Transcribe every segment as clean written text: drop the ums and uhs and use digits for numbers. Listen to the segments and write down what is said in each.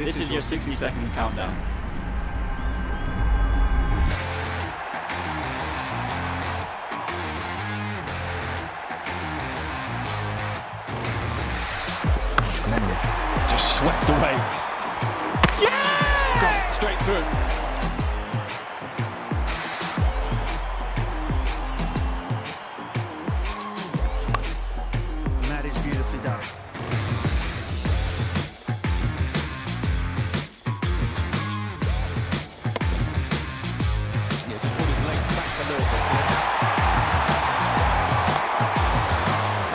This is your 60-second countdown. Just swept away. Yeah! Got straight through. And that is beautifully done. Yeah, just put his leg back a little bit.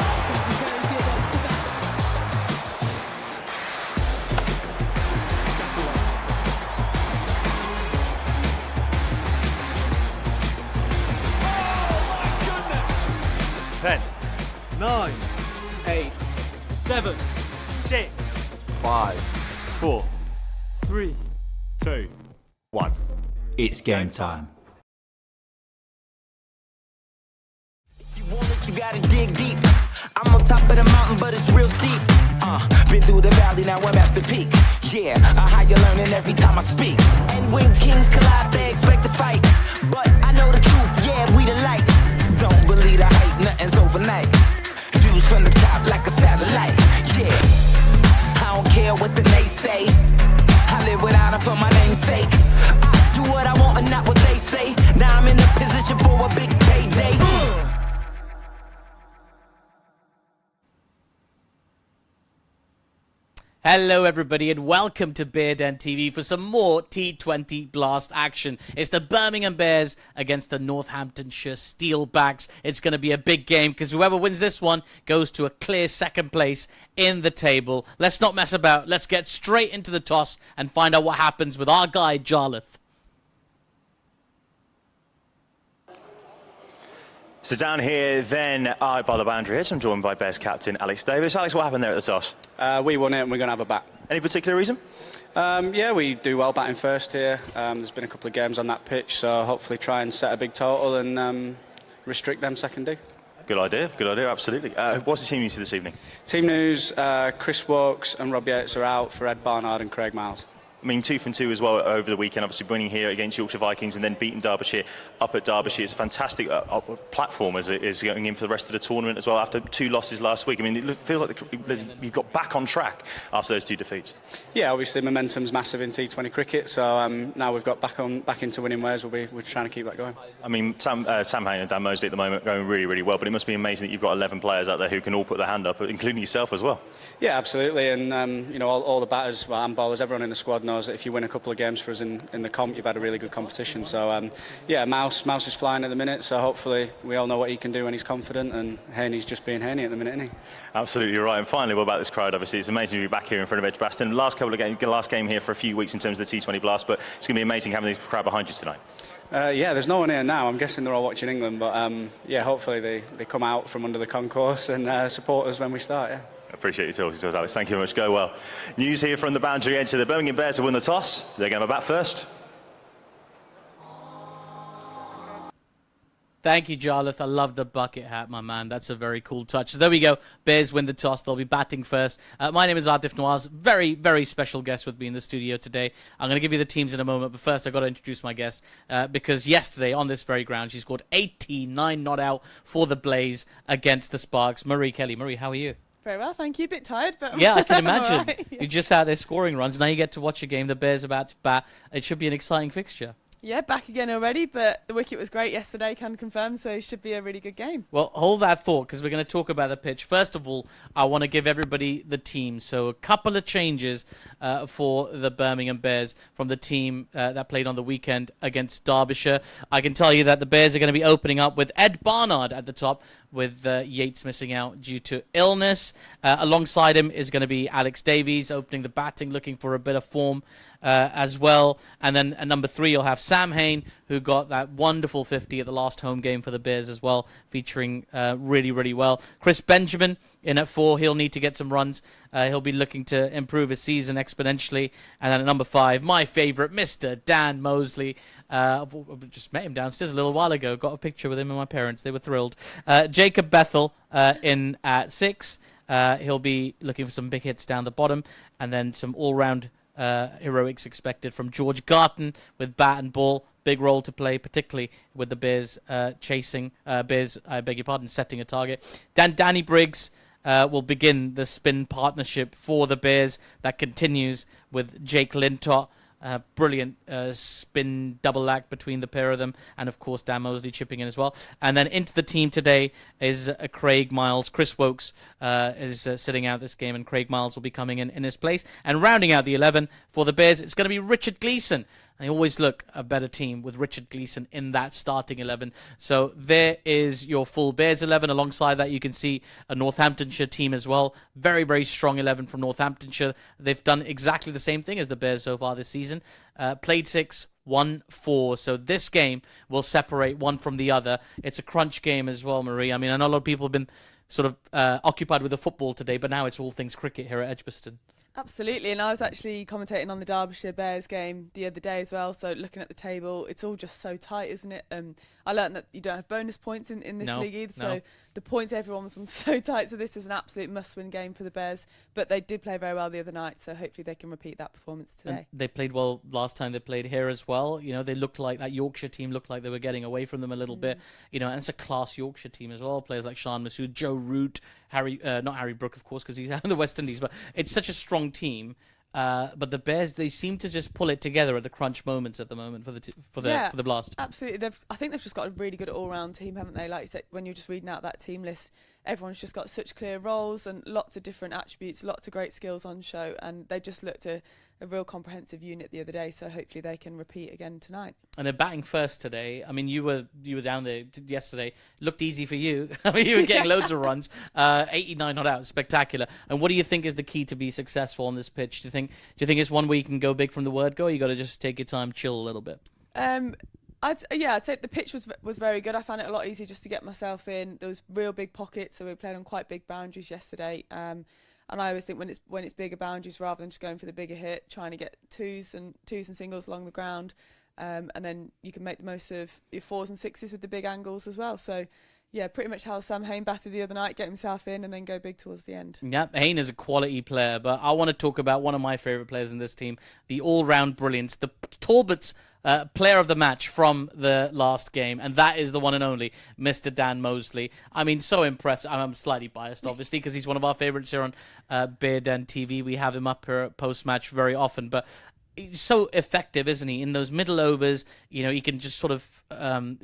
Oh, 10, 9, 8, 7, 6, 5, 4, 3, 2, 1. It's game time. You want it, you gotta dig deep. I'm on top of the mountain, but it's real steep. Been through the valley, now I'm at the peak. Yeah, a higher learning every time I speak. And when kings collide, they expect to fight. But I know the truth, yeah, we the light. Don't believe the hype, nothing's overnight. Views from the top like a satellite. Yeah, I don't care what the nays say. I live without it for my namesake. I do what I want and not what they say. Now I'm in a position for a big payday. Hello everybody and welcome to Beer Den TV for some more T20 Blast action. It's the Birmingham Bears against the Northamptonshire Steelbacks. It's going to be a big game because whoever wins this one goes to a clear second place in the table. Let's not mess about. Let's get straight into the toss and find out what happens with our guy Jarlath. So down here then by the boundary edge, I'm joined by Bears captain Alex Davies. Alex, what happened there at the toss? We won it and we're going to have a bat. Any particular reason? Yeah, we do well batting first here. There's been a couple of games on that pitch, so hopefully try and set a big total and restrict them second D. Good idea, absolutely. What's the team news for this evening? Team news, Chris Walks and Rob Yates are out for Ed Barnard and Craig Miles. I mean, 2 from 2 as well over the weekend, obviously winning here against Yorkshire Vikings and then beating Derbyshire up at Derbyshire. It's a fantastic platform as it is going in for the rest of the tournament as well after 2 losses last week. I mean, it feels like you've got back on track after those 2 defeats. Yeah, obviously momentum's massive in T20 cricket, so now we've got back into winning ways. We're trying to keep that going. I mean, Sam Hain and Dan Mousley at the moment are going really, really well, but it must be amazing that you've got 11 players out there who can all put their hand up, including yourself as well. Yeah, absolutely, and you know, all the batters, and bowlers, everyone in the squad knows that if you win a couple of games for us in the comp, you've had a really good competition. So yeah, Mouse is flying at the minute, so hopefully we all know what he can do when he's confident, and Haney's just being Haney at the minute, isn't he? Absolutely right. And finally, what about this crowd? Obviously, it's amazing to be back here in front of Edgbaston. Last game here for a few weeks in terms of the T20 Blast, but it's going to be amazing having this crowd behind you tonight. Yeah, there's no one here now. I'm guessing they're all watching England, but yeah, hopefully they come out from under the concourse and support us when we start. Yeah. Appreciate you talking to us, Alex. Thank you very much. Go well. News here from the boundary edge. The Birmingham Bears have won the toss. They're going to have a bat first. Thank you, Jarlath. I love the bucket hat, my man. That's a very cool touch. So there we go. Bears win the toss. They'll be batting first. My name is Adif Nawaz. Very, very special guest with me in the studio today. I'm going to give you the teams in a moment, but first I've got to introduce my guest because yesterday on this very ground, she scored 89 not out for the Blaze against the Sparks. Marie Kelly. Marie, how are you? Very well, thank you. A bit tired, but yeah, I can imagine. Right, yeah. You're just out there scoring runs. Now you get to watch a game. The Bears about to bat. It should be an exciting fixture. Yeah, back again already, but the wicket was great yesterday, can confirm, so it should be a really good game. Well, hold that thought, because we're going to talk about the pitch. First of all, I want to give everybody the team. So a couple of changes for the Birmingham Bears from the team that played on the weekend against Derbyshire. I can tell you that the Bears are going to be opening up with Ed Barnard at the top, with Yates missing out due to illness. Alongside him is going to be Alex Davies opening the batting, looking for a bit of form as well. And then at number 3, you'll have Sam Hain, who got that wonderful 50 at the last home game for the Bears as well, featuring really, really well. Chris Benjamin in at 4. He'll need to get some runs. He'll be looking to improve his season exponentially. And then at number 5, my favourite, Mr. Dan Mousley. I just met him downstairs a little while ago. Got a picture with him and my parents. They were thrilled. Jacob Bethell in at 6. He'll be looking for some big hits down the bottom. And then some all-round heroics expected from George Garton with bat and ball. Big role to play, particularly with the Bears setting a target. Danny Briggs will begin the spin partnership for the Bears that continues with Jake Lintott. Brilliant spin double act between the pair of them, and of course Dan Mousley chipping in as well. And then into the team today is Craig Miles. Chris Wokes is sitting out this game, and Craig Miles will be coming in his place. And rounding out the 11 for the Bears, it's going to be Richard Gleeson. They always look a better team with Richard Gleeson in that starting 11. So there is your full Bears 11. Alongside that, you can see a Northamptonshire team as well. Very, very strong 11 from Northamptonshire. They've done exactly the same thing as the Bears so far this season. Played 6, won 4. So this game will separate one from the other. It's a crunch game as well, Marie. I mean, I know a lot of people have been sort of occupied with the football today, but now it's all things cricket here at Edgbaston. Absolutely, and I was actually commentating on the Derbyshire Bears game the other day as well, so looking at the table, it's all just so tight, isn't it? I learned that you don't have bonus points in this league either, so the points everyone was on so tight, so this is an absolute must-win game for the Bears, but they did play very well the other night, so hopefully they can repeat that performance today. And they played well last time they played here as well. You know, they looked like that Yorkshire team looked like they were getting away from them a little bit, you know, and it's a class Yorkshire team as well. Players like Sean Masood, Joe Root, not Harry Brook, of course, because he's out in the West Indies, but it's such a strong team. But the Bears, they seem to just pull it together at the crunch moments at the moment for the Blast. Absolutely, I think they've just got a really good all-round team, haven't they? Like you said, when you're just reading out that team list, everyone's just got such clear roles and lots of different attributes, lots of great skills on show, and they just looked a real comprehensive unit the other day. So hopefully they can repeat again tonight. And they're batting first today. I mean, you were down there yesterday. Looked easy for you. I mean, you were getting loads of runs. 89 not out, spectacular. And what do you think is the key to be successful on this pitch? Do you think it's one where you can go big from the word go? Or you got to just take your time, chill a little bit. I'd say the pitch was very good. I found it a lot easier just to get myself in. There was real big pockets, so we played on quite big boundaries yesterday. And I always think when it's bigger boundaries, rather than just going for the bigger hit, trying to get twos and singles along the ground, and then you can make the most of your 4s and 6s with the big angles as well. So. Yeah, pretty much how Sam Hain batted the other night, get himself in and then go big towards the end. Yeah, Hain is a quality player, but I want to talk about one of my favourite players in this team, the all-round brilliance, the Talbot's player of the match from the last game, and that is the one and only Mr. Dan Mousley. I mean, so impressive. I'm slightly biased, obviously, because he's one of our favourites here on Bear Den TV. We have him up here post-match very often, but he's so effective, isn't he? In those middle overs, you know, he can just sort of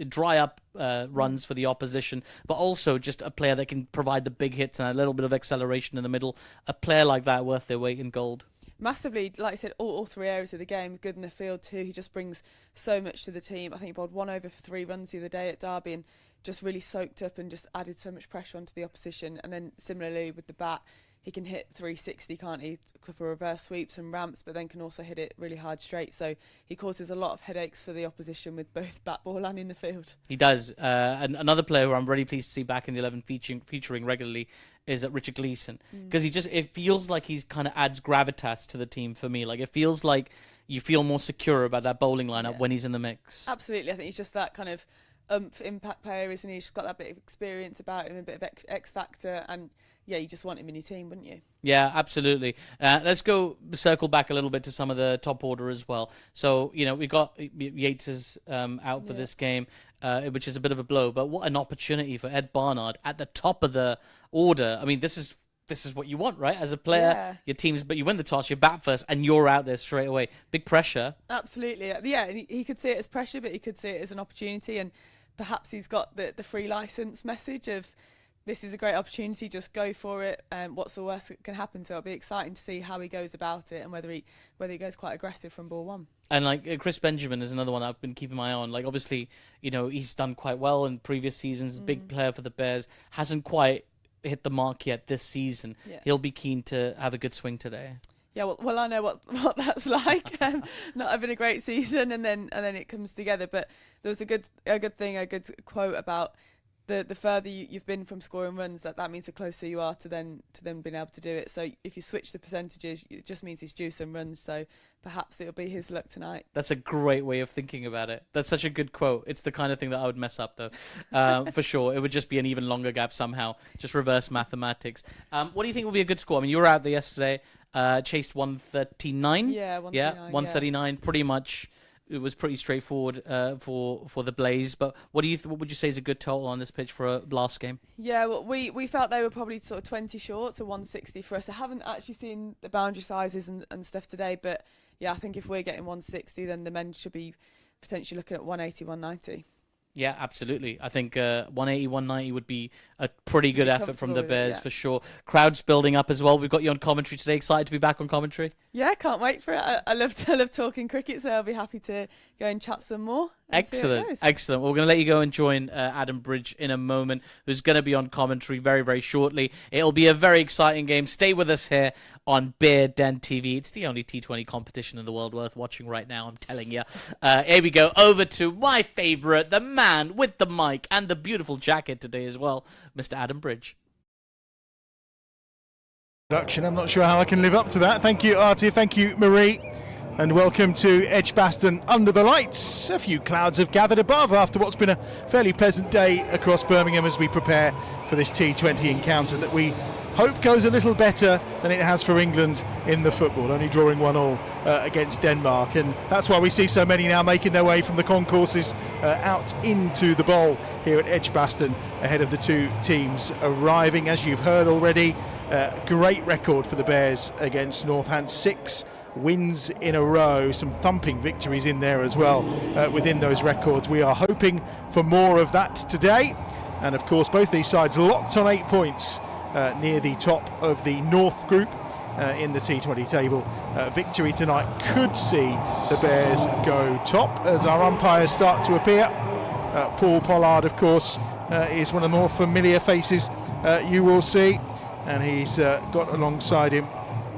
dry up runs for the opposition, but also just a player that can provide the big hits and a little bit of acceleration in the middle. A player like that worth their weight in gold. Massively, like I said, all three areas of the game, good in the field too. He just brings so much to the team. I think he bowled 1 over for 3 runs the other day at Derby and just really soaked up and just added so much pressure onto the opposition. And then similarly with the bat, he can hit 360, can't he? A couple of reverse sweeps and ramps, but then can also hit it really hard straight. So he causes a lot of headaches for the opposition with both bat ball and in the field. He does. And another player who I'm really pleased to see back in the 11 featuring regularly is Richard Gleeson. Because it feels like he kind of adds gravitas to the team for me. Like, it feels like you feel more secure about that bowling lineup when he's in the mix. Absolutely. I think he's just that kind of impact player, isn't he? He's just got that bit of experience about him, a bit of X factor, and yeah, you just want him in your team, wouldn't you? Yeah, absolutely. Let's circle back a little bit to some of the top order as well. So, you know, we got Yates is out for this game, which is a bit of a blow, but what an opportunity for Ed Barnard at the top of the order. I mean, this is what you want, right? As a player, your team's, but you win the toss, you bat first, and you're out there straight away. Big pressure. Absolutely. Yeah, he could see it as pressure, but he could see it as an opportunity, and perhaps he's got the free license message of, this is a great opportunity, just go for it. What's the worst that can happen? So it'll be exciting to see how he goes about it and whether he goes quite aggressive from ball 1. And like Chris Benjamin is another one I've been keeping my eye on. Like, obviously, you know, he's done quite well in previous seasons. Big player for the Bears, hasn't quite hit the mark yet this season. He'll be keen to have a good swing today. Yeah, well, I know what that's like. Not having a great season and then it comes together. But there was a good quote about the further you've been from scoring runs, that means the closer you are to then being able to do it. So if you switch the percentages, it just means he's due some runs. So perhaps it'll be his luck tonight. That's a great way of thinking about it. That's such a good quote. It's the kind of thing that I would mess up, though, for sure. It would just be an even longer gap somehow. Just reverse mathematics. What do you think will be a good score? I mean, you were out there yesterday. chased 139. Yeah, 139. 139. Pretty much, it was pretty straightforward for the Blaze. But what would you say is a good total on this pitch for a last game? Yeah, well, we felt they were probably sort of 20 short, so 160 for us. I haven't actually seen the boundary sizes and stuff today, but yeah, I think if we're getting 160, then the men should be potentially looking at 180, 190. Yeah, absolutely. I think 180, 190 would be a pretty good effort from the Bears for sure. Crowds building up as well. We've got you on commentary today. Excited to be back on commentary? Yeah, can't wait for it. I love talking cricket, so I'll be happy to go and chat some more. Excellent. Well, we're going to let you go and join Adam Bridge in a moment, who's going to be on commentary very, very shortly. It'll be a very exciting game. Stay with us here on Beer Den TV. It's the only T20 competition in the world worth watching right now, I'm telling you. Here we go. Over to my favourite, the man with the mic and the beautiful jacket today as well, Mr. Adam Bridge. I'm not sure how I can live up to that. Thank you, Artie. Thank you, Marie. And welcome to Edgbaston under the lights. A few clouds have gathered above after what's been a fairly pleasant day across Birmingham as we prepare for this T20 encounter that we hope goes a little better than it has for England in the football, only drawing 1-1 against Denmark. And that's why we see so many now making their way from the concourses out into the bowl here at Edgbaston ahead of the two teams arriving. As you've heard already, great record for the Bears against Northants. 6 wins in a row, some thumping victories in there as well within those records. We are hoping for more of that today, and of course both these sides locked on 8 points near the top of the North group in the T20 table. Victory tonight could see the Bears go top as our umpires start to appear. Paul Pollard, of course, is one of the more familiar faces you will see, and he's got alongside him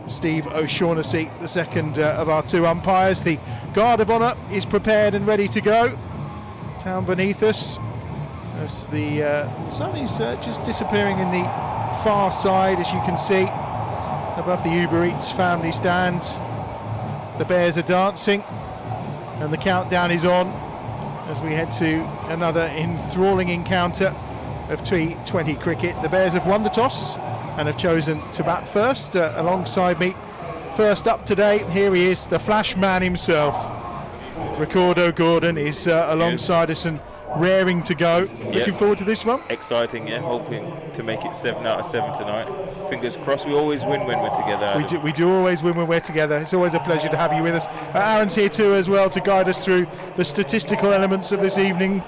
Steve O'Shaughnessy, the second of our 2 umpires. The guard of honour is prepared and ready to go. Down beneath us as the sun is just disappearing in the far side, as you can see above the Uber Eats family stand. The Bears are dancing and the countdown is on as we head to another enthralling encounter of T20 cricket. The Bears have won the toss and have chosen to bat first. Alongside me, first up today, here he is, the flash man himself. Ricardo Gordon is alongside us and raring to go. Looking forward to this one? Exciting, yeah. Hoping to make it 7 out of 7 tonight. Fingers crossed. We always win when we're together. We do always win when we're together. It's always a pleasure to have you with us. Aaron's here too as well to guide us through the statistical elements of this evening.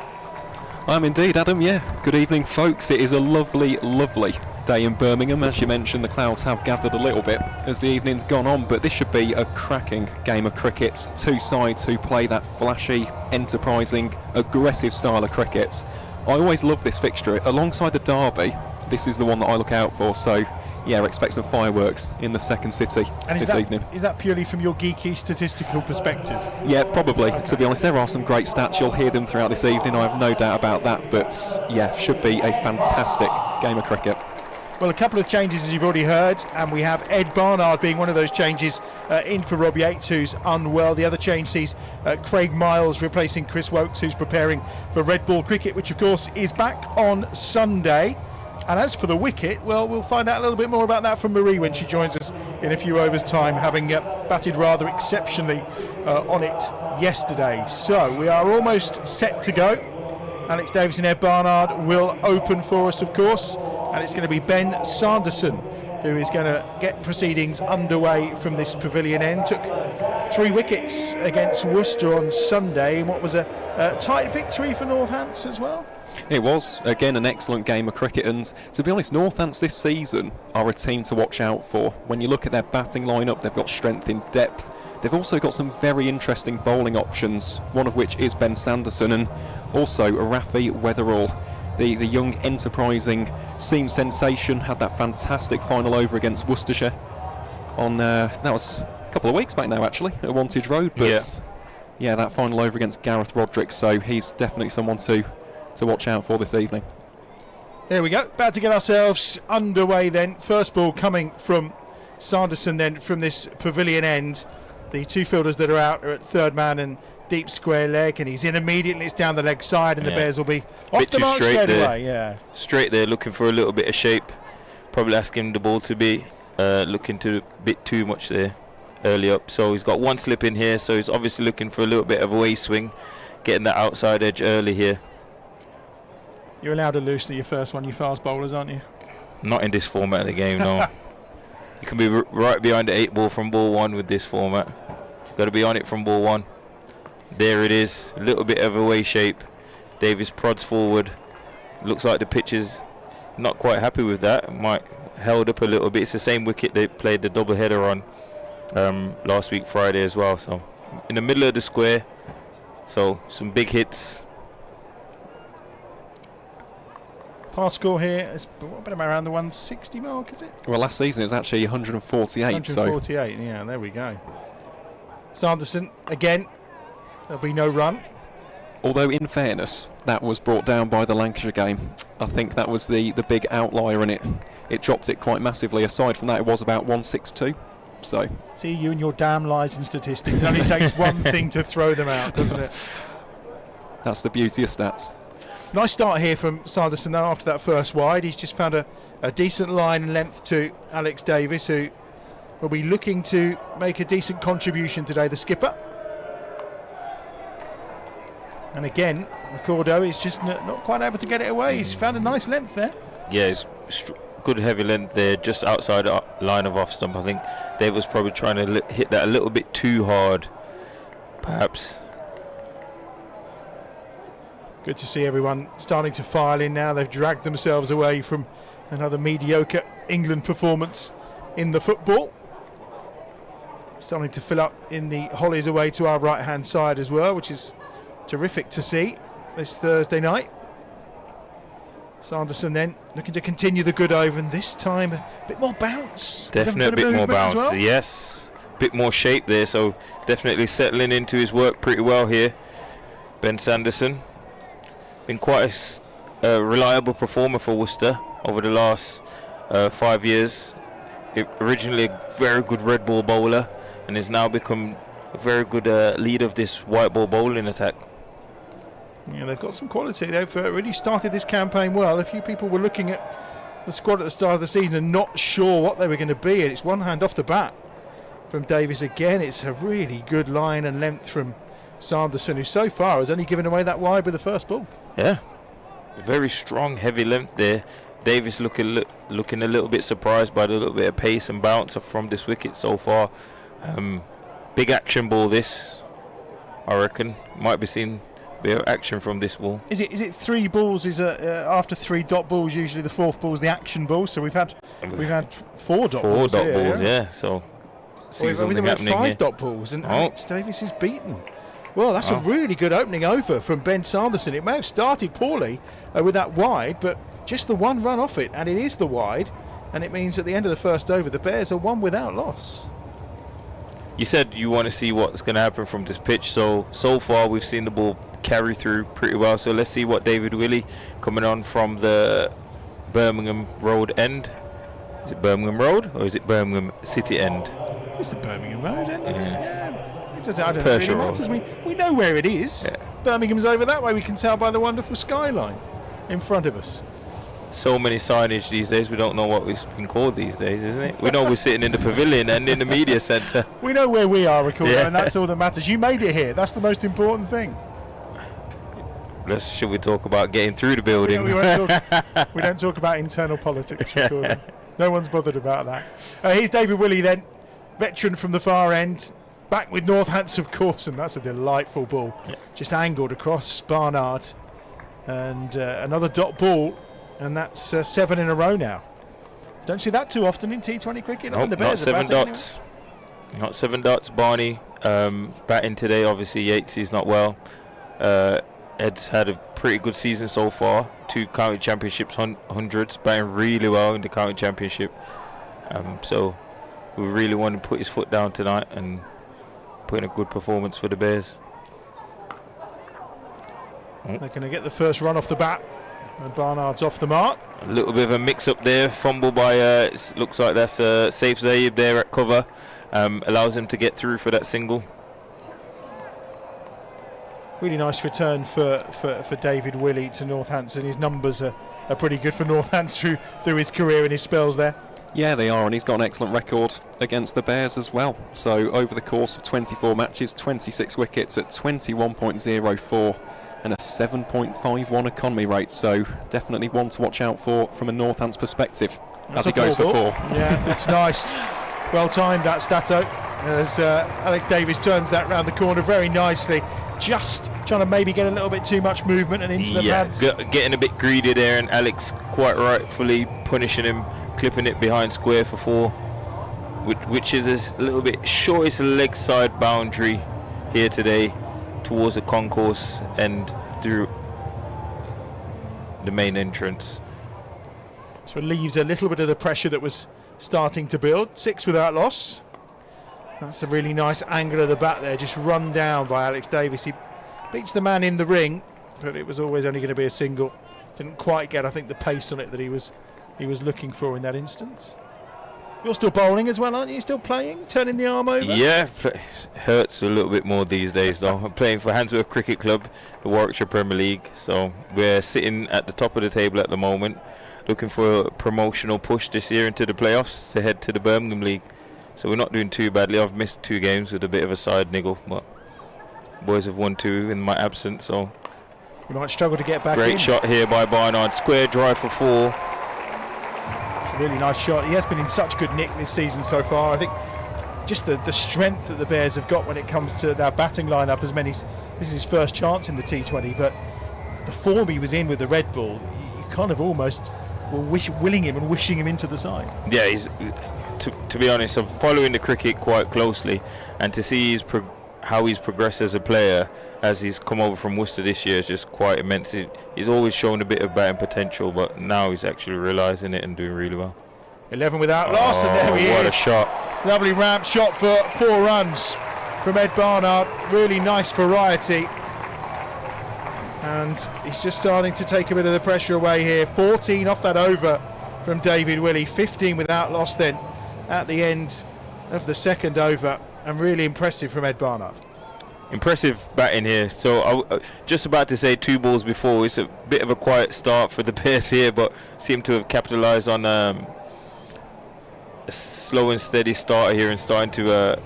I'm indeed, Adam, yeah. Good evening, folks. It is a lovely, lovely day in Birmingham. As you mentioned, the clouds have gathered a little bit as the evening's gone on, but this should be a cracking game of cricket. 2 sides who play that flashy, enterprising, aggressive style of cricket. I always love this fixture. Alongside the derby, this is the one that I look out for, so yeah, expect some fireworks in the second city this evening. Is that purely from your geeky statistical perspective? Yeah, probably. To be honest, there are some great stats. You'll hear them throughout this evening, I have no doubt about that, but yeah, should be a fantastic game of cricket. Well, a couple of changes, as you've already heard, and we have Ed Barnard being one of those changes in for Robbie Yates, who's unwell. The other change sees Craig Miles replacing Chris Wokes, who's preparing for red ball cricket, which of course is back on Sunday. And as for the wicket, well, we'll find out a little bit more about that from Marie when she joins us in a few overs' time, having batted rather exceptionally on it yesterday. So we are almost set to go. Alex Davis and Ed Barnard will open for us, of course, and it's going to be Ben Sanderson who is going to get proceedings underway from this pavilion end. Took 3 wickets against Worcester on Sunday in what was a tight victory for Northants as well. It was, again, an excellent game of cricket, and to be honest, Northants this season are a team to watch out for. When you look at their batting lineup, they've got strength in depth. They've also got some very interesting bowling options, one of which is Ben Sanderson, and also Rafi Weatherall, the young enterprising seam sensation. Had that fantastic final over against Worcestershire on that was a couple of weeks back now actually at Wantage Road, but yeah, that final over against Gareth Roderick, so he's definitely someone to watch out for this evening. There we go, about to get ourselves underway then. First ball coming from Sanderson then from this pavilion end. The 2 fielders that are out are at third man and deep square leg, and he's in immediately. It's down the leg side, and the Bears will be off the mark straight away. Yeah, straight there, looking for a little bit of shape. Probably asking the ball to be looking to a bit too much there early up. So he's got one slip in here, so he's obviously looking for a little bit of a way swing, getting that outside edge early here. You're allowed to loosen your first one, you fast bowlers, aren't you? Not in this format of the game, no. You can be right behind the 8 ball from ball 1 with this format. Got to be on it from ball 1. There it is, a little bit of a way shape. Davies prods forward. Looks like the pitch is not quite happy with that. Might held up a little bit. It's the same wicket they played the double header on last week Friday as well. So in the middle of the square. So some big hits. Pass score here is around the 160 mark, is it? Well, last season it was actually 148. 148, so. Yeah, there we go. Sanderson, again, there'll be no run. Although, in fairness, that was brought down by the Lancashire game. I think that was the big outlier in it. It dropped it quite massively. Aside from that, it was about 162. So. See, you and your damn lies and statistics. It only takes one thing to throw them out, doesn't it? That's the beauty of stats. Nice start here from Sanderson though after that first wide. He's just found a decent line and length to Alex Davies, who will be looking to make a decent contribution today, the skipper. And again, Ricardo is just not quite able to get it away. He's found a nice length there. Yeah, it's good heavy length there, just outside the line of off stump. I think Davies was probably trying to hit that a little bit too hard, perhaps. Good to see everyone starting to file in now. They've dragged themselves away from another mediocre England performance in the football. Starting to fill up in the Hollies away to our right hand side as well, which is terrific to see this Thursday night. Sanderson then looking to continue the good over, and this time a bit more bounce. Definitely a bit more bounce, well. Yes. Bit more shape there, so definitely settling into his work pretty well here. Ben Sanderson. Been quite a reliable performer for Worcester over the last 5 years. Originally a very good red ball bowler, and has now become a very good lead of this white ball bowling attack. Yeah, they've got some quality. They've really started this campaign well. A few people were looking at the squad at the start of the season and not sure what they were going to be, and it's one hand off the bat from Davies again. It's a really good line and length from Sanderson, who so far has only given away that wide with the first ball. Yeah, very strong, heavy length there. Davies looking a little bit surprised by the little bit of pace and bounce from this wicket so far. Big action ball this, I reckon. Might be seeing a bit of action from this ball. Is it 3 balls? After 3 dot balls, usually the 4th ball is the action ball. So we've had 4 dot balls. 4 dot here, balls, yeah. So see something happening 5 here. dot balls, and Alex Davies is beaten. Well, that's a really good opening over from Ben Sanderson. It may have started poorly with that wide, but just the one run off it, and it is the wide, and it means at the end of the first over, the Bears are 1 without loss. You said you want to see what's going to happen from this pitch, so far we've seen the ball carry through pretty well. So let's see what David Willey coming on from the Birmingham Road end. Is it Birmingham Road or is it Birmingham City end? It's the Birmingham Road end. Yeah. I don't know if it really matters. We know where it is. Yeah. Birmingham's over that way. We can tell by the wonderful skyline in front of us. So many signage these days, we don't know what we've been called these days, isn't it? We know we're sitting in the pavilion and in the media centre. We know where we are, Ricardo, and that's all that matters. You made it here. That's the most important thing. Should we talk about getting through the building? We don't talk about internal politics, Ricardo. No one's bothered about that. Here's David Willey then, veteran from the far end. Back with Northants, of course, and that's a delightful ball. Yeah. Just angled across Barnard. And another dot ball, and that's 7 in a row now. Don't see that too often in T20 cricket. Nope, not 7 dots. Anyway. Not 7 dots. Barney batting today, obviously. Yates is not well. Ed's had a pretty good season so far. 2 county championships, hundreds, batting really well in the county championship. So we really want to put his foot down tonight and put in a good performance for the Bears. They're going to get the first run off the bat, and Barnard's off the mark. A little bit of a mix-up there. Fumble by, looks like that's Saif Zaid there at cover. Allows him to get through for that single. Really nice return for David Willey to Northants, and his numbers are pretty good for Northants through his career and his spells there. Yeah, they are, and he's got an excellent record against the Bears as well. So over the course of 24 matches, 26 wickets at 21.04 and a 7.51 economy rate. So definitely one to watch out for from a Northants perspective as he goes for 4. Yeah, that's nice. Well timed, that Stato, as Alex Davies turns that round the corner very nicely. Just trying to maybe get a little bit too much movement and into the pads. Getting a bit greedy there, and Alex quite rightfully punishing him, clipping it behind square for 4, which is a little bit shortest leg side boundary here today towards the concourse and through the main entrance. So it leaves a little bit of the pressure that was starting to build. 6 without loss. That's a really nice angle of the bat there, just run down by Alex Davies. He beats the man in the ring, but it was always only going to be a single. Didn't quite get, I think, the pace on it that he was looking for in that instance. You're still bowling as well, aren't you? Still playing, turning the arm over? Yeah, hurts a little bit more these days though. I'm playing for Handsworth Cricket Club, the Warwickshire Premier League, so we're sitting at the top of the table at the moment, looking for a promotional push this year into the playoffs to head to the Birmingham League. So we're not doing too badly. I've missed 2 games with a bit of a side niggle, but boys have won 2 in my absence, so you might struggle to get back in. Great shot here by Barnard, square drive for 4. It's a really nice shot. He has been in such good nick this season so far. I think just the strength that the Bears have got when it comes to their batting lineup, this is his first chance in the T20, but the form he was in with the red ball, you kind of almost were willing him and wishing him into the side. Yeah, he's to be honest, I'm following the cricket quite closely, and to see how he's progressed as a player as he's come over from Worcester this year is just quite immense. He's always shown a bit of batting potential, but now he's actually realising it and doing really well. 11 without loss, and there he is. What a shot. Lovely ramp shot for 4 runs from Ed Barnard. Really nice variety. And he's just starting to take a bit of the pressure away here. 14 off that over from David Willey. 15 without loss then at the end of the second over, and really impressive from Ed Barnard. Impressive batting here. So I was just about to say 2 balls before. It's a bit of a quiet start for the Bears here, but seem to have capitalised on a slow and steady start here and starting to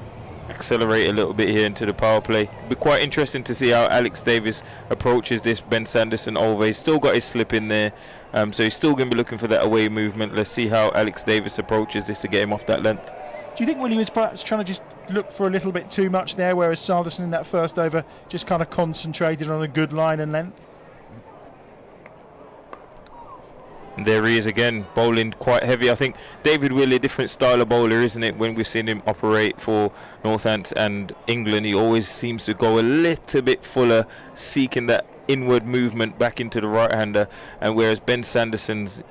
accelerate a little bit here into the power play. It'll be quite interesting to see how Alex Davies approaches this Ben Sanderson over. He's still got his slip in there, so he's still going to be looking for that away movement. Let's see how Alex Davies approaches this to get him off that length. Do you think Willie was perhaps trying to just look for a little bit too much there, whereas Sanderson in that first over just kind of concentrated on a good line and length? And there he is again, bowling quite heavy. I think David Willey, a different style of bowler, isn't it? When we've seen him operate for Northants and England, he always seems to go a little bit fuller, seeking that inward movement back into the right-hander. And whereas Ben Sanderson's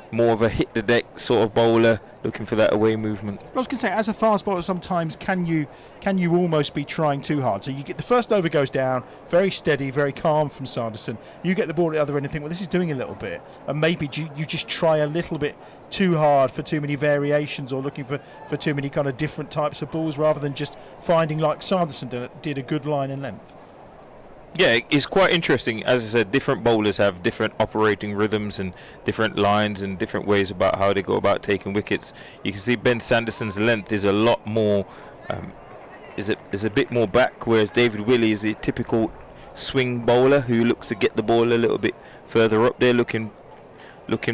more of a hit-the-deck sort of bowler, looking for that away movement. I was going to say, as a fast bowler, sometimes can you almost be trying too hard? So you get the first over goes down, very steady, very calm from Sanderson. You get the ball at the other end and think, well, this is doing a little bit, and maybe you just try a little bit too hard for too many variations, or looking for too many kind of different types of balls, rather than just finding, like Sanderson did, a good line and length. Yeah, it's quite interesting. As I said, different bowlers have different operating rhythms and different lines and different ways about how they go about taking wickets. You can see Ben Sanderson's length is a lot more, is a bit more back, whereas David Willey is a typical swing bowler who looks to get the ball a little bit further up there, looking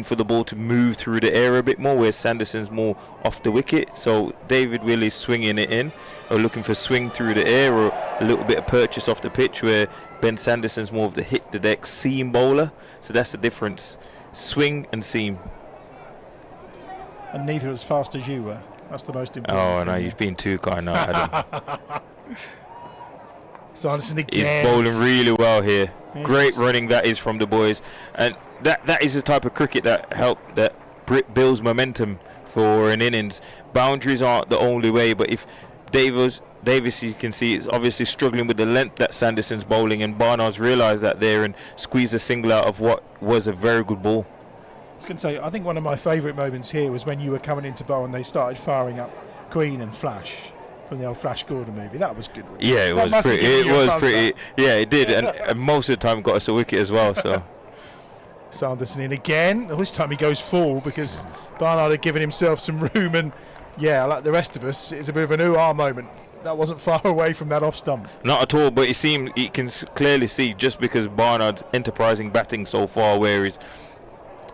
for the ball to move through the air a bit more, whereas Sanderson's more off the wicket. So David Willey's swinging it in, or looking for swing through the air, or a little bit of purchase off the pitch, where Ben Sanderson's more of the hit the deck seam bowler. So that's the difference, swing and seam. And neither as fast as you were. That's the most important. Oh no, you've been too kind now, Adam. Sanderson again. He's bowling really well here. Yes. Great running that is from the boys, and that is the type of cricket that builds momentum for an innings. Boundaries aren't the only way, but if Davies, you can see, is obviously struggling with the length that Sanderson's bowling, and Barnard's realised that there and squeezed a single out of what was a very good ball. I was going to say, I think one of my favourite moments here was when you were coming into bowl and they started firing up Queen and Flash from the old Flash Gordon movie. That was good. Yeah, it was pretty. Yeah, it did, and most of the time got us a wicket as well. So Sanderson in again. This time he goes full because Barnard had given himself some room, and yeah, like the rest of us, it's a bit of an ooh-ah moment. That wasn't far away from that off stump. Not at all, but you can clearly see just because Barnard's enterprising batting so far, where he's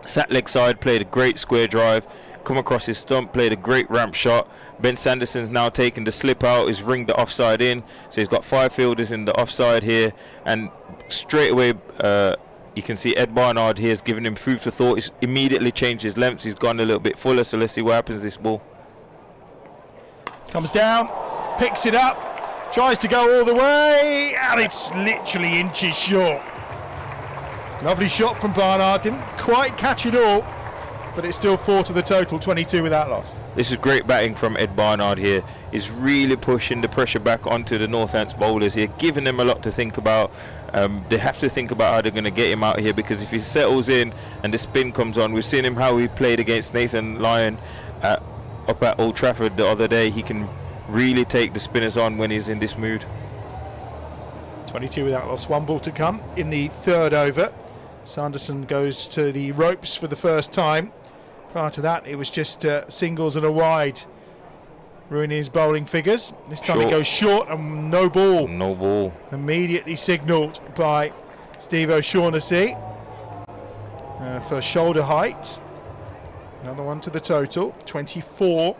sat leg side, played a great square drive, come across his stump, played a great ramp shot. Ben Sanderson's now taken the slip out, he's ringed the offside in, so he's got 5 fielders in the offside here, and straight away you can see Ed Barnard here has given him food for thought. He's immediately changed his lengths, he's gone a little bit fuller, so let's see what happens this ball. Comes down, picks it up, tries to go all the way, and it's literally inches short. Lovely shot from Barnard, didn't quite catch it all, but it's still 4 to the total, 22 without loss. This is great batting from Ed Barnard here. He's really pushing the pressure back onto the Northants bowlers here, giving them a lot to think about. They have to think about how they're going to get him out here, because if he settles in and the spin comes on, we've seen him how he played against Nathan Lyon up at Old Trafford the other day. He can really take the spinners on when he's in this mood. 22 without loss, 1 ball to come in the 3rd over. Sanderson goes to the ropes for the first time. Prior to that, it was just singles and a wide, ruining his bowling figures. This time he goes short and no ball. No ball. Immediately signalled by Steve O'Shaughnessy for shoulder height. Another one to the total, 24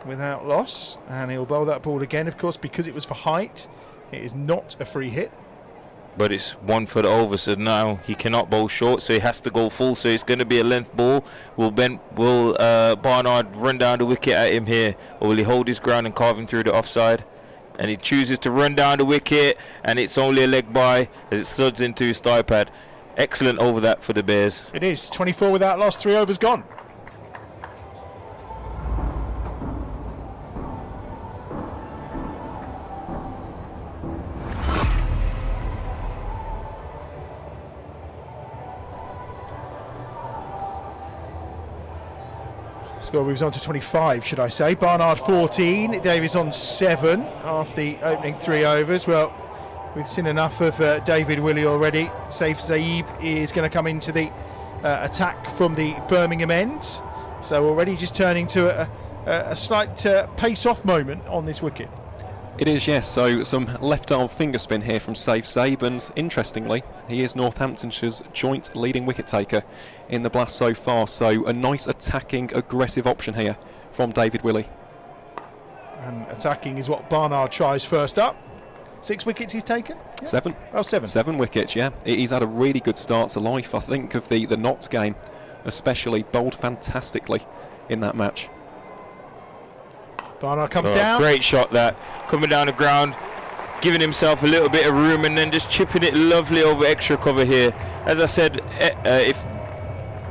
without loss. And he'll bowl that ball again, of course, because it was for height. It is not a free hit. But it's 1 for the over, so now he cannot bowl short, so he has to go full. So it's going to be a length ball. Will Barnard run down the wicket at him here, or will he hold his ground and carve him through the offside? And he chooses to run down the wicket, and it's only a leg by as it suds into his thigh pad. Excellent over that for the Bears. It is 24 without loss, 3 overs gone. Score moves on to 25, should I say. Barnard 14, Davies on 7 after the opening 3 overs. Well, we've seen enough of David Willey already. Saif Zaib is going to come into the attack from the Birmingham end. So already just turning to a slight pace-off moment on this wicket. It is, yes. So some left-arm finger spin here from Saif Zaib, and interestingly, he is Northamptonshire's joint leading wicket-taker in the Blast so far. So a nice attacking, aggressive option here from David Willey. And attacking is what Barnard tries first up. 6 wickets he's taken? Yeah. 7. Oh, 7. 7 wickets, yeah. He's had a really good start to life. I think of the Notts game, especially, bowled fantastically in that match. Barnard comes down. Great shot that, coming down the ground, giving himself a little bit of room and then just chipping it lovely over extra cover here. As I said, if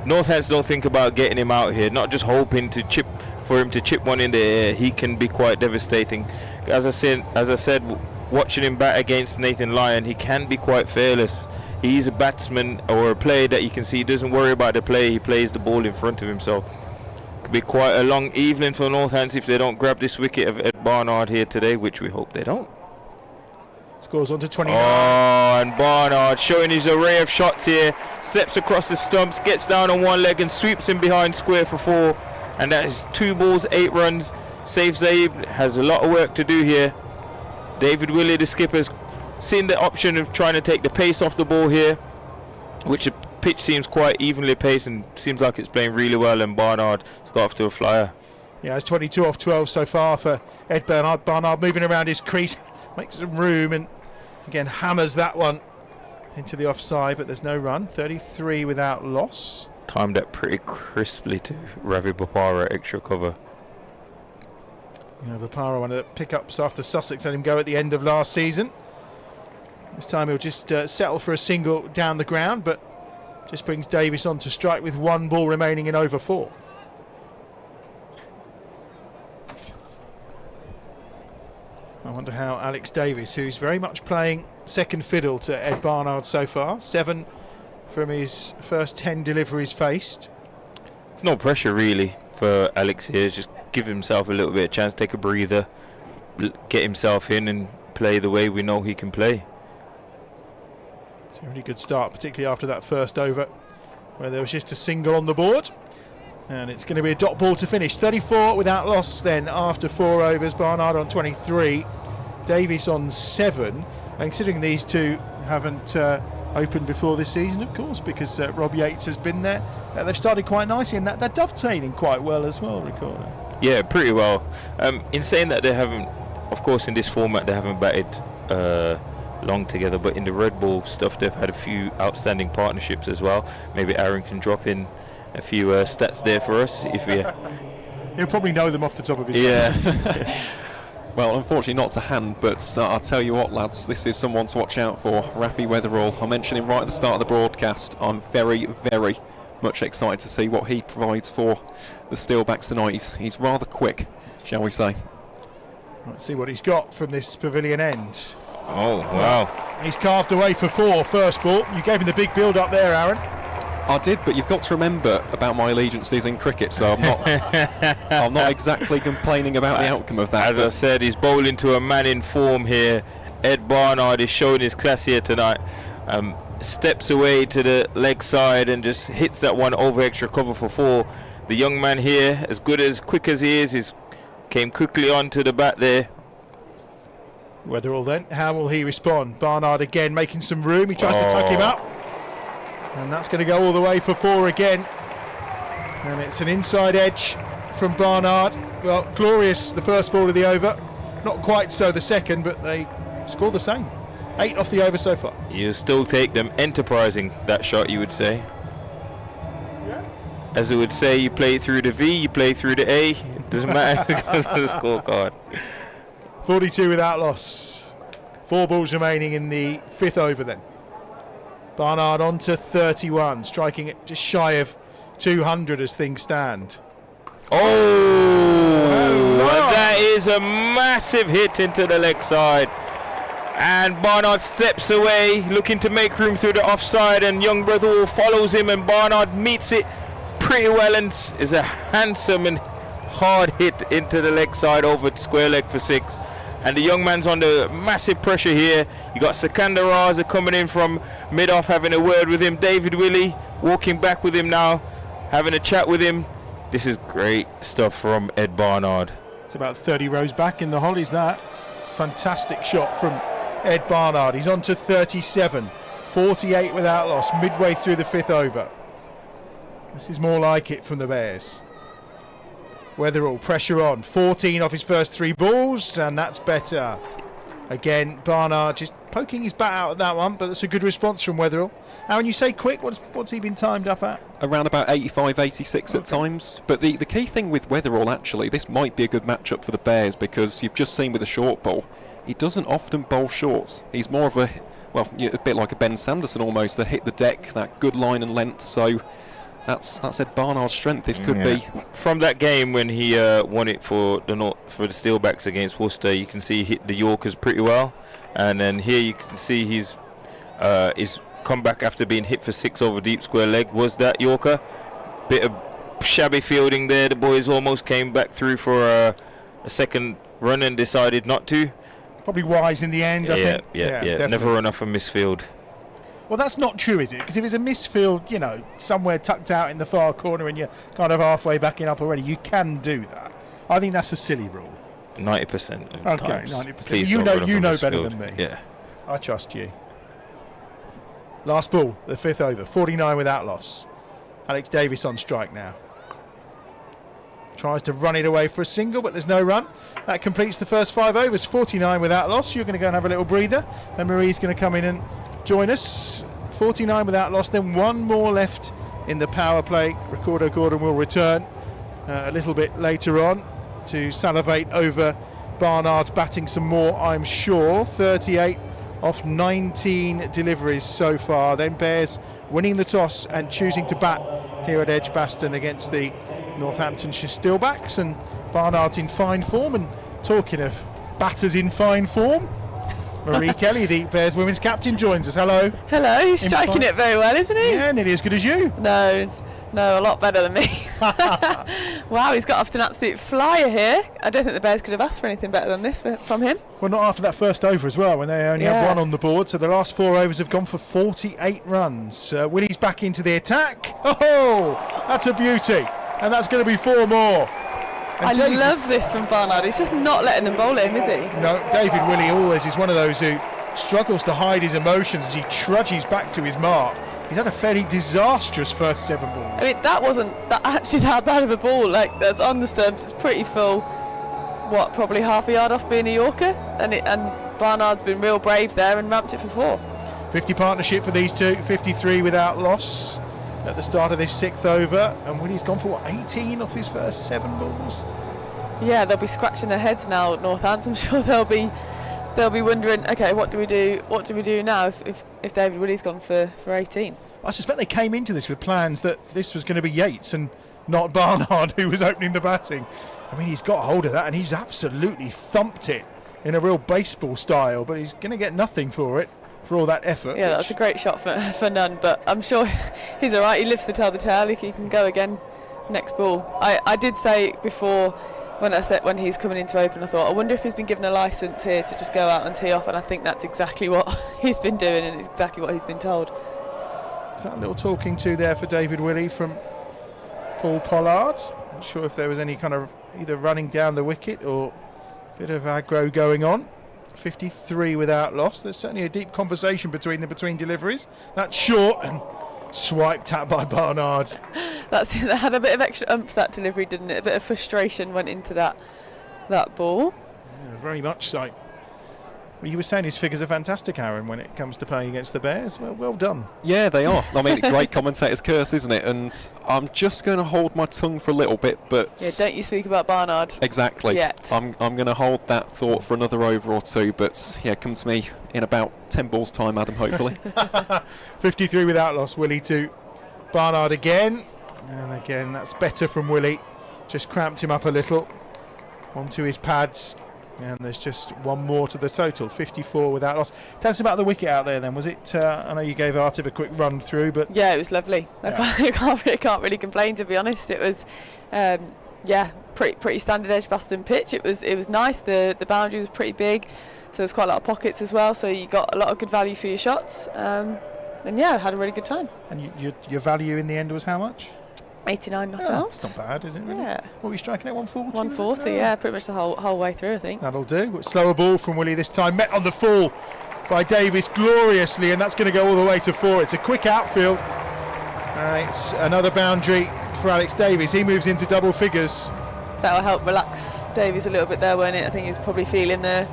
Northants don't think about getting him out here, not just hoping to chip for him to chip one in the air, he can be quite devastating. As I said, watching him bat against Nathan Lyon, he can be quite fearless. He's a batsman or a player that you can see doesn't worry about the play, he plays the ball in front of him. So could be quite a long evening for Northants if they don't grab this wicket of Ed Barnard here today, which we hope they don't. Scores on to 29. Oh, and Barnard showing his array of shots here. Steps across the stumps, gets down on one leg and sweeps him behind square for 4. And that is 2 balls, 8 runs. Saif Zaib has a lot of work to do here. David Willey, the skipper's seen the option of trying to take the pace off the ball here, which the pitch seems quite evenly paced and seems like it's playing really well, and Barnard has got off to a flyer. Yeah, it's 22 off 12 so far for Ed Barnard. Barnard moving around his crease, makes some room and again hammers that one into the offside, but there's no run. 33 without loss. Timed that pretty crisply to Ravi Bopara, extra cover. You know, Bopara, one of the pickups after Sussex let him go at the end of last season. This time he'll just settle for a single down the ground, but just brings Davies on to strike with 1 ball remaining in over 4. I wonder how Alex Davies, who's very much playing second fiddle to Ed Barnard so far, 7 from his first 10 deliveries faced. There's no pressure really for Alex here, just give himself a little bit of chance, take a breather, get himself in and play the way we know he can play. It's a really good start, particularly after that first over where there was just a single on the board. And it's going to be a dot ball to finish. 34 without loss then after 4 overs. Barnard on 23, Davies on 7. And considering these two haven't opened before this season, of course, because Rob Yates has been there, they've started quite nicely, and they're dovetailing quite well as well, Ricardo. Yeah, pretty well. In saying that, they haven't, of course, in this format, they haven't batted long together, but in the red ball stuff, they've had a few outstanding partnerships as well. Maybe Aaron can drop in a few stats there for us if we. He'll probably know them off the top of his head. Well, unfortunately not to hand, but I'll tell you what, lads, this is someone to watch out for. Rafi Weatherall, I mentioned him right at the start of the broadcast. I'm very, very much excited to see what he provides for the Steelbacks tonight. He's rather quick, shall we say. Let's see what he's got from this pavilion end. Oh, wow. He's carved away for 4, first ball. You gave him the big build up there, Aaron. I did, but you've got to remember about my allegiances in cricket, so I'm not exactly complaining about the outcome of that. As I said, he's bowling to a man in form here. Ed Barnard is showing his class here tonight. Steps away to the leg side and just hits that one over extra cover for 4. The young man here, as quick as he is came quickly onto the bat there. Weatherall then, how will he respond? Barnard again making some room. He tries to tuck him up. And that's going to go all the way for 4 again. And it's an inside edge from Barnard. Well, glorious the first ball of the over. Not quite so the second, but they score the same. 8 off the over so far. You still take them enterprising, that shot, you would say. Yeah. As it would say, you play through the V, you play through the A. It doesn't matter because of the scorecard. 42 without loss. 4 balls remaining in the 5th over then. Barnard on to 31, striking it just shy of 200 as things stand. That is a massive hit into the leg side. And Barnard steps away, looking to make room through the offside, and young Bethell follows him, and Barnard meets it pretty well and is a handsome and hard hit into the leg side over square leg for 6. And the young man's under massive pressure here. You got Sikandar Raza coming in from mid-off, having a word with him. David Willey walking back with him now, having a chat with him. This is great stuff from Ed Barnard. It's about 30 rows back in the Hollies, that. Fantastic shot from Ed Barnard. He's on to 37. 48 without loss, midway through the 5th over. This is more like it from the Bears. Weatherall, pressure on. 14 off his first 3 balls, and that's better. Again, Barnard just poking his bat out at that one, but that's a good response from Weatherall. Now, when you say quick, what's he been timed up at? Around about 85, 86 at times. But the key thing with Weatherall, actually, this might be a good matchup for the Bears, because you've just seen with the short ball, he doesn't often bowl shorts. He's more of a bit like a Ben Sanderson almost, to hit the deck, that good line and length. So that's Ed Barnard's strength. This could be from that game when he won it for the Steelbacks against Worcester. You can see he hit the Yorkers pretty well, and then here you can see he's come back after being hit for 6 over deep square leg. Was that Yorker? Bit of shabby fielding there. The boys almost came back through for a second run and decided not to. Probably wise in the end, I think. Yeah. Never run off a misfield. Well, that's not true, is it? Because if it's a misfield, somewhere tucked out in the far corner and you're kind of halfway backing up already, you can do that. I think that's a silly rule. 90% of times. 90%. Please you don't know run off a better misfield. than me. Yeah. I trust you. Last ball, the 5th over, 49 without loss. Alex Davies on strike now. Tries to run it away for a single, but there's no run. That completes the first 5 overs, 49 without loss. You're going to go and have a little breather, and Marie's going to come in and join us. 49 without loss, then 1 more left in the power play. Ricardo Gordon will return a little bit later on to salivate over Barnard's batting some more, I'm sure. 38 off 19 deliveries so far. Then Bears winning the toss and choosing to bat here at Edgbaston against the Northamptonshire Steelbacks, and Barnard's in fine form. And talking of batters in fine form, Marie Kelly, the Bears women's captain, joins us. Hello. Hello, he's striking it very well, isn't he? Yeah, nearly as good as you. No, a lot better than me. Wow, he's got off to an absolute flyer here. I don't think the Bears could have asked for anything better than this from him. Well, not after that first over as well, when they only had one on the board. So the last 4 overs have gone for 48 runs. Willie's back into the attack. Oh, that's a beauty. And that's going to be 4 more. And I love this from Barnard. He's just not letting them bowl him, is he? No, David Willey always is one of those who struggles to hide his emotions as he trudges back to his mark. He's had a fairly disastrous first 7 balls. I mean, that wasn't actually that bad of a ball. Like, that's on the stumps. It's pretty full. What, probably half a yard off being a Yorker? And Barnard's been real brave there and ramped it for 4. 50 partnership for these two. 53 without loss at the start of this 6th over. And Willie's gone for 18 off his first 7 balls. Yeah, they'll be scratching their heads now at Northants. I'm sure they'll be wondering, okay, what do we do now if David Willey's gone for 18? I suspect they came into this with plans that this was going to be Yates and not Barnard who was opening the batting. I mean, he's got hold of that and he's absolutely thumped it in a real baseball style, but he's going to get nothing for it, for all that effort. Yeah, that's a great shot for none, but I'm sure he's all right. He lives to tell the tale. He can go again next ball. I did say before, when he's coming in to open, I thought, I wonder if he's been given a licence here to just go out and tee off, and I think that's exactly what he's been doing and it's exactly what he's been told. Is that a little talking to there for David Willey from Paul Pollard? Not sure if there was any kind of either running down the wicket or a bit of aggro going on. 53 without loss. There's certainly a deep conversation between deliveries. That's short and swiped at by Barnard. That had a bit of extra oomph, that delivery, didn't it? A bit of frustration went into that ball. Yeah, very much so. Well, you were saying his figures are fantastic, Aaron, when it comes to playing against the Bears. Well done. Yeah, they are. I mean, great commentator's curse, isn't it? And I'm just going to hold my tongue for a little bit, but... Yeah, don't you speak about Barnard. Exactly. Yet. I'm going to hold that thought for another over or 2, but yeah, come to me in about 10 balls' time, Adam, hopefully. 53 without loss, Willey to Barnard again. And again, that's better from Willey. Just cramped him up a little. Onto his pads. And there's just 1 more to the total, 54 without loss. Tell us about the wicket out there then. Was it, I know you gave Artiv a quick run through, but... Yeah, it was lovely. Yeah. I can't really complain, to be honest. It was, pretty standard Edgbaston pitch. It was nice. The boundary was pretty big, so there's quite a lot of pockets as well, so you got a lot of good value for your shots. And yeah, had a really good time. And your value in the end was how much? 89 not out. It's not bad, is it? Really? Yeah. What were you striking at, 140? 140, yeah, pretty much the whole way through, I think. That'll do. Slower ball from Willey this time, met on the full by Davies gloriously, and that's going to go all the way to 4. It's a quick outfield. It's another boundary for Alex Davies. He moves into double figures. That'll help relax Davies a little bit there, won't it? I think he's probably feeling the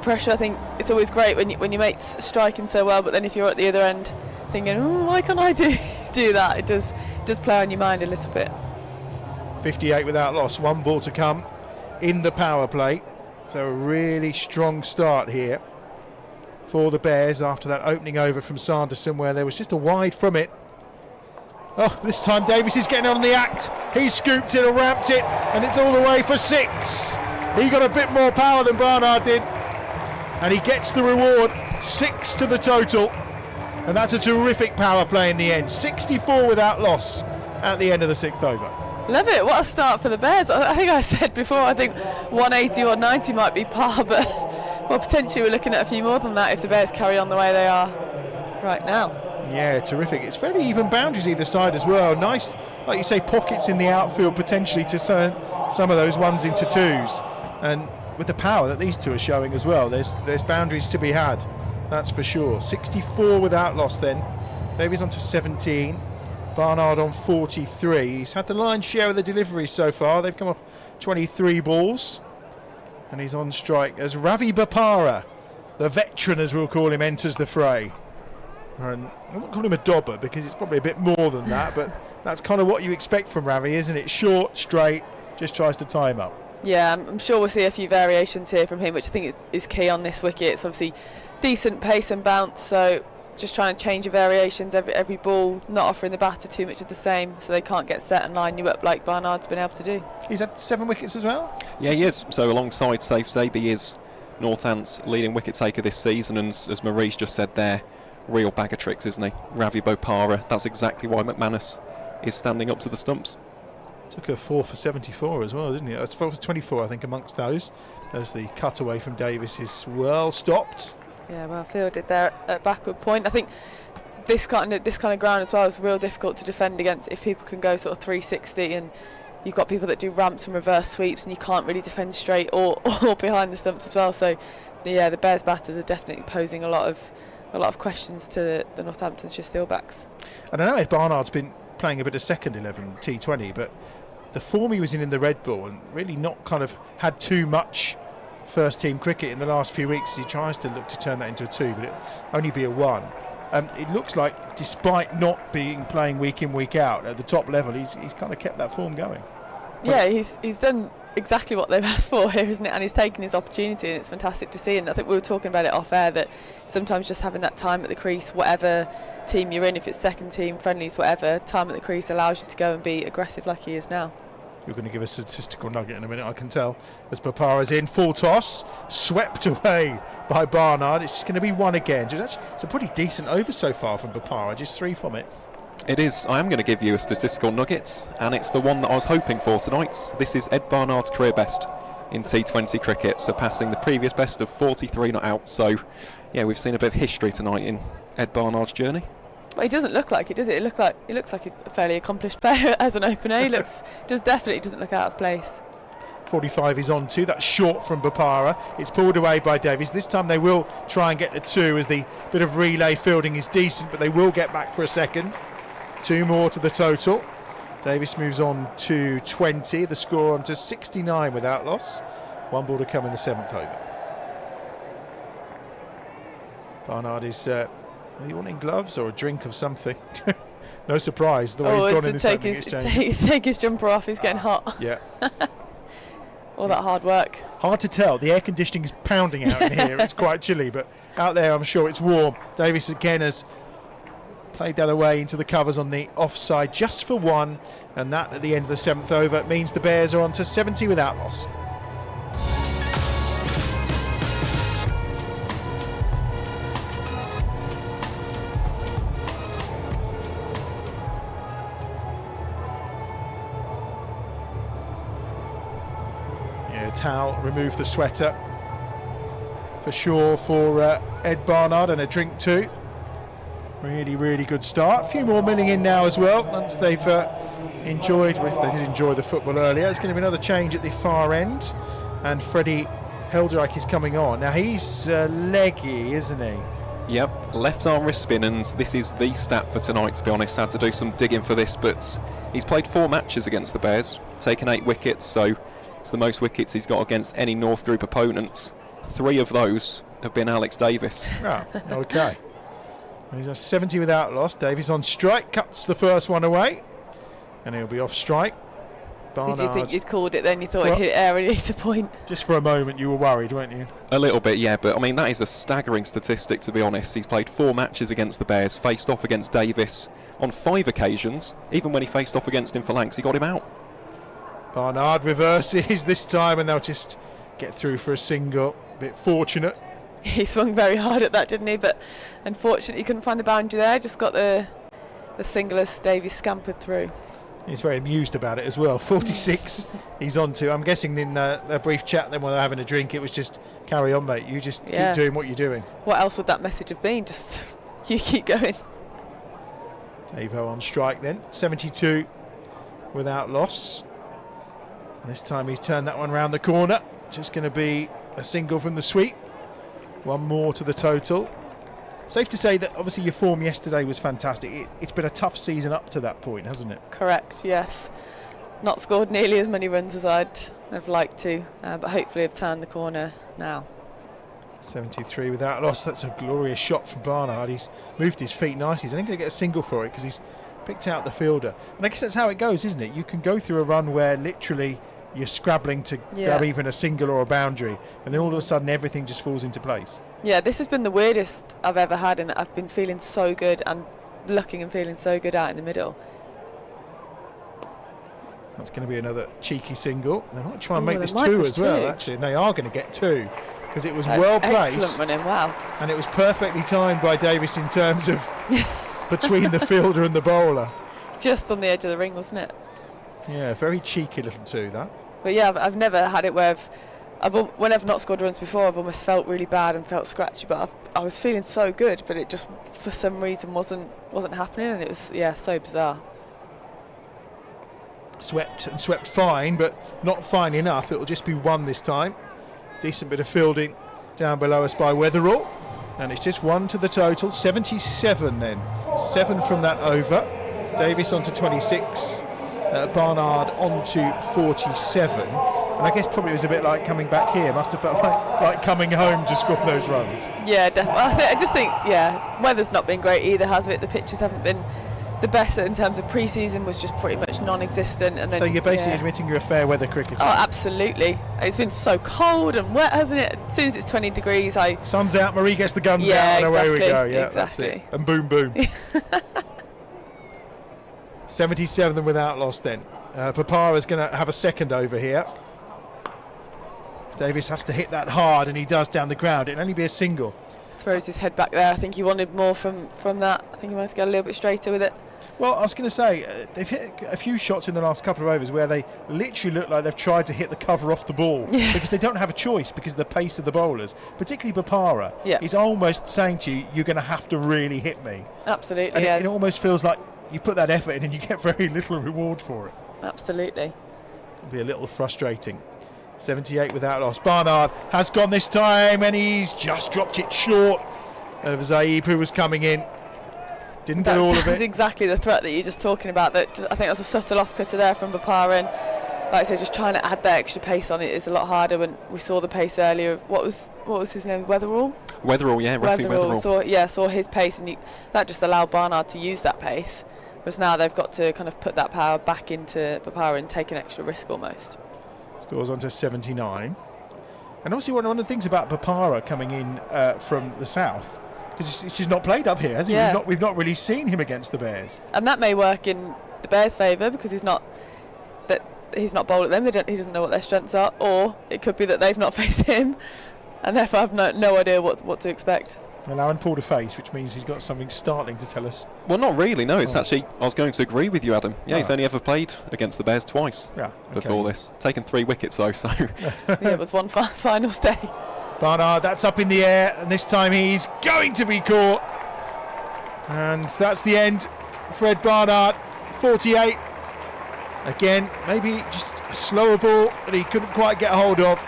pressure. I think it's always great when your mate's striking so well, but then if you're at the other end thinking, why can't I do that? It does play on your mind a little bit. 58 without loss, 1 ball to come in the power play. So a really strong start here for the Bears after that opening over from Sanderson, where there was just a wide from it. Oh, this time Davies is getting on the act. He scooped it and ramped it, and it's all the way for 6. He got a bit more power than Barnard did, and he gets the reward. 6 to the total. And that's a terrific power play in the end. 64 without loss at the end of the 6th over. Love it. What a start for the Bears. I think I said before, I think 180 or 90 might be par, but well, potentially we're looking at a few more than that if the Bears carry on the way they are right now. Yeah, terrific. It's very even boundaries either side as well. Nice, like you say, pockets in the outfield potentially to turn some of those 1s into 2s. And with the power that these two are showing as well, there's boundaries to be had. That's for sure. 64 without loss then. Davies on to 17. Barnard on 43. He's had the lion's share of the deliveries so far. They've come off 23 balls. And he's on strike as Ravi Bopara, the veteran as we'll call him, enters the fray. And I won't call him a dobber because it's probably a bit more than that, but that's kind of what you expect from Ravi, isn't it? Short, straight, just tries to tie him up. Yeah, I'm sure we'll see a few variations here from him, which I think is key on this wicket. It's obviously decent pace and bounce, so just trying to change your variations every ball, not offering the batter too much of the same, so they can't get set and line you up like Barnard's been able to do. He's had 7 wickets as well? Yeah, he is. So alongside Saif Zabe, he is Northants' leading wicket taker this season, and as Maurice just said there, real bag of tricks, isn't he? Ravi Bopara, that's exactly why McManus is standing up to the stumps. Took a 4 for 74 as well, didn't he? That's 4 for 24, I think, amongst those, as the cutaway from Davies is well stopped. Yeah, well fielded there at backward point. I think this kind of ground as well is real difficult to defend against if people can go sort of 360, and you've got people that do ramps and reverse sweeps, and you can't really defend straight or behind the stumps as well. So the Bears batters are definitely posing a lot of questions to the Northamptonshire Steelbacks. And I know Ed Barnard's been playing a bit of second 11 T20, but the form he was in the red ball, and really not kind of had too much first team cricket in the last few weeks. He tries to look to turn that into a 2, but it'll only be a 1. It looks like, despite not playing week in, week out at the top level, he's kind of kept that form going. Yeah, he's done exactly what they've asked for here, isn't it? And he's taken his opportunity, and it's fantastic to see. And I think we were talking about it off air, that sometimes just having that time at the crease, whatever team you're in, if it's second team, friendlies, whatever, time at the crease allows you to go and be aggressive like he is now. You're going to give a statistical nugget in a minute, I can tell, as Bopara's in. Full toss, swept away by Barnard. It's just going to be 1 again. It's a pretty decent over so far from Bopara, just 3 from it. It is. I am going to give you a statistical nugget, and it's the one that I was hoping for tonight. This is Ed Barnard's career best in T20 cricket, surpassing the previous best of 43 not out. So, yeah, we've seen a bit of history tonight in Ed Barnard's journey. Well, he doesn't look like it, does it? He looks like a fairly accomplished player as an opener. He definitely doesn't look out of place. 45 is on to. That's short from Bopara. It's pulled away by Davies. This time they will try and get to 2, as the bit of relay fielding is decent, but they will get back for a second. 2 more to the total. Davies moves on to 20. The score on to 69 without loss. 1 ball to come in the 7th over. Barnard is... are you wanting gloves or a drink of something? No surprise the way he's gone in this opening exchange. Take his jumper off, he's getting hot. Yeah. All that hard work. Hard to tell. The air conditioning is pounding out in here. It's quite chilly, but out there I'm sure it's warm. Davies again has played that away into the covers on the offside just for 1, and that at the end of the 7th over means the Bears are on to 70 without loss. Towel, remove the sweater for sure for Ed Barnard, and a drink too. Really good start. A few more milling in now as well, once they've enjoyed, well, if they did enjoy the football earlier. It's going to be another change at the far end, and Freddie Helderike is coming on. Now he's leggy, isn't he? Yep, left arm wrist spin, and this is the stat for tonight, to be honest. I had to do some digging for this, but he's played 4 matches against the Bears, taken 8 wickets, so it's the most wickets he's got against any North Group opponents. 3 of those have been Alex Davies. Oh, okay. He's a 70 without loss. Davies on strike, cuts the first one away, and he'll be off strike. Barnard. Did you think you'd called it then? You thought it hit area to point? Just for a moment you were worried, weren't you? A little bit, yeah, but I mean that is a staggering statistic, to be honest. He's played 4 matches against the Bears, faced off against Davies on 5 occasions. Even when he faced off against him for lengths, he got him out. Barnard reverses this time, and they'll just get through for a single. Bit fortunate. He swung very hard at that, didn't he? But unfortunately, he couldn't find the boundary there. Just got the single as Davies scampered through. He's very amused about it as well. 46 he's on to. I'm guessing in a brief chat then while they're having a drink, it was just carry on, mate. You just keep doing what you're doing. What else would that message have been? Just you keep going. Davo on strike then. 72 without loss. This time he's turned that one round the corner. Just going to be a single from the sweep. 1 more to the total. Safe to say that obviously your form yesterday was fantastic. It's been a tough season up to that point, hasn't it? Correct, yes. Not scored nearly as many runs as I'd have liked to, but hopefully have turned the corner now. 73 without loss. That's a glorious shot from Barnard. He's moved his feet nicely. He's only going to get a single for it because he's picked out the fielder. And I guess that's how it goes, isn't it? You can go through a run where literally you're scrabbling to grab even a single or a boundary, and then all of a sudden everything just falls into place. Yeah, this has been the weirdest I've ever had, and I've been feeling so good and looking and feeling so good out in the middle. That's going to be another cheeky single. They might try and make this 2 as well, actually, and they are going to get 2 because it was well placed. Excellent running, wow. And it was perfectly timed by Davies in terms of between the fielder and the bowler. Just on the edge of the ring, wasn't it? Yeah, very cheeky little two, that. But yeah, I've never had it where when I've not scored runs before, I've almost felt really bad and felt scratchy. But I was feeling so good, but it just for some reason wasn't happening, and it was so bizarre. Swept fine, but not fine enough. It'll just be one this time. Decent bit of fielding down below us by Weatherall, and it's just one to the total. 77 then. 7 from that over. Davies on to 26. Barnard on to 47. And I guess probably it was a bit like coming back here. Must have felt like coming home to score those runs. Yeah, definitely. I just think, weather's not been great either, has it? The pitches haven't been the best in terms of pre-season, was just pretty much non-existent. And then, so you're basically admitting you're a fair weather cricketer? Oh, absolutely. It's been so cold and wet, hasn't it? As soon as it's 20 degrees, sun's out, Marie gets the guns out, and away we go. Yeah, exactly. That's it. And boom, boom. 77 without loss then. Bopara is going to have a second over here. Davies has to hit that hard, and he does down the ground. It'll only be a single. Throws his head back there. I think he wanted more from that. I think he wanted to go a little bit straighter with it. Well, I was going to say, they've hit a few shots in the last couple of overs where they literally look like they've tried to hit the cover off the ball because they don't have a choice because of the pace of the bowlers, particularly Bopara. Yeah. He's almost saying to you, you're going to have to really hit me. Absolutely, and it almost feels like you put that effort in and you get very little reward for it. Absolutely. It'll be a little frustrating. 78 without loss. Barnard has gone this time, and he's just dropped it short of Zaib, who was coming in. Didn't get all of it. That's exactly the threat that you're just talking about. I think that was a subtle off-cutter there from Bopara, and like I said, just trying to add that extra pace on it is a lot harder. When we saw the pace earlier, what was his name? Weatherall, yeah, Rafi Weatherall. Saw his pace, and that just allowed Barnard to use that pace. Whereas now they've got to kind of put that power back into Bopara and take an extra risk almost. Scores on to 79. And obviously one of the things about Bopara coming in from the south, because she's not played up here, has he? Yeah. We've not really seen him against the Bears. And that may work in the Bears' favour because he's not bowled at them. He doesn't know what their strengths are, or it could be that they've not faced him, and therefore have no idea what to expect. Well, Aaron pulled a face, which means he's got something startling to tell us. Well, not really, no. It's actually, I was going to agree with you, Adam. Yeah, he's only ever played against the Bears twice before this. Taken 3 wickets, though, so... It was one final stay. Barnard, that's up in the air, and this time he's going to be caught. And that's the end. Fred Barnard, 48. Again, maybe just a slower ball that he couldn't quite get hold of.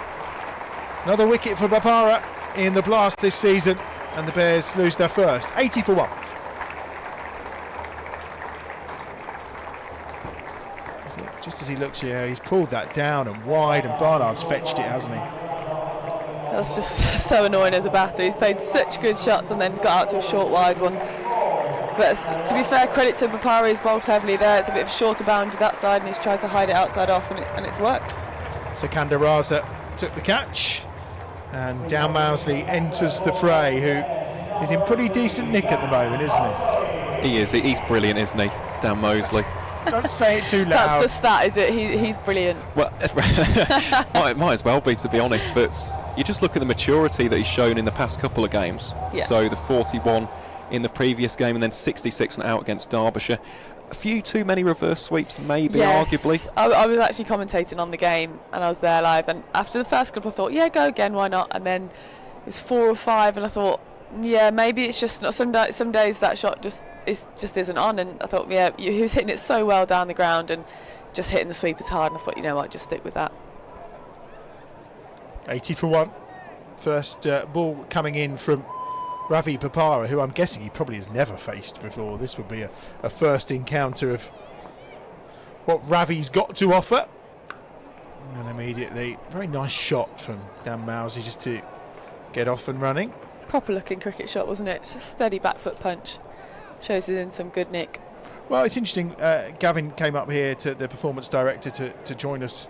Another wicket for Bopara in the blast this season, and the Bears lose their first. 80 for 1. Just as he looks here, he's pulled that down and wide, and Barnard's fetched it, hasn't he? That's just so annoying as a batter. He's played such good shots and then got out to a short wide one. But to be fair, credit to Bopara, he's bowled cleverly there. It's a bit of a shorter boundary that side, and he's tried to hide it outside off, and it's worked. Sikandar Raza took the catch, and Dan Mousley enters the fray, who is in pretty decent nick at the moment, isn't he? He is. He's brilliant, isn't he, Dan Mousley? Don't say it too loud. That's the stat, is it? He's brilliant. Well, might as well be, to be honest, but you just look at the maturity that he's shown in the past couple of games. Yeah. So the 41 in the previous game, and then 66 and out against Derbyshire. A few too many reverse sweeps, maybe, arguably. I was actually commentating on the game, and I was there live, and after the first couple I thought, yeah, go again, why not? And then it was 4 or 5, and I thought, yeah, maybe it's just not. Some days that shot just isn't on, and I thought, yeah, he was hitting it so well down the ground and just hitting the sweepers hard, and I thought, you know what, just stick with that. 80 for 1. First ball coming in from Ravi Bopara, who I'm guessing he probably has never faced before. This would be a first encounter of what Ravi's got to offer. And immediately, very nice shot from Dan Mousley just to get off and running. Proper looking cricket shot, wasn't it? Just a steady back foot punch. Shows he's in some good nick. Well, it's interesting. Gavin came up here to the performance director to join us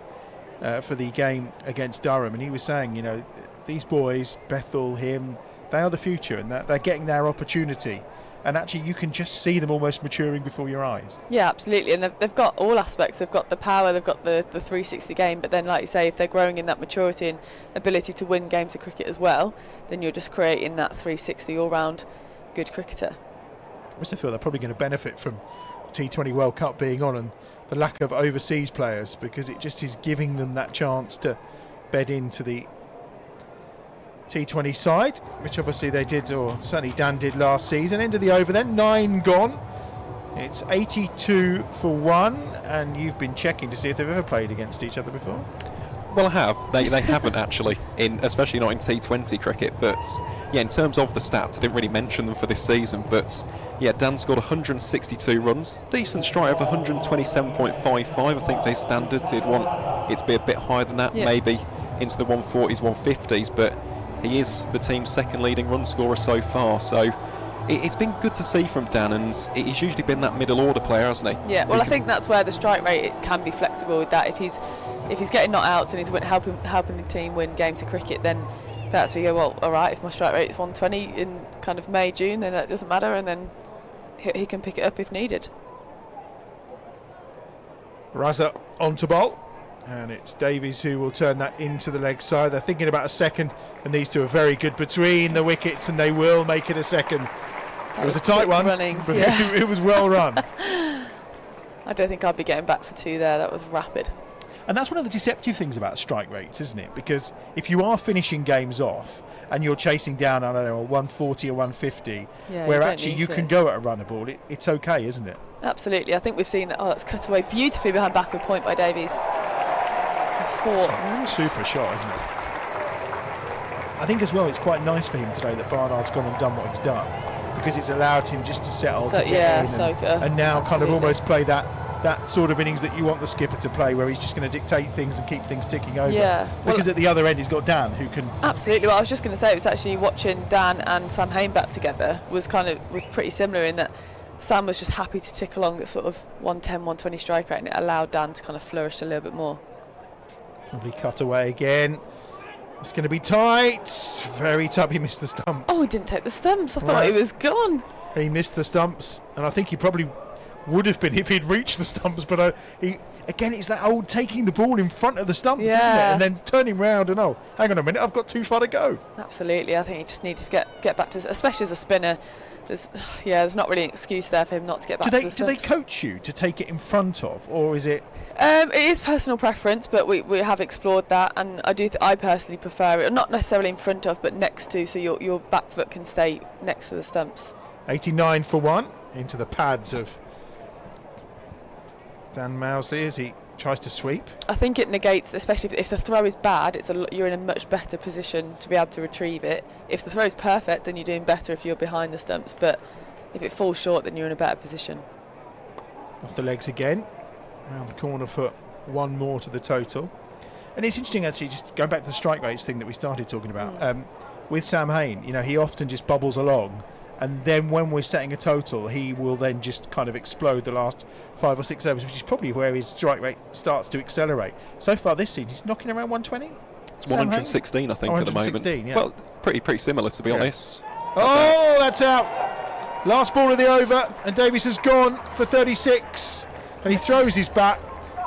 for the game against Durham, and he was saying, you know, these boys, Bethell, him, they are the future, and that they're getting their opportunity. And actually, you can just see them almost maturing before your eyes. Yeah, absolutely. And they've got all aspects. They've got the power, they've got the 360 game. But then, like you say, if they're growing in that maturity and ability to win games of cricket as well, then you're just creating that 360 all-round good cricketer. also feel they're probably going to benefit from the T20 World Cup being on and the lack of overseas players, because it just is giving them that chance to bed into the T20 side, which obviously they did, or certainly Dan did last season. End of the over then, 9 gone. It's 82 for 1, and you've been checking to see if they've ever played against each other before. Well, I have. They haven't actually, especially not in T20 cricket. But yeah, in terms of the stats, I didn't really mention them for this season. But yeah, Dan scored 162 runs, decent strike of 127.55. I think for his standards, he'd want it to be a bit higher than that, maybe into the 140s, 150s. But he is the team's second leading run scorer so far. So it's been good to see from Dan, and he's usually been that middle order player, hasn't he? Yeah, well, I think that's where the strike rate, it can be flexible with that. If he's getting not outs and he's helping the team win games of cricket, then that's where you go, well, all right, if my strike rate is 120 in kind of May, June, then that doesn't matter, and then he can pick it up if needed. Raza on to bowl, and it's Davies who will turn that into the leg side. They're thinking about a second, and these two are very good between the wickets, and they will make it a second. It was a tight one, but it was well run. I don't think I'd be getting back for 2 there. That was rapid. And that's one of the deceptive things about strike rates, isn't it? Because if you are finishing games off and you're chasing down, I don't know, a 140 or 150, where actually you can go at a runner ball, it's okay, isn't it? Absolutely. I think we've seen that. Oh, that's cut away beautifully behind backward point by Davies. For 4 runs. Super shot, isn't it? I think as well it's quite nice for him today that Barnard's gone and done what he's done, because it's allowed him just to settle, to get in and now kind of almost play that sort of innings that you want the skipper to play, where he's just going to dictate things and keep things ticking over. Yeah. Because at the other end he's got Dan who can... Absolutely. Well, I was just going to say, it was actually watching Dan and Sam Hain back together was pretty similar in that Sam was just happy to tick along at sort of 110, 120 strike rate, and it allowed Dan to kind of flourish a little bit more. Lovely cut away again. It's going to be tight. Very tight. He missed the stumps. Oh, he didn't take the stumps. I thought he was gone. He missed the stumps, and I think he probably would have been if he'd reached the stumps, but again, it's that old taking the ball in front of the stumps, isn't it? And then turning round and, oh, hang on a minute, I've got too far to go. Absolutely. I think he just needs to get back to, especially as a spinner. There's not really an excuse there for him not to get back to the stumps. Do they coach you to take it in front of, or is it? It is personal preference, but we have explored that, and I personally prefer it, not necessarily in front of, but next to, so your back foot can stay next to the stumps. 89 for 1 into the pads of Dan Mousley as he tries to sweep. I think it negates, especially if the throw is bad, you're in a much better position to be able to retrieve it. If the throw is perfect, then you're doing better if you're behind the stumps, but if it falls short, then you're in a better position. Off the legs again, around the corner for 1 more to the total. And it's interesting actually, just going back to the strike rates thing that we started talking about, with Sam Hain, he often just bubbles along, and then when we're setting a total, he will then just kind of explode the last 5 or 6 overs, which is probably where his strike rate starts to accelerate. So far this season, he's knocking around 120. It's 116, I think, at the moment. Yeah. Well, pretty similar, to be honest. That's out. Last ball of the over, and Davies has gone for 36, and he throws his bat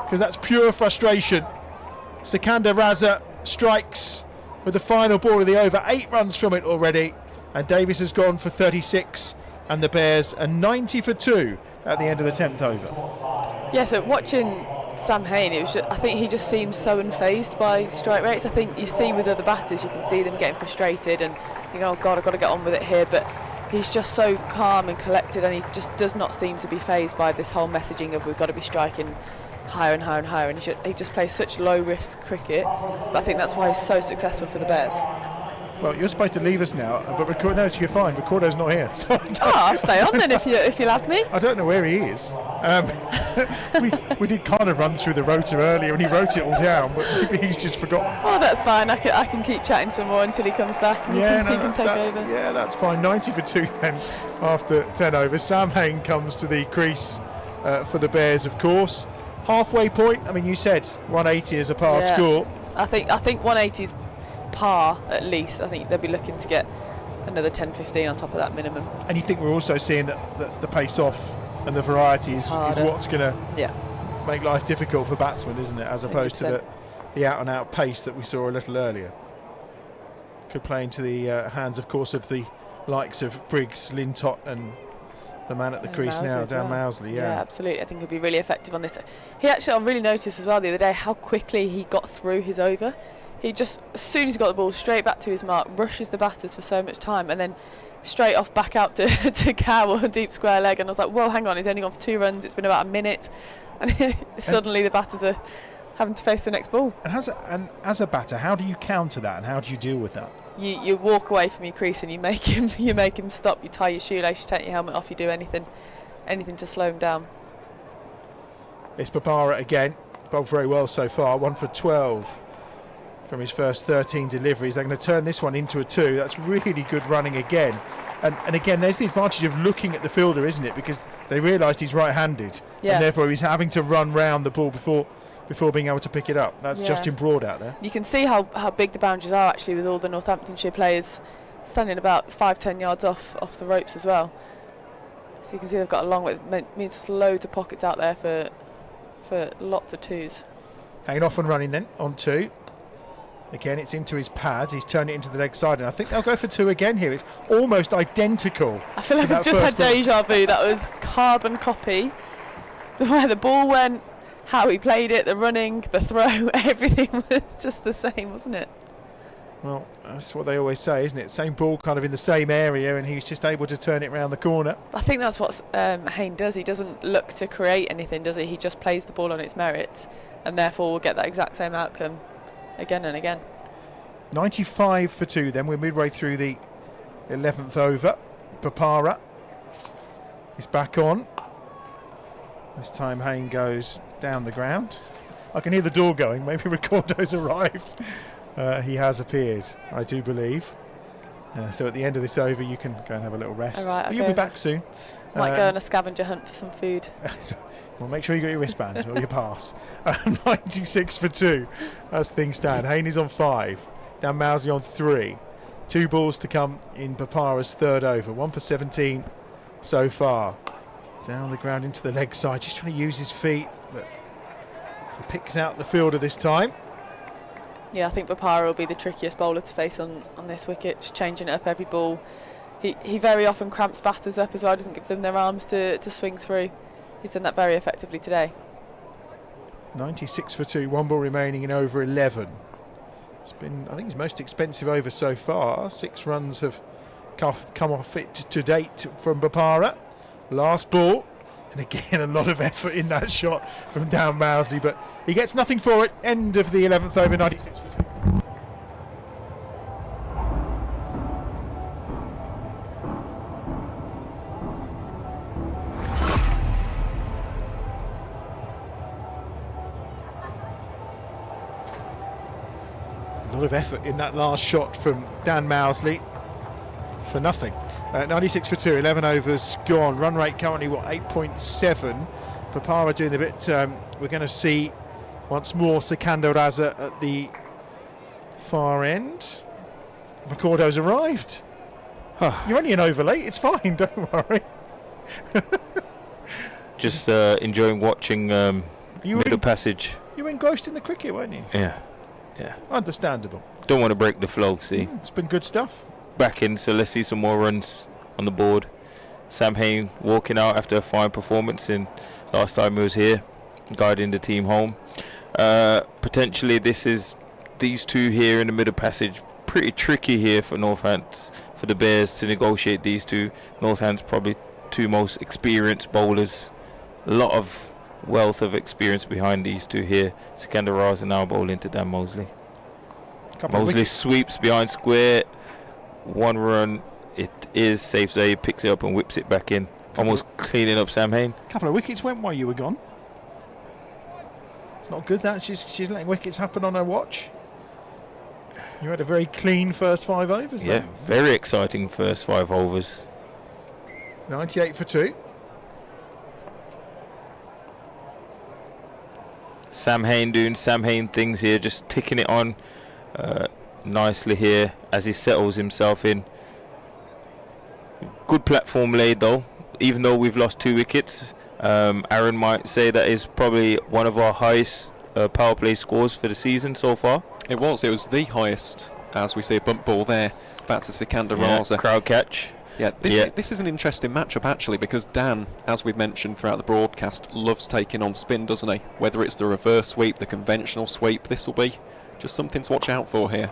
because that's pure frustration. Sikandar Raza strikes with the final ball of the over, 8 runs from it already. And Davies has gone for 36, and the Bears are 90 for 2 at the end of the 10th over. Yeah, so watching Sam Hain, I think he just seems so unfazed by strike rates. I think you see with other batters, you can see them getting frustrated and you go, oh God, I've got to get on with it here. But he's just so calm and collected, and he just does not seem to be fazed by this whole messaging of we've got to be striking higher and higher and higher. And he just plays such low-risk cricket. But I think that's why he's so successful for the Bears. Well, you're supposed to leave us now, but no, so you're fine. Ricordo's not here. So I'll stay on then if you'll have me. I don't know where he is. We did kind of run through the rotor earlier, and he wrote it all down, but maybe he's just forgotten. Oh, that's fine. I can keep chatting some more until he comes back, and he can take over. Yeah, that's fine. 90 for 2 then after 10 overs. Sam Hain comes to the crease for the Bears, of course. Halfway point. I mean, you said 180 is a par score. I think 180 is par at least. I think they'll be looking to get another 10-15 on top of that minimum. And you think we're also seeing that the pace off and the variety is what's going to make life difficult for batsmen, isn't it, as opposed 100%. To the out and out pace that we saw a little earlier. Could play into the hands, of course, of the likes of Briggs, Lintott and the man at the And crease Mousley now, as Dan well. Mousley. Yeah, Absolutely. I think he'll be really effective on this. He actually, I really noticed as well the other day how quickly he got through his over. He just, as soon as he got the ball, straight back to his mark, rushes the batters for so much time, and then straight off back out to Cow or deep square leg. And I was like, whoa, hang on, he's only gone for 2 runs. It's been about a minute, and suddenly the batters are having to face the next ball. And as a batter, how do you counter that, and how do you deal with that? You walk away from your crease and you make him stop. You tie your shoelace, you take your helmet off, you do anything to slow him down. It's Bopara again, bowled very well so far, 1 for 12 from his first 13 deliveries. They're going to turn this one into a 2. That's really good running again. And again, there's the advantage of looking at the fielder, isn't it? Because they realised he's right-handed, and therefore he's having to run round the ball before being able to pick it up. That's Justin Broad out there. You can see how big the boundaries are actually, with all the Northamptonshire players standing about 5-10 yards off the ropes as well. So you can see they've got a long way. It means there's loads of pockets out there for lots of 2s. Hanging off and running then on 2. Again, it's into his pads. He's turned it into the leg side, and I think they'll go for 2 again here. It's almost identical. I feel like I've just had deja vu. That was carbon copy. Where the ball went, how he played it, the running, the throw, everything was just the same, wasn't it? Well, that's what they always say, isn't it? Same ball kind of in the same area, and he's just able to turn it round the corner. I think that's what Hayne does. He doesn't look to create anything, does he? He just plays the ball on its merits, and therefore will get that exact same outcome again and again. 95 for 2 then. We're midway through the 11th over. Bopara is back on. This time Hayne goes down the ground. I can hear the door going. Maybe Ricardo's arrived. He has appeared, I do believe. So at the end of this over, you can go and have a little rest. All right, But you'll be back soon. Might go on a scavenger hunt for some food. Well, make sure you got your wristband or your pass. 96 for 2 as things stand. Hayne is on 5. Dan Mousley on 3. 2 balls to come in Bopara's 3rd over. 1 for 17 so far. Down the ground into the leg side, just trying to use his feet, but he picks out the fielder this time. Yeah, I think Bopara will be the trickiest bowler to face on this wicket, just changing it up every ball. He very often cramps batters up as well, doesn't give them their arms to swing through. He's done that very effectively today. 96 for 2, 1 ball remaining in over 11. It's been, I think, his most expensive over so far. 6 runs have come off it to date from Bopara. Last ball, and again a lot of effort in that shot from Dan Mousley, but he gets nothing for it. End of the 11th over, 96 for 2. A lot of effort in that last shot from Dan Mousley for nothing. 96 for 2, 11 overs gone. Run rate currently, 8.7. Bopara doing the bit. We're going to see once more Sikandar Raza at the far end. Ricardo's arrived. You're only an over late, it's fine, don't worry. Just enjoying watching Middle Passage. You were engrossed in the cricket, weren't you? Yeah. Understandable. Don't want to break the flow, see. It's been good stuff. Back in, so let's see some more runs on the board. Sam Hayne walking out after a fine performance in last time he was here, guiding the team home. Potentially these 2 here in the Middle Passage, pretty tricky here for Northants, for the Bears to negotiate these 2. Northants probably 2 most experienced bowlers. A lot of wealth of experience behind these 2 here. Sikandar Raza now bowling to Dan Mousley. Mousley sweeps behind square. 1 run, it is safe, so he picks it up and whips it back in, almost cleaning up Sam Hayne. A couple of wickets went while you were gone. It's not good that she's letting wickets happen on her watch. You had a very clean first 5 overs there. Yeah, very exciting first 5 overs. 98 for 2. Sam Hayne doing Sam Hayne things here, just ticking it on nicely here as he settles himself in. Good platform laid though, even though we've lost 2 wickets. Aaron might say that is probably one of our highest power play scores for the season so far. It was the highest, as we see a bump ball there back to Sikandar Raza. Crowd catch. Yeah, this is an interesting matchup actually, because Dan, as we've mentioned throughout the broadcast, loves taking on spin, doesn't he? Whether it's the reverse sweep, the conventional sweep, this will be just something to watch out for here.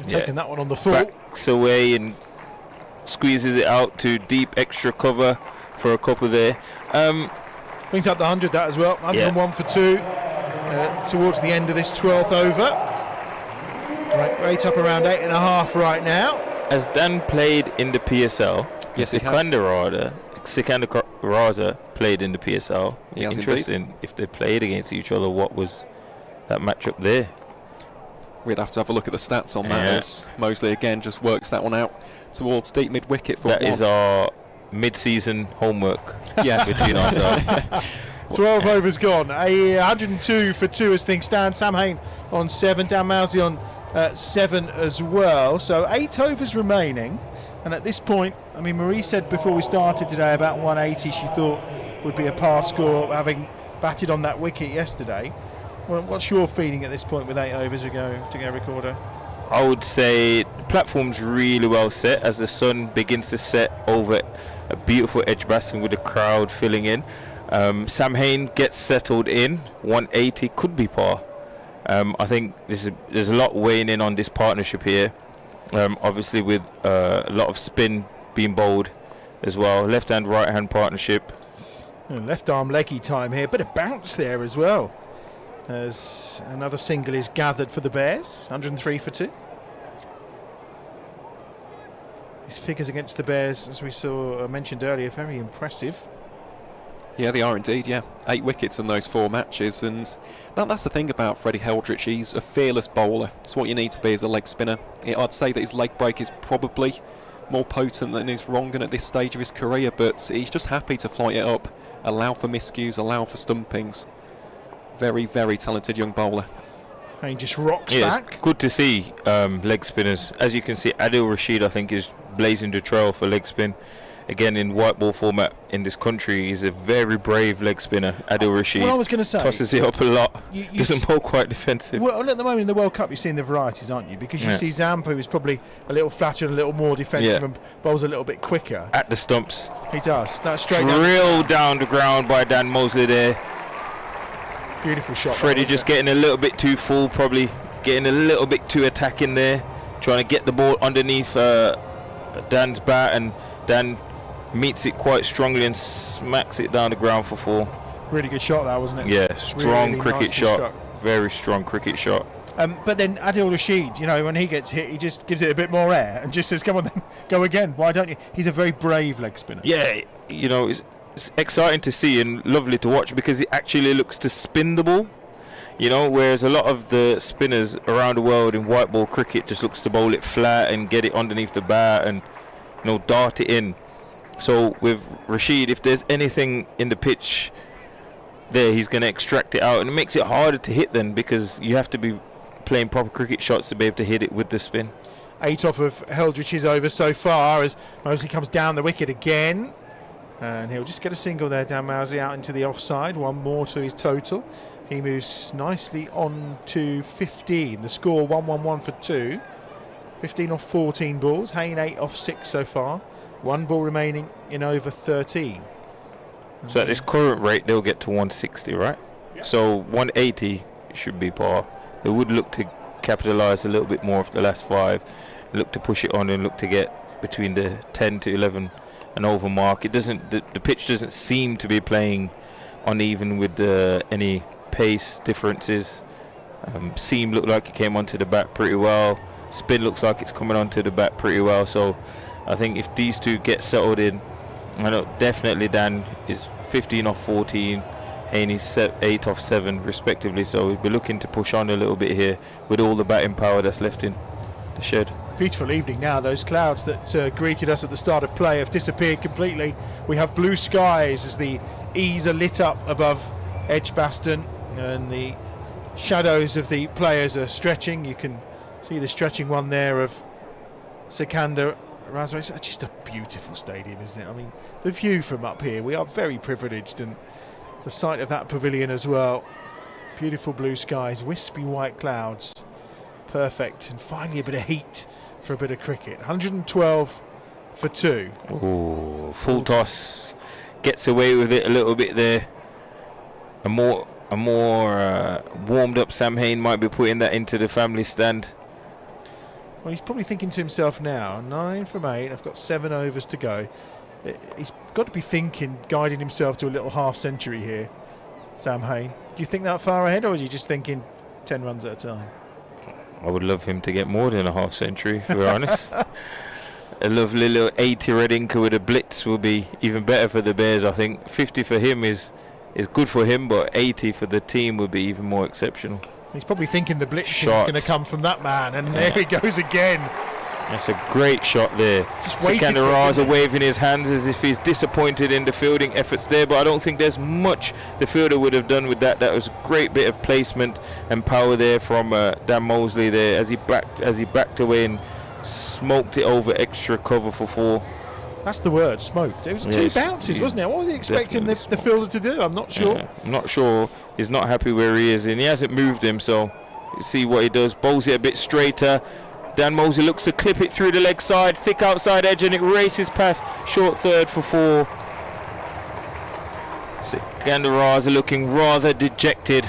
Taking that one on the full. Backs away and squeezes it out to deep extra cover for a couple there. Brings up the 100 that as well. 101 for 2 towards the end of this 12th over. Right up around 8.5 right now. Has Dan played in the PSL? Yes, Sikandar Raza played in the PSL. Yes, interesting indeed. if they played against each other. What was that matchup there? We'd have to have a look at the stats on that, as Mousley again just works that one out towards deep mid-wicket for that one. is our mid-season homework. Yeah, between ourselves. 12 overs gone. 102 for 2 as things stand. Sam Hain on 7, Dan Mousley on 7 as well. So 8 overs remaining. And at this point, I mean, Marie said before we started today about 180 she thought would be a par score, having batted on that wicket yesterday. Well, what's your feeling at this point with 8 overs to go, Recorder? I would say the platform's really well set as the sun begins to set over a beautiful Edgbaston with the crowd filling in. Sam Hain gets settled in. 180 could be par. I think there's a lot weighing in on this partnership here. Obviously with a lot of spin being bowled as well. Left hand, right hand partnership. Left arm leggy time here. Bit of bounce there as well, as another single is gathered for the Bears. 103 for 2. These figures against the Bears, as we saw mentioned earlier, very impressive. Yeah, they are indeed, yeah. 8 wickets in those 4 matches, and that's the thing about Freddie Heldrich. He's a fearless bowler. It's what you need to be as a leg spinner. I'd say that his leg break is probably more potent than his wrong gun at this stage of his career, but he's just happy to fly it up, allow for miscues, allow for stumpings. Very, very talented young bowler. And he just rocks back. It's good to see leg spinners. As you can see, Adil Rashid, I think, is blazing the trail for leg spin. Again, in white ball format in this country, he's a very brave leg spinner. Adil Rashid. Well, I was going to say, tosses it up a lot. Doesn't bowl quite defensive. Well, at the moment in the World Cup, you're seeing the varieties, aren't you? Because you see Zampu is probably a little flatter and a little more defensive and bowls a little bit quicker. At the stumps. He does. That's straight Drilled down the ground by Dan Mousley there. Beautiful shot. Freddie just getting a little bit too full, probably getting a little bit too attacking there, trying to get the ball underneath Dan's bat, and Dan meets it quite strongly and smacks it down the ground for 4. Really good shot that, wasn't it? Yeah, strong really cricket shot. Very strong cricket shot. But then Adil Rashid, you know, when he gets hit, he just gives it a bit more air and just says, come on then, go again. Why don't you? He's a very brave leg spinner. Yeah, you know, it's exciting to see and lovely to watch because he actually looks to spin the ball. You know, whereas a lot of the spinners around the world in white ball cricket just looks to bowl it flat and get it underneath the bat and, you know, dart it in. So with Rashid, if there's anything in the pitch there, he's going to extract it out, and it makes it harder to hit then because you have to be playing proper cricket shots to be able to hit it with the spin. 8 off of Heldrich's over so far as Mousley comes down the wicket again, and he'll just get a single there. Dan Mousley out into the offside, 1 more to his total. He moves nicely on to 15. The score 1-1-1 for 2. 15 off 14 balls. Hain 8 off 6 so far. 1 ball remaining in over 13. So at this current rate, they'll get to 160, right? Yeah. So 180 should be par. They would look to capitalise a little bit more of the last 5, look to push it on and look to get between the 10 to 11 and over mark. It doesn't. The pitch doesn't seem to be playing uneven with any pace differences. Seam looked like it came onto the bat pretty well. Spin looks like it's coming onto the bat pretty well. So I think if these two get settled in, I know definitely Dan is 15 off 14, Hain is 8 off 7 respectively, so we'll be looking to push on a little bit here with all the batting power that's left in the shed. Beautiful evening now. Those clouds that greeted us at the start of play have disappeared completely. We have blue skies as the E's are lit up above Edgbaston and the shadows of the players are stretching. You can see the stretching one there of Sikandar Raza. It's just a beautiful stadium, isn't it? I mean, the view from up here, we are very privileged, and the sight of that pavilion as well. Beautiful blue skies, wispy white clouds, perfect, and finally a bit of heat for a bit of cricket. 112 for 2. Ooh, full toss. Gets away with it a little bit there. A more warmed up Sam Hain might be putting that into the family stand. Well, he's probably thinking to himself now, 9 from 8, I've got 7 overs to go. He's got to be thinking, guiding himself to a little half century here, Sam Hain. Do you think that far ahead, or is he just thinking 10 runs at a time? I would love him to get more than a half century, if we're honest. A lovely little 80 red inker with a blitz will be even better for the Bears, I think. 50 for him is good for him, but 80 for the team would be even more exceptional. He's probably thinking the blitz is going to come from that man, and there he goes again. That's a great shot there. Sikandar Raza waving his hands as if he's disappointed in the fielding efforts there, but I don't think there's much the fielder would have done with that. That was a great bit of placement and power there from Dan Mousley there as he backed away and smoked it over extra cover for 4. That's the word, smoked. It was 2 bounces, wasn't it? What was he expecting the fielder to do? I'm not sure. Yeah, I'm not sure. He's not happy where he is, and he hasn't moved him, so you see what he does. Bowls it a bit straighter. Dan Mousley looks to clip it through the leg side, thick outside edge, and it races past short third for 4. Sikandar Raza looking rather dejected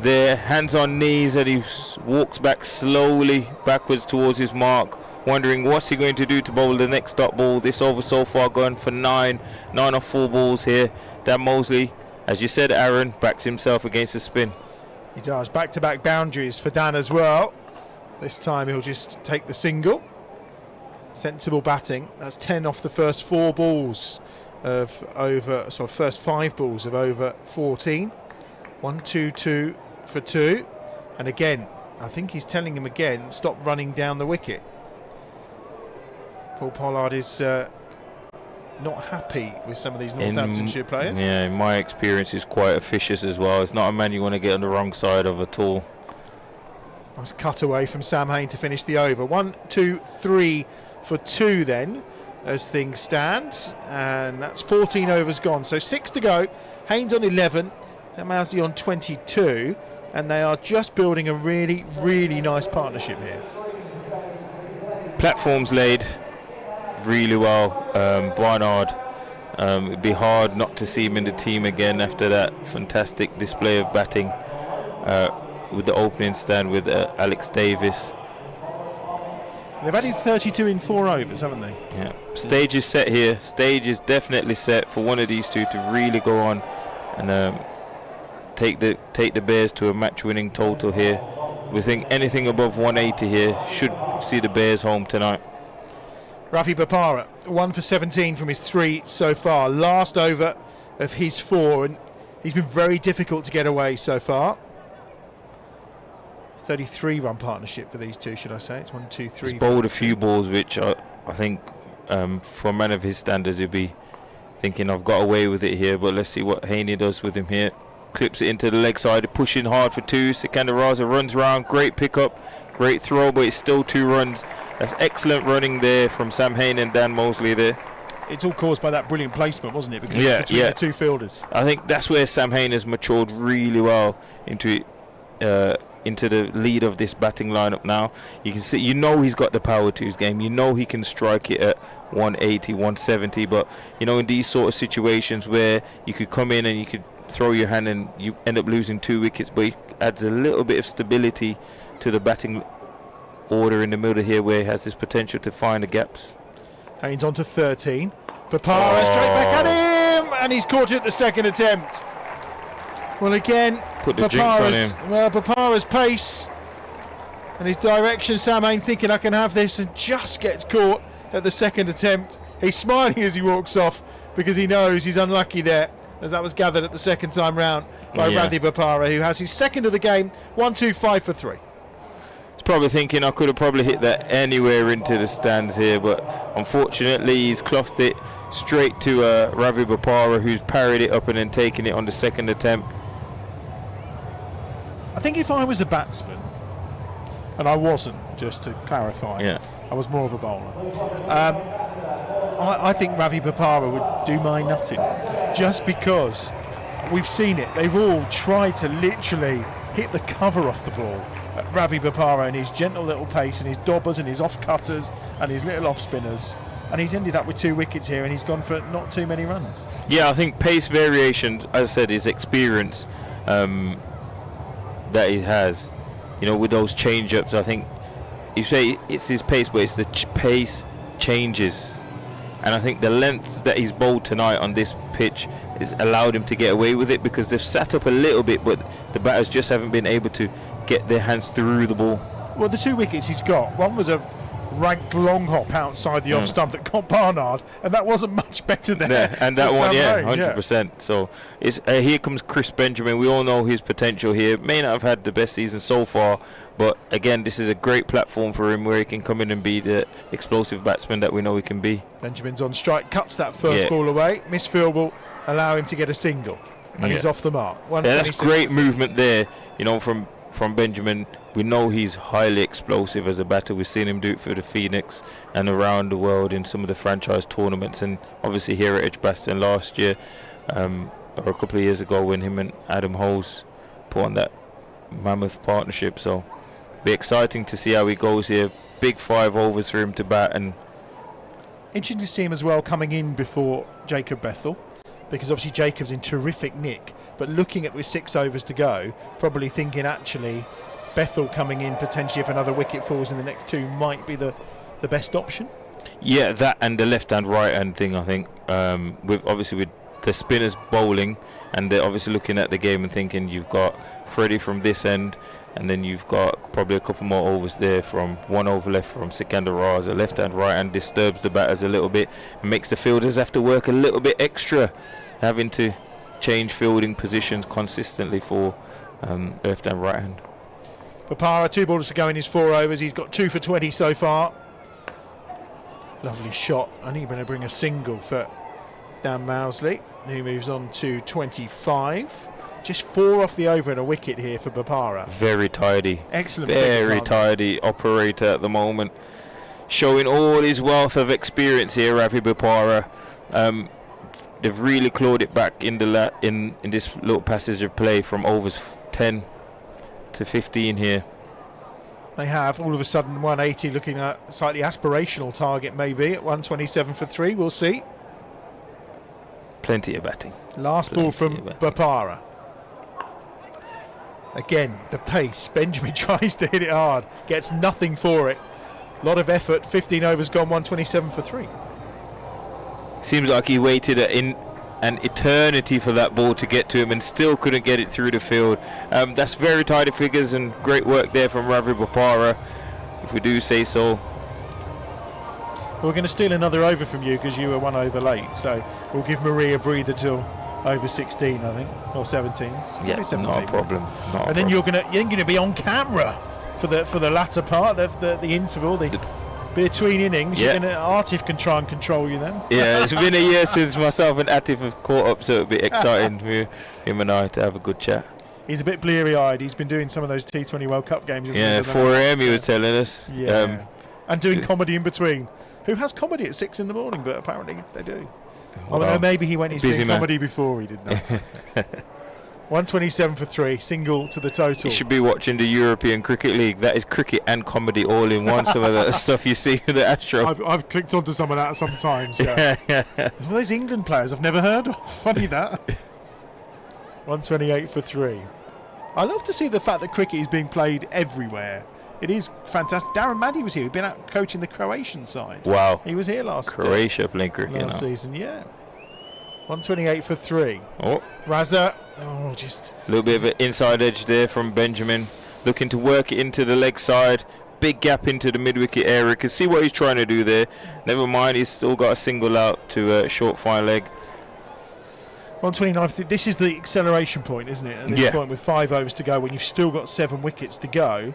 there, hands on knees, and he walks back slowly backwards towards his mark, wondering what's he going to do to bowl the next dot ball. This over so far going for 9 off 4 balls here. Dan Mousley, as you said, Aaron, backs himself against the spin. He does. Back-to-back boundaries for Dan as well. This time he'll just take the single. Sensible batting. That's 10 off the first 4 balls of over, first 5 balls of over 14. 1-2-2 for 2. And again, I think he's telling him again, stop running down the wicket. Paul Pollard is not happy with some of these Northamptonshire players. Yeah, in my experience, he's quite officious as well. It's not a man you want to get on the wrong side of at all. Nice cut away from Sam Hain to finish the over. 1-2-3 for 2 then, as things stand. And that's 14 overs gone. So 6 to go. Hain's on 11. Mousley on 22. And they are just building a really, really nice partnership here. Platforms laid really well. Barnard, it'd be hard not to see him in the team again after that fantastic display of batting with the opening stand with Alex Davies. They've added 32 in 4 overs, haven't they? Yeah. Stage is set here. Stage is definitely set for one of these two to really go on and take the Bears to a match-winning total here. We think anything above 180 here should see the Bears home tonight. Ravi Bopara, 1 for 17 from his 3 so far. Last over of his 4, and he's been very difficult to get away so far. 33-run partnership for these two, should I say? It's 1, 2, 3. He's bowled a few balls which I think for a man of his standards he'd be thinking I've got away with it here, but let's see what Haney does with him here. Clips it into the leg side, pushing hard for 2. Sikandar Raza runs round, great pickup, great throw, but it's still 2 runs. That's excellent running there from Sam Hain and Dan Mousley there. It's all caused by that brilliant placement, wasn't it? Because it's between the 2 fielders. I think that's where Sam Hain has matured really well into the lead of this batting lineup now. You can see, he's got the power to his game. He can strike it at 180, 170, but in these sort of situations where you could come in and you could throw your hand and you end up losing 2 wickets, but it adds a little bit of stability to the batting order in the middle here where he has this potential to find the gaps. Hain's on to 13. Bopara straight back at him, and he's caught it at the second attempt. Well, again, put the jinx on him. Well, Bopara's pace and his direction, Sam Hain thinking I can have this, and just gets caught at the second attempt. He's smiling as he walks off because he knows he's unlucky there, as that was gathered at the second time round by Ravi Bopara, who has his second of the game. 1, 2, 5 for 3. He's probably thinking I could have probably hit that anywhere into the stands here, but unfortunately he's clothed it straight to Ravi Bopara, who's parried it up and then taken it on the second attempt. I think if I was a batsman, and I wasn't, just to clarify, I was more of a bowler, I think Ravi Bopara would do my nutting, just because we've seen it. They've all tried to literally hit the cover off the ball at Ravi Bopara and his gentle little pace and his dobbers and his off cutters and his little off spinners. and he's ended up with 2 wickets here, and he's gone for not too many runs. Yeah, I think pace variation, as I said, is experience that he has. You know, with those change-ups, I think you say it's his pace, but it's the pace changes. And I think the lengths that he's bowled tonight on this pitch has allowed him to get away with it, because they've sat up a little bit, but the batters just haven't been able to get their hands through the ball. Well, the 2 wickets he's got, one was a ranked long hop outside the off stump that got Barnard, and that wasn't much better there. Yeah, and that one, Sam Rain, 100%. So it's here comes Chris Benjamin. We all know his potential here. May not have had the best season so far, but again, this is a great platform for him where he can come in and be the explosive batsman that we know he can be. Benjamin's on strike, cuts that first ball away. Misfield will allow him to get a single, and he's off the mark. Yeah, that's great movement there, you know, from Benjamin. We know he's highly explosive as a batter. We've seen him do it for the Phoenix and around the world in some of the franchise tournaments, and obviously here at Edgbaston last year, or a couple of years ago, when him and Adam Holes put on that mammoth partnership. So be exciting to see how he goes here. Big 5 overs for him to bat, and interesting to see him as well coming in before Jacob Bethell, because obviously Jacob's in terrific nick, but looking at with 6 overs to go, probably thinking actually Bethell coming in potentially if another wicket falls in the next 2 might be the best option. Yeah, that and the left hand right hand thing, I think, with the spinners bowling, and they're obviously looking at the game and thinking you've got Freddie from this end, and then you've got probably a couple more overs there from 1 over left from Sikandar Raza. Left hand right hand disturbs the batters a little bit and makes the fielders have to work a little bit extra, having to change fielding positions consistently for left hand right hand. Bopara, 2 balls to go in his 4 overs. He's got 2 for 20 so far. Lovely shot. I think he's going to bring a single for Dan Mousley, who moves on to 25. Just 4 off the over and a wicket here for Bopara. Very tidy. Excellent. Very tidy operator at the moment. Showing all his wealth of experience here, Ravi Bopara. They've really clawed it back in this little passage of play from overs 10 to 15 here. They have all of a sudden 180, looking at a slightly aspirational target maybe at 127 for 3. We'll see. Plenty of batting. Last ball from Bopara. Again, the pace. Benjamin tries to hit it hard, gets nothing for it. A lot of effort. 15 overs gone, 127 for 3. Seems like he waited an eternity for that ball to get to him and still couldn't get it through the field. That's very tidy figures and great work there from Ravi Bopara, if we do say so. We're going to steal another over from you because you were 1 over late, so we'll give Marie a breather till over 16, I think, or 17. Yeah, 17, no problem. And then you're going to be on camera for the latter part, the interval, between innings. Yeah. Atif can try and control you then. Yeah, it's been a year since myself and Atif have caught up, so it'll be exciting for him and I to have a good chat. He's a bit bleary-eyed. He's been doing some of those T20 World Cup games. Yeah, 4 a.m. he was telling us. Yeah. And doing comedy in between. Who has comedy at 6 in the morning? But apparently they do. Although maybe he went doing comedy before he did that. 127 for 3, single to the total. You should be watching the European Cricket League. That is cricket and comedy all in one. Some of the stuff you see with the Astro. I've clicked onto some of that sometimes. Yeah. Well, those England players I've never heard of. Funny that. 128 for 3. I love to see the fact that cricket is being played everywhere. It is fantastic. Darren Maddy was here. He'd been out coaching the Croatian side. Wow. He was here Croatia playing cricket last season, yeah. 128 for 3. Oh. Raza. Oh, just a little bit of an inside edge there from Benjamin. Looking to work it into the leg side. Big gap into the mid-wicket area. Can see what he's trying to do there. Never mind, he's still got a single out to a short fine leg. 129. This is the acceleration point, isn't it? At this point with 5 overs to go, when you've still got 7 wickets to go,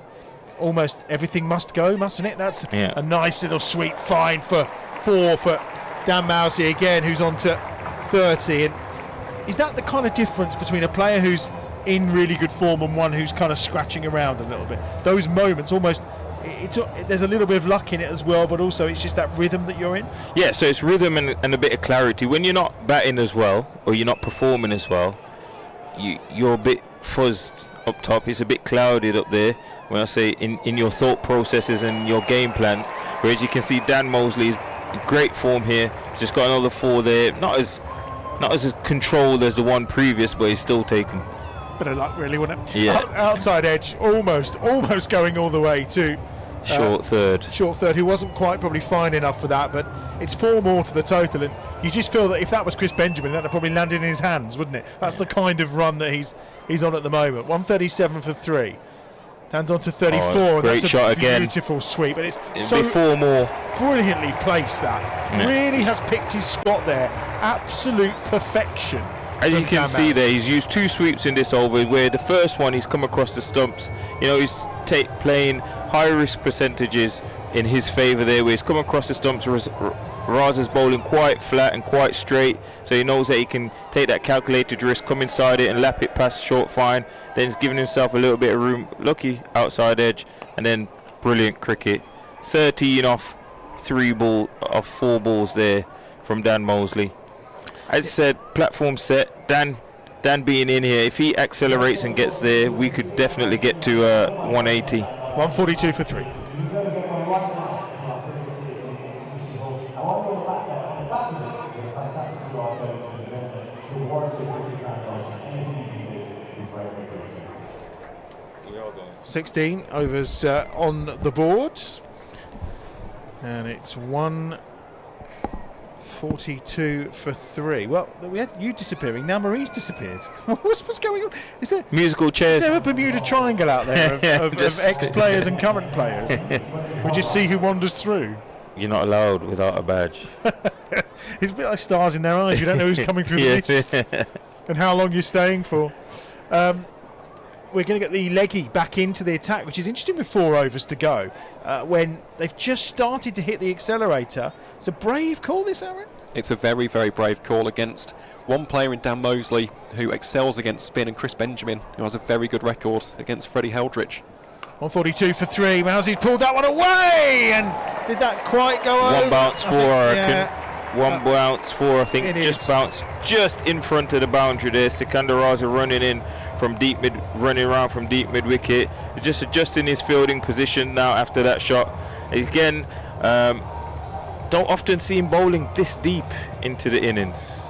almost everything must go, mustn't it? That's a nice little sweet find for 4 for Dan Mousley again, who's on to 30. And is that the kind of difference between a player who's in really good form and one who's kind of scratching around a little bit? Those moments almost, there's a little bit of luck in it as well, but also it's just that rhythm that you're in. Yeah, so it's rhythm and a bit of clarity. When you're not batting as well, or you're not performing as well, you're a bit fuzzed up top. It's a bit clouded up there, when I say in your thought processes and your game plans. Whereas you can see Dan Mousley is great form here. He's just got another 4 there. Not as controlled as the one previous, but he's still taken. Bit of luck, really, wasn't it? Yeah. Outside edge, almost going all the way to short third. Short third, who wasn't quite probably fine enough for that, but it's 4 more to the total, and you just feel that if that was Chris Benjamin, that would probably landed in his hands, wouldn't it? That's the kind of run that he's on at the moment. 137 for 3. Dan's on to 34, and great that's shot a again. Beautiful sweep, and it's It'll so be 4 more. brilliantly placed. That really has picked his spot there. Absolute perfection. As you can see there, he's used 2 sweeps in this over, where the first one he's come across the stumps. You know, he's playing high risk percentages in his favour there, where he's come across the stumps. Raza's bowling quite flat and quite straight, so he knows that he can take that calculated risk, come inside it and lap it past short fine. Then he's giving himself a little bit of room. Lucky outside edge, and then brilliant cricket. 13 off 4 balls there from Dan Mousley. As I said, platform set. Dan being in here, if he accelerates and gets there, we could definitely get to 180. 142 for 3. We are going. 16 overs on the board, and it's 142 for 3. Well, we had you disappearing. Now Marie's disappeared. What's going on? Is there musical chairs? Is there a Bermuda Triangle out there of ex-players and current players? We just see who wanders through. You're not allowed without a badge. It's a bit like stars in their eyes. You don't know who's coming through the list and how long you're staying for. We're going to get the leggy back into the attack, which is interesting with 4 overs to go. When they've just started to hit the accelerator. It's a brave call, this, Aaron. It's a very, very brave call against one player in Dan Mousley, who excels against spin, and Chris Benjamin, who has a very good record against Freddie Heldrich. 142 for 3. Mousey's pulled that one away, and did that quite go over? One bounce 4, I reckon. One bounce 4, I think, bounced just in front of the boundary there. Sikandar Raza running in from deep mid, running around from deep mid wicket. Just adjusting his fielding position now after that shot. Again, don't often see him bowling this deep into the innings.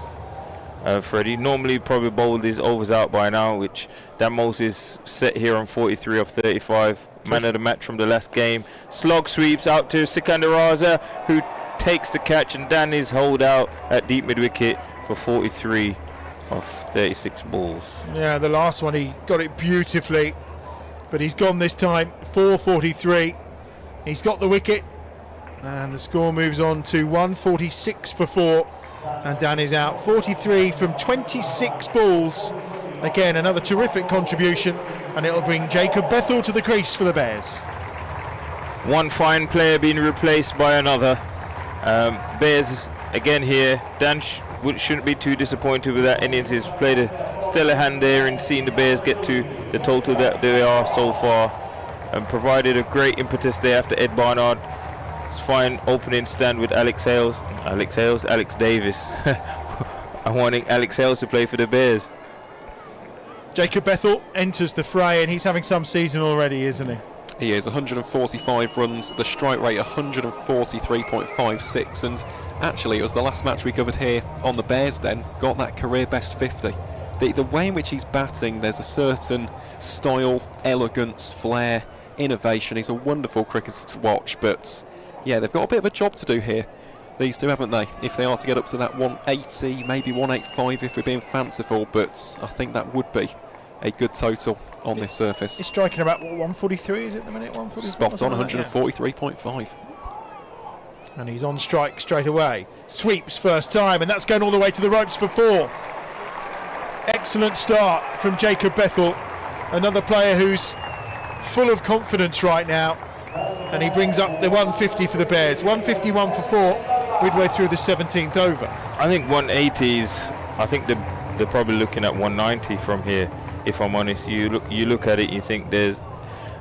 Freddie normally probably bowled his overs out by now, which Dan Moses set here on 43 of 35. Man of the match from the last game. Slog sweeps out to Sikandar Raza, who takes the catch, and Dan is holed out at deep mid wicket for 43 of 36 balls. Yeah, the last one he got it beautifully, but he's gone this time. 443. He's got the wicket, and the score moves on to 146 for 4. And Dan is out. 43 from 26 balls. Again, another terrific contribution, and it'll bring Jacob Bethell to the crease for the Bears. One fine player being replaced by another. Bears again here. Dan shouldn't be too disappointed with that innings. He's played a stellar hand there in seeing the Bears get to the total that they are so far, and provided a great impetus there after Ed Barnard. It's fine opening stand with Alex Davies. I'm wanting Alex Hales to play for the Bears. Jacob Bethell enters the fray, and he's having some season already, isn't he? He is. 145 runs, the strike rate 143.56, and actually it was the last match we covered here on the Bears Den, got that career best 50. The way in which he's batting, there's a certain style, elegance, flair, innovation. He's a wonderful cricketer to watch, but yeah, they've got a bit of a job to do here, these two, haven't they? If they are to get up to that 180, maybe 185 if we're being fanciful, but I think that would be a good total on this surface. He's striking about, what, 143 is it at the minute? 144, spot on, 143.5. And he's on strike straight away. Sweeps first time, and that's going all the way to the ropes for 4. Excellent start from Jacob Bethell, another player who's full of confidence right now, and he brings up the 150 for the Bears. 151 for 4 midway through the 17th over. I think 180s, I think they're probably looking at 190 from here, if I'm honest. You look at it, you think there's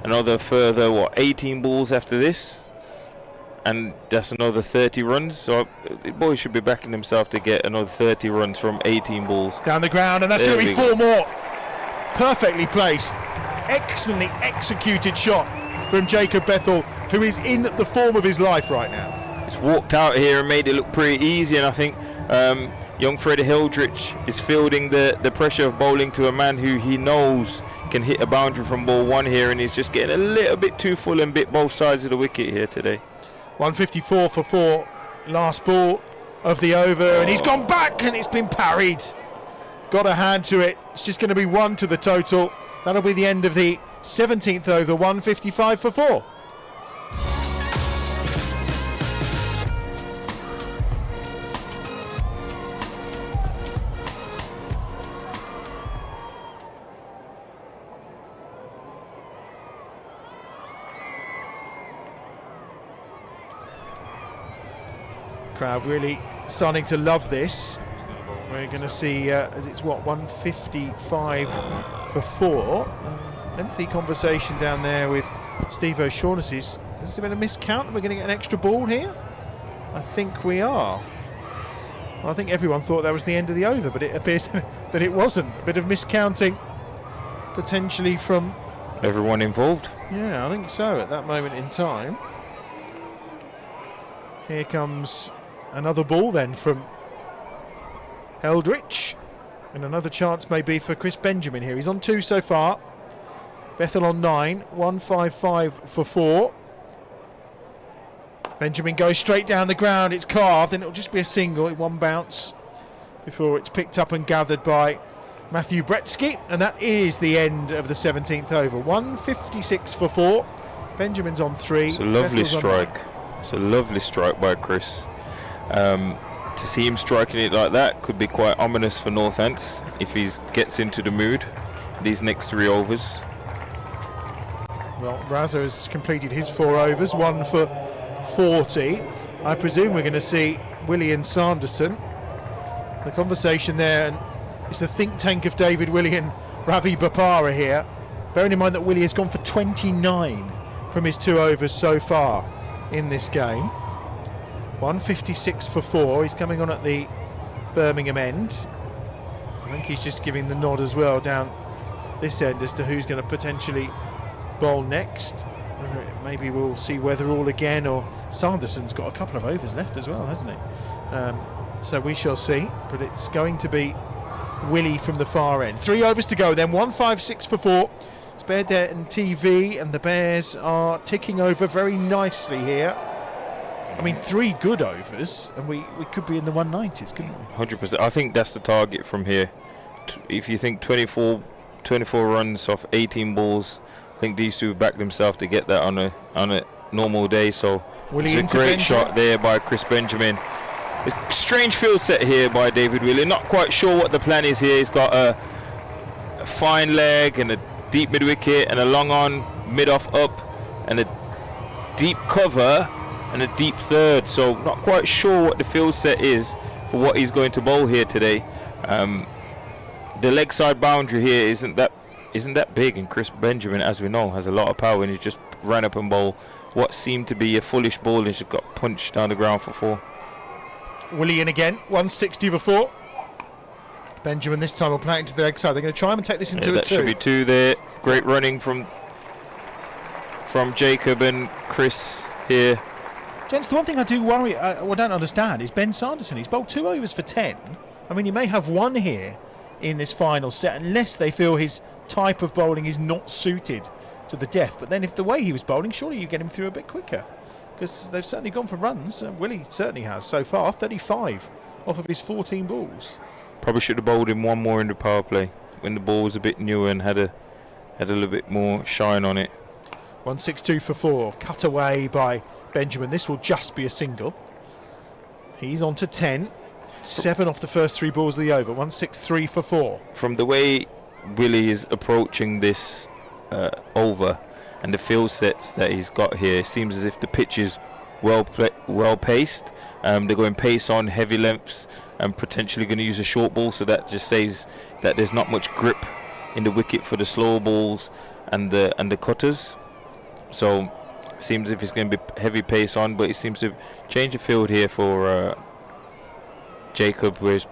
another further 18 balls after this, and that's another 30 runs. So the boy should be backing himself to get another 30 runs from 18 balls. Down the ground, and that's going to be 4 more. Perfectly placed, excellently executed shot from Jacob Bethell, who is in the form of his life right now. He's walked out here and made it look pretty easy, and I think young Freddie Hildrich is fielding the pressure of bowling to a man who he knows can hit a boundary from ball 1 here, and he's just getting a little bit too full and bit both sides of the wicket here today. 154 for 4, last ball of the over, and he's gone back and it's been parried. Got a hand to it. It's just going to be 1 to the total. That'll be the end of the 17th over, 155 for 4. Crowd really starting to love this. We're going to see, as it's 155 for 4. Lengthy conversation down there with Steve O'Shaughnessy. Has there been a miscount? We're going to get an extra ball here? I think we are. Well, I think everyone thought that was the end of the over, but it appears that it wasn't. A bit of miscounting potentially from everyone involved. Yeah, I think so at that moment in time. Here comes another ball then from Eldritch, and another chance maybe for Chris Benjamin here. He's on 2 so far. Bethell on 9, 155 for 4. Benjamin goes straight down the ground, it's carved, and it'll just be a single in 1 bounce before it's picked up and gathered by Matthew Bretsky, and that is the end of the 17th over. 156 for 4. Benjamin's on 3. It's a lovely strike. It's a lovely strike by Chris. To see him striking it like that could be quite ominous for Northants if he gets into the mood these next 3 overs. Well, Razza has completed his 4 overs, 1 for 40. I presume we're going to see Willie and Sanderson. The conversation there, and it's the think tank of David Willie and Ravi Bopara here. Bearing in mind that Willie has gone for 29 from his 2 overs so far in this game. 156 for 4. He's coming on at the Birmingham end. I think he's just giving the nod as well down this end as to who's going to potentially bowl next. Maybe we'll see Weatherall again, or Sanderson's got a couple of overs left as well, hasn't he? So we shall see, but it's going to be Willie from the far end. 3 overs to go then, 156 for 4. It's Beardet and TV, and the Bears are ticking over very nicely here. I mean, 3 good overs, and we could be in the 190s, couldn't we? 100%. I think that's the target from here. If you think 24 runs off 18 balls, I think these two back themselves to get that on a normal day. So it's a great shot there by Chris Benjamin. A strange field set here by David Wheeler. Not quite sure what the plan is here. He's got a fine leg and a deep mid wicket and a long on, mid off up, and a deep cover and a deep third. So not quite sure what the field set is for what he's going to bowl here today. The leg side boundary here isn't that big, and Chris Benjamin, as we know, has a lot of power, and he just ran up and bowled what seemed to be a foolish ball and just got punched down the ground for 4. Willie in again, 160 for 4. Benjamin this time will play it into the leg side. They're going to try and take this into a 2. That should be 2 there. Great running from Jacob and Chris here. Gents, the one thing I do worry, I don't understand, is Ben Sanderson. He's bowled 2 overs for 10. I mean, he may have 1 here in this final set, unless they feel his type of bowling is not suited to the death. But then if the way he was bowling, surely you get him through a bit quicker, because they've certainly gone for runs. Willie certainly has so far, 35 off of his 14 balls. Probably should have bowled him 1 more in the power play when the ball was a bit newer and had a little bit more shine on it. 162 for 4, cut away by Benjamin. This will just be a single. He's on to 10. 7 off the first 3 balls of the over. 163 for 4. From the way Willie is approaching this over and the field sets that he's got here, it seems as if the pitch is well paced. They're going pace on, heavy lengths, and potentially going to use a short ball, so that just says that there's not much grip in the wicket for the slow balls and the cutters. So it seems as if it's going to be heavy pace on, but he seems to change the field here for Jacob, where he's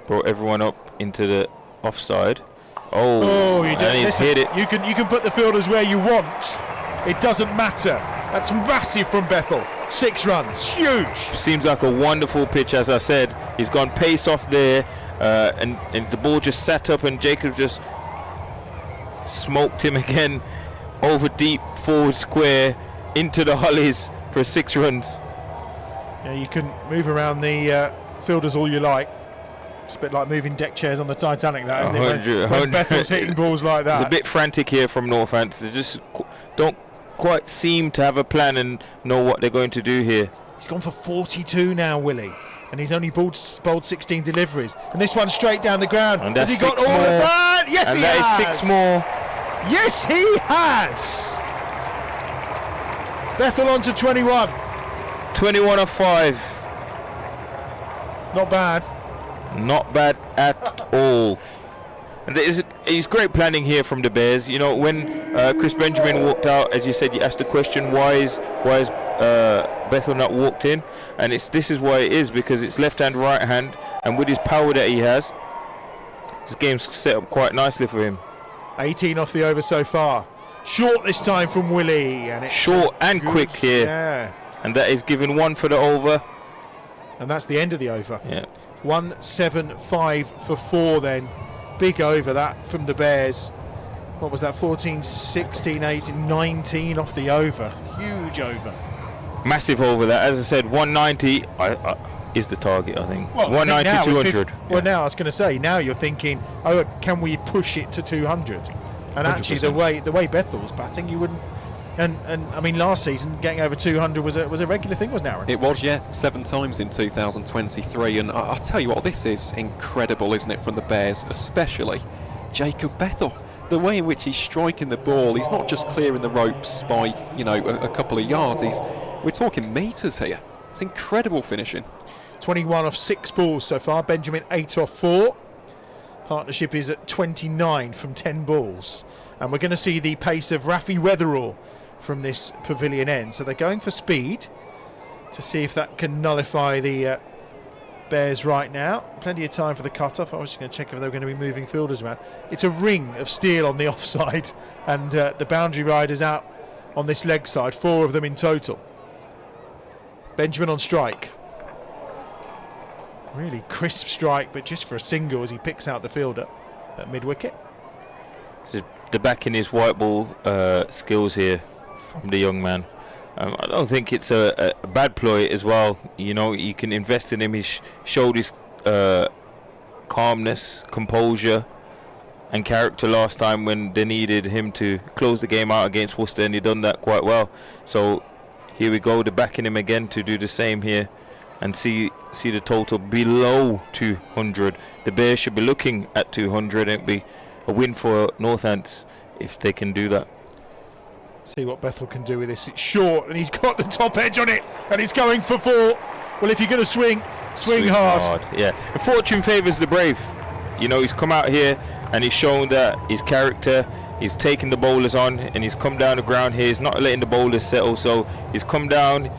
brought everyone up into the offside. Oh, you and he's hit it. You can put the fielders where you want. It doesn't matter. That's massive from Bethell. 6 runs. Huge. Seems like a wonderful pitch, as I said. He's gone pace off there, and the ball just sat up, and Jacob just smoked him again over deep forward square into the hollies for 6 runs. Yeah, you can move around the fielders all you like. It's a bit like moving deck chairs on the Titanic, that, isn't it? When Bethel's hitting balls like that. It's a bit frantic here from Northants. They just don't quite seem to have a plan and know what they're going to do here. He's gone for 42 now, Willie, and he's only bowled 16 deliveries. And this one straight down the ground. And that's has he got 6 all more. of that? Yes, and he that has. is 6 more. Yes, he has. Bethell on to 21. 21 of 5. Not bad. Not bad at all. And it's great planning here from the Bears. You know, when Chris Benjamin walked out, as you said, you asked the question, why is Bethell not walked in? And this is why it is, because it's left hand, right hand, and with his power that he has, this game's set up quite nicely for him. 18 off the over so far. Short this time from Willie, and it's short and good. quick here. Yeah. And that is given 1 for the over. And that's the end of the over. Yeah. 175 for 4 then. Big over that from the Bears. What was that? 14, 16, 18, 19 off the over. Huge over. Massive over that. As I said, 190 is the target, I think. Well, 190, 200. Well, now I was going to say, now you're thinking, oh, can we push it to 200? And 100%. Actually, the way Bethel's batting, you wouldn't. And I mean, last season getting over 200 was a regular thing, wasn't it, Aaron? It was, yeah, 7 times in 2023. And I'll tell you what, this is incredible, isn't it, from the Bears, especially Jacob Bethell. The way in which he's striking the ball, he's not just clearing the ropes by, a couple of yards. We're talking metres here. It's incredible finishing. 21 off 6 balls so far. Benjamin 8 off 4. Partnership is at 29 from 10 balls. And we're going to see the pace of Rafi Weatherall from this pavilion end. So they're going for speed to see if that can nullify the Bears right now. Plenty of time for the cut-off. I was just going to check if they were going to be moving fielders around. It's a ring of steel on the offside, and the boundary riders out on this leg side, 4 of them in total. Benjamin on strike. Really crisp strike, but just for a single as he picks out the fielder at mid-wicket. The backing his white ball skills here from the young man. I don't think it's a bad ploy as well. You can invest in him. He's showed his calmness, composure and character last time when they needed him to close the game out against Worcester, and he done that quite well. So here we go, they're backing him again to do the same here and see the total below 200. The Bears should be looking at 200, and it'd be a win for Northants if they can do that. See what Bethell can do with this. It's short, and he's got the top edge on it, and he's going for 4. Well, if you're going to swing hard. Yeah, and fortune favours the brave. He's come out here and he's shown that his character. He's taken the bowlers on, and he's come down the ground here. He's not letting the bowlers settle, so he's come down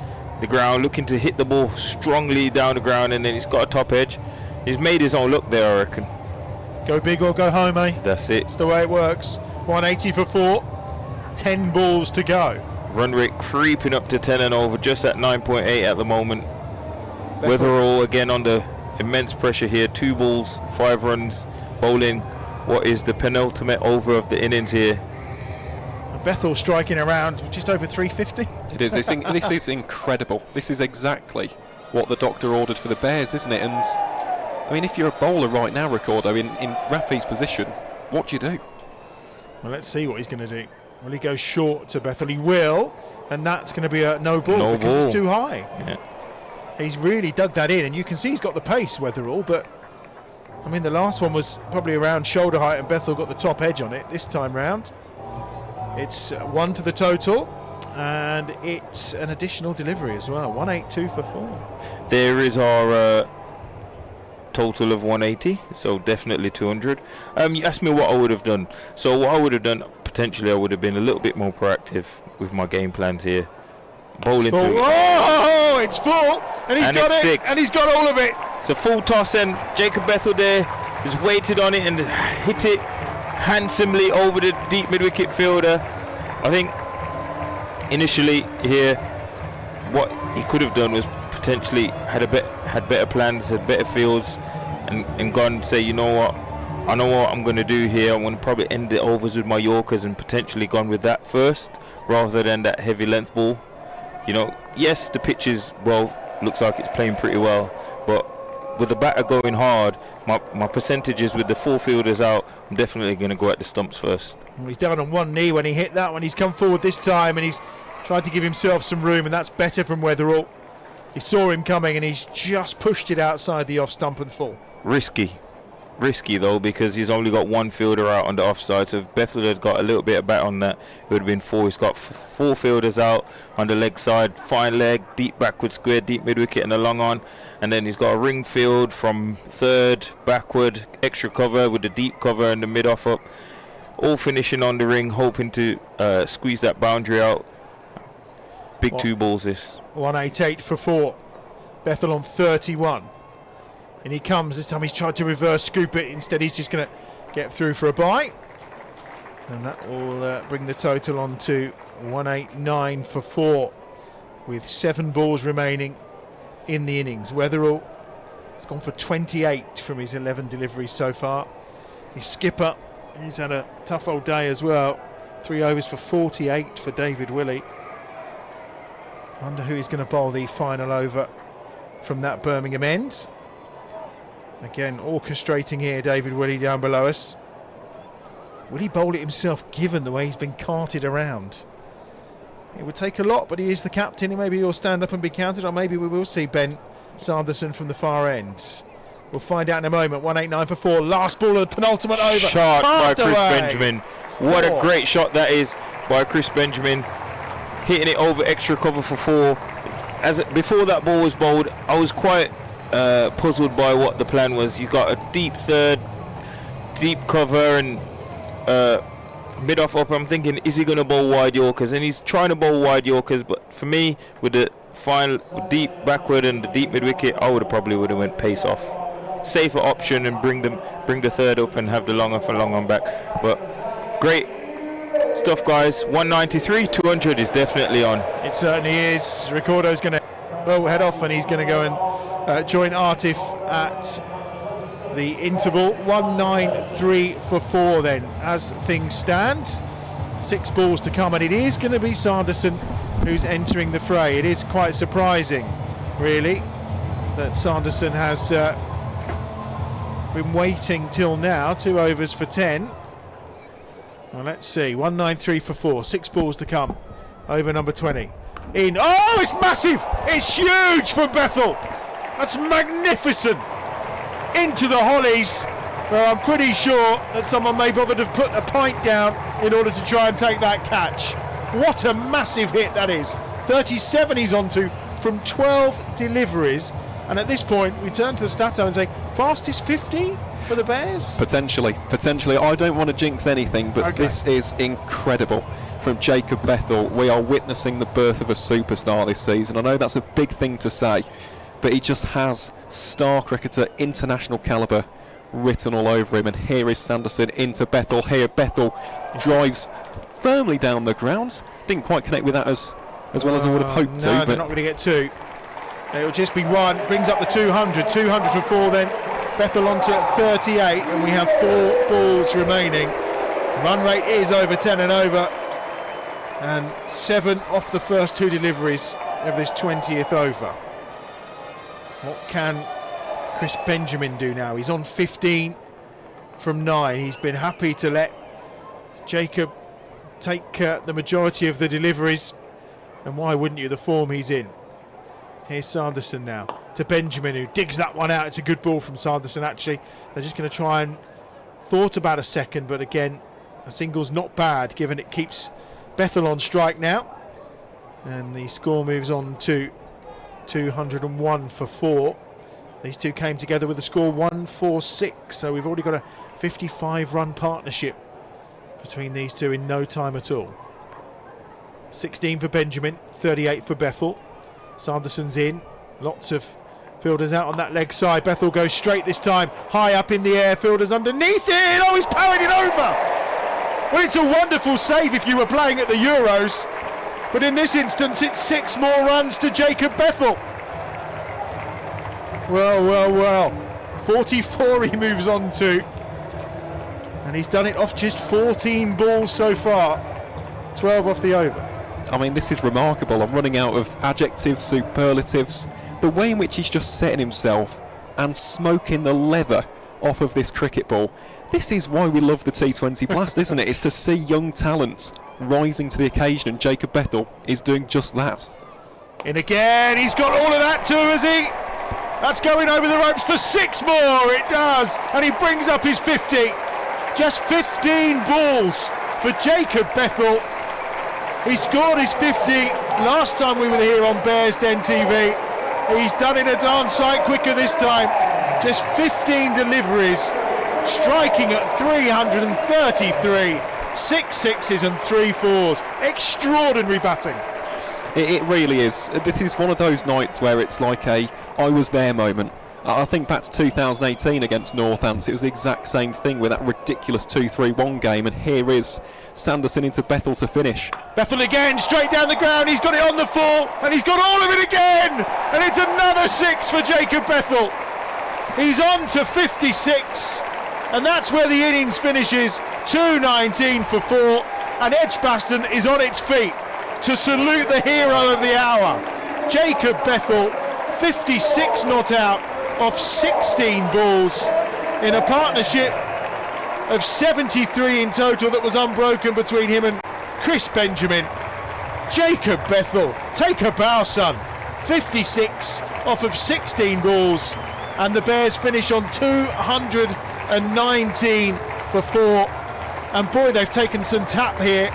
the ground looking to hit the ball strongly down the ground, and then he's got a top edge. He's made his own look there, I reckon. Go big or go home, eh? That's it. That's the way it works. 180 for 4. 10 balls to go. Run rate creeping up to 10 and over, just at 9.8 at the moment. Weatherall again under immense pressure here. 2 balls, 5 runs, bowling what is the penultimate over of the innings here. Bethell striking around just over 350. It is. This is incredible. This is exactly what the doctor ordered for the Bears, isn't it? And I mean, if you're a bowler right now, Ricardo, in Rafi's position, what do you do? Well, let's see what he's going to do. Will he go short to Bethell? He will, and that's going to be a no ball because it's too high. Yeah. He's really dug that in, and you can see he's got the pace, Weatherall, but I mean, the last one was probably around shoulder height, and Bethell got the top edge on it this time round. It's 1 to the total, and it's an additional delivery as well. 182 for 4. There is our total of 180, so definitely 200. You asked me what I would have done. So what I would have done, potentially I would have been a little bit more proactive with my game plans here. Bowling through. Oh, it's full, and he's got it, 6. and he's got all of it. It's a full toss, and Jacob Bethell there has waited on it and hit it handsomely over the deep mid-wicket fielder. I think initially here what he could have done was potentially had better plans, had better fields, and gone and say, you know what, I know what I'm going to do here. I'm going to probably end the overs with my Yorkers and potentially gone with that first rather than that heavy length ball. You know, yes, the pitch is, well, looks like it's playing pretty well, but with the batter going hard, my percentages with the 4 fielders out, I'm definitely going to go at the stumps first. Well, he's down on one knee when he hit that one. He's come forward this time and he's tried to give himself some room, and that's better from Weatherall. He saw him coming and he's just pushed it outside the off stump and full. Risky though, because he's only got 1 fielder out on the offside, so if Bethell had got a little bit of bat on that, it would have been 4. He's got 4 fielders out on the leg side, fine leg, deep backward square, deep mid wicket and a long on, and then he's got a ring field from third, backward, extra cover with the deep cover and the mid off up, all finishing on the ring, hoping to squeeze that boundary out. Big 2 balls this. 188 for 4. Bethell on 31. And he comes, this time he's tried to reverse scoop it, instead he's just going to get through for a bite. And that will bring the total on to 189 for 4, with 7 balls remaining in the innings. Weatherall has gone for 28 from his 11 deliveries so far. His skipper, he's had a tough old day as well. 3 overs for 48 for David Willey. Wonder who is going to bowl the final over from that Birmingham end. Again, orchestrating here, David Willey down below us. Will he bowl it himself, given the way he's been carted around? It would take a lot, but he is the captain. Maybe he'll stand up and be counted, or maybe we will see Ben Sanderson from the far end. We'll find out in a moment. 189 for 4. Last ball of the penultimate over. Shot by Chris away. Benjamin. What a great shot that is by Chris Benjamin. Hitting it over extra cover for 4. Before that ball was bowled, I was quite puzzled by what the plan was. You got a deep third, deep cover, and mid off up. I'm thinking, is he going to bowl wide Yorkers? And he's trying to bowl wide Yorkers, but for me, with the final deep backward and the deep mid wicket, I probably would have went pace off. Safer option and bring the third up and have the long off and long on back. But great stuff, guys. 193, 200 is definitely on. It certainly is. Ricardo's going to head off, and he's going to go and join Artif at the interval. 193 for 4 then, as things stand. 6 balls to come, and it is going to be Sanderson who's entering the fray. It is quite surprising, really, that Sanderson has been waiting till now. 2 overs for 10. Well, let's see. 193 for 4. 6 balls to come. Over number 20. In. Oh, it's massive! It's huge from Bethell. That's magnificent. Into the hollies, where I'm pretty sure that someone may bother to put a pint down in order to try and take that catch. What a massive hit that is. 37 he's onto from 12 deliveries. And at this point, we turn to the Stato and say, fastest 50 for the Bears? Potentially. I don't want to jinx anything, but this is incredible. From Jacob Bethell, we are witnessing the birth of a superstar this season. I know that's a big thing to say, but he just has star cricketer, international calibre written all over him. And here is Sanderson into Bethell. Here Bethell drives firmly down the ground. Didn't quite connect with that as well as I would have hoped to. No, but they're not going to get 2. It'll just be 1. Brings up the 200. 200 for 4 then. Bethell on to 38, and we have 4 balls remaining. Run rate is over 10 and over. And 7 off the first 2 deliveries of this 20th over. What can Chris Benjamin do now? He's on 15 from 9. He's been happy to let Jacob take the majority of the deliveries. And why wouldn't you, the form he's in? Here's Sanderson now to Benjamin, who digs that one out. It's a good ball from Sanderson, actually. They're just going to try and thought about a second, but again, a single's not bad, given it keeps Bethell on strike now. And the score moves on to 201 for 4. These two came together with a score 146, so we've already got a 55-run partnership between these two in no time at all. 16 for Benjamin, 38 for Bethell. Sanderson's in, lots of fielders out on that leg side. Bethell goes straight this time, high up in the air, fielders underneath it. Oh, he's parried it over. Well, it's a wonderful save if you were playing at the Euros. But in this instance, it's 6 more runs to Jacob Bethell. Well. 44 he moves on to. And he's done it off just 14 balls so far. 12 off the over. I mean, this is remarkable. I'm running out of adjectives, superlatives. The way in which he's just setting himself and smoking the leather off of this cricket ball. This is why we love the T20 Blast, isn't it? It's to see young talents rising to the occasion, and Jacob Bethell is doing just that. In again, he's got all of that too, has he? That's going over the ropes for 6 more, it does, and he brings up his 50. Just 15 balls for Jacob Bethell. He scored his 50 last time we were here on Bears Den TV. He's done it a darn sight quicker this time. Just 15 deliveries, striking at 333. 6 sixes and 3 fours. Extraordinary batting. It really is. This is one of those nights where it's like a I was there moment. I think back to 2018 against Northants, it was the exact same thing with that ridiculous 2-3-1 game, and here is Sanderson into Bethell to finish. Bethell again, straight down the ground, he's got it on the full, and he's got all of it again! And it's another 6 for Jacob Bethell. He's on to 56, and that's where the innings finishes, 219 for 4, and Edgbaston is on its feet to salute the hero of the hour. Jacob Bethell, 56 not out off 16 balls in a partnership of 73 in total that was unbroken between him and Chris Benjamin. Jacob Bethell, take a bow, son. 56 off of 16 balls, and the Bears finish on 219 for 4. And boy, they've taken some tap here,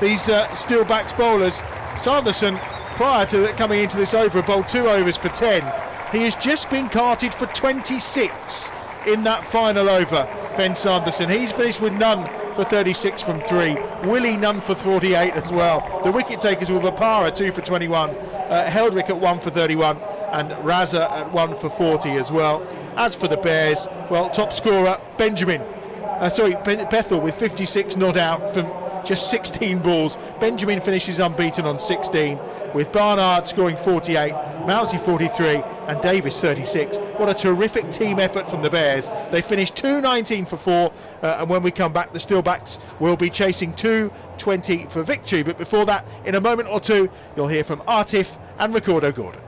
these Steelbacks bowlers. Sanderson, prior to coming into this over, bowled 2 overs for 10. He has just been carted for 26 in that final over, Ben Sanderson. He's finished with none for 36 from 3. Willie none for 48 as well. The wicket takers were Bopara 2 for 21, Heldrick at 1 for 31, and Raza at 1 for 40 as well. As for the Bears, well, top scorer Bethell with 56 not out from just 16 balls. Benjamin finishes unbeaten on 16, with Barnard scoring 48, Mousley 43 and Davies 36. What a terrific team effort from the Bears. They finished 219 for 4, and when we come back, the Steelbacks will be chasing 220 for victory. But before that, in a moment or two, you'll hear from Artif and Ricardo Gordon.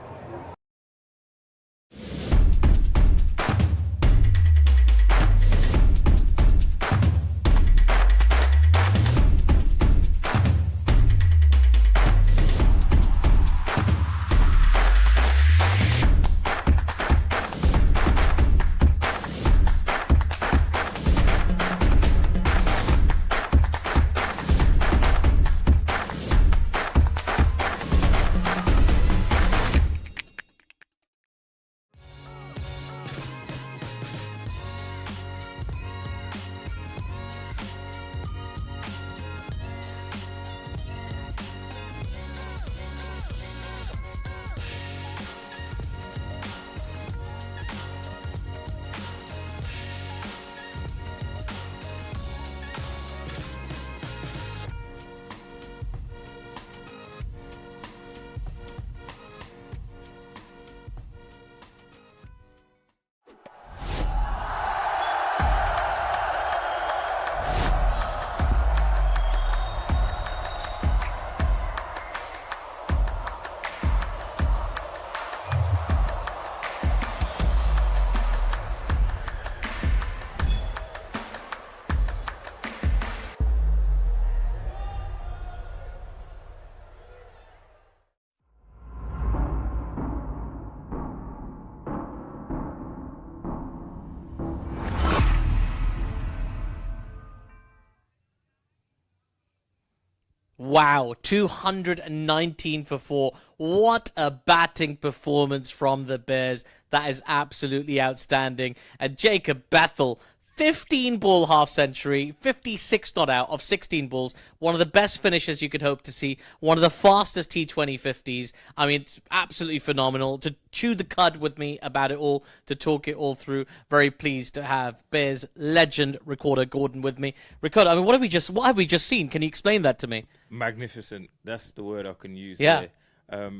Wow, 219 for 4. What a batting performance from the Bears. That is absolutely outstanding. And Jacob Bethell, 15-ball half-century, 56 not out of 16 balls. One of the best finishes you could hope to see. One of the fastest T20 50s. I mean, it's absolutely phenomenal. To chew the cud with me about it all, to talk it all through. Very pleased to have Bears legend recorder Gordon with me. Ricardo, I mean, what have we just seen? Can you explain that to me? Magnificent. That's the word I can use Yeah. there.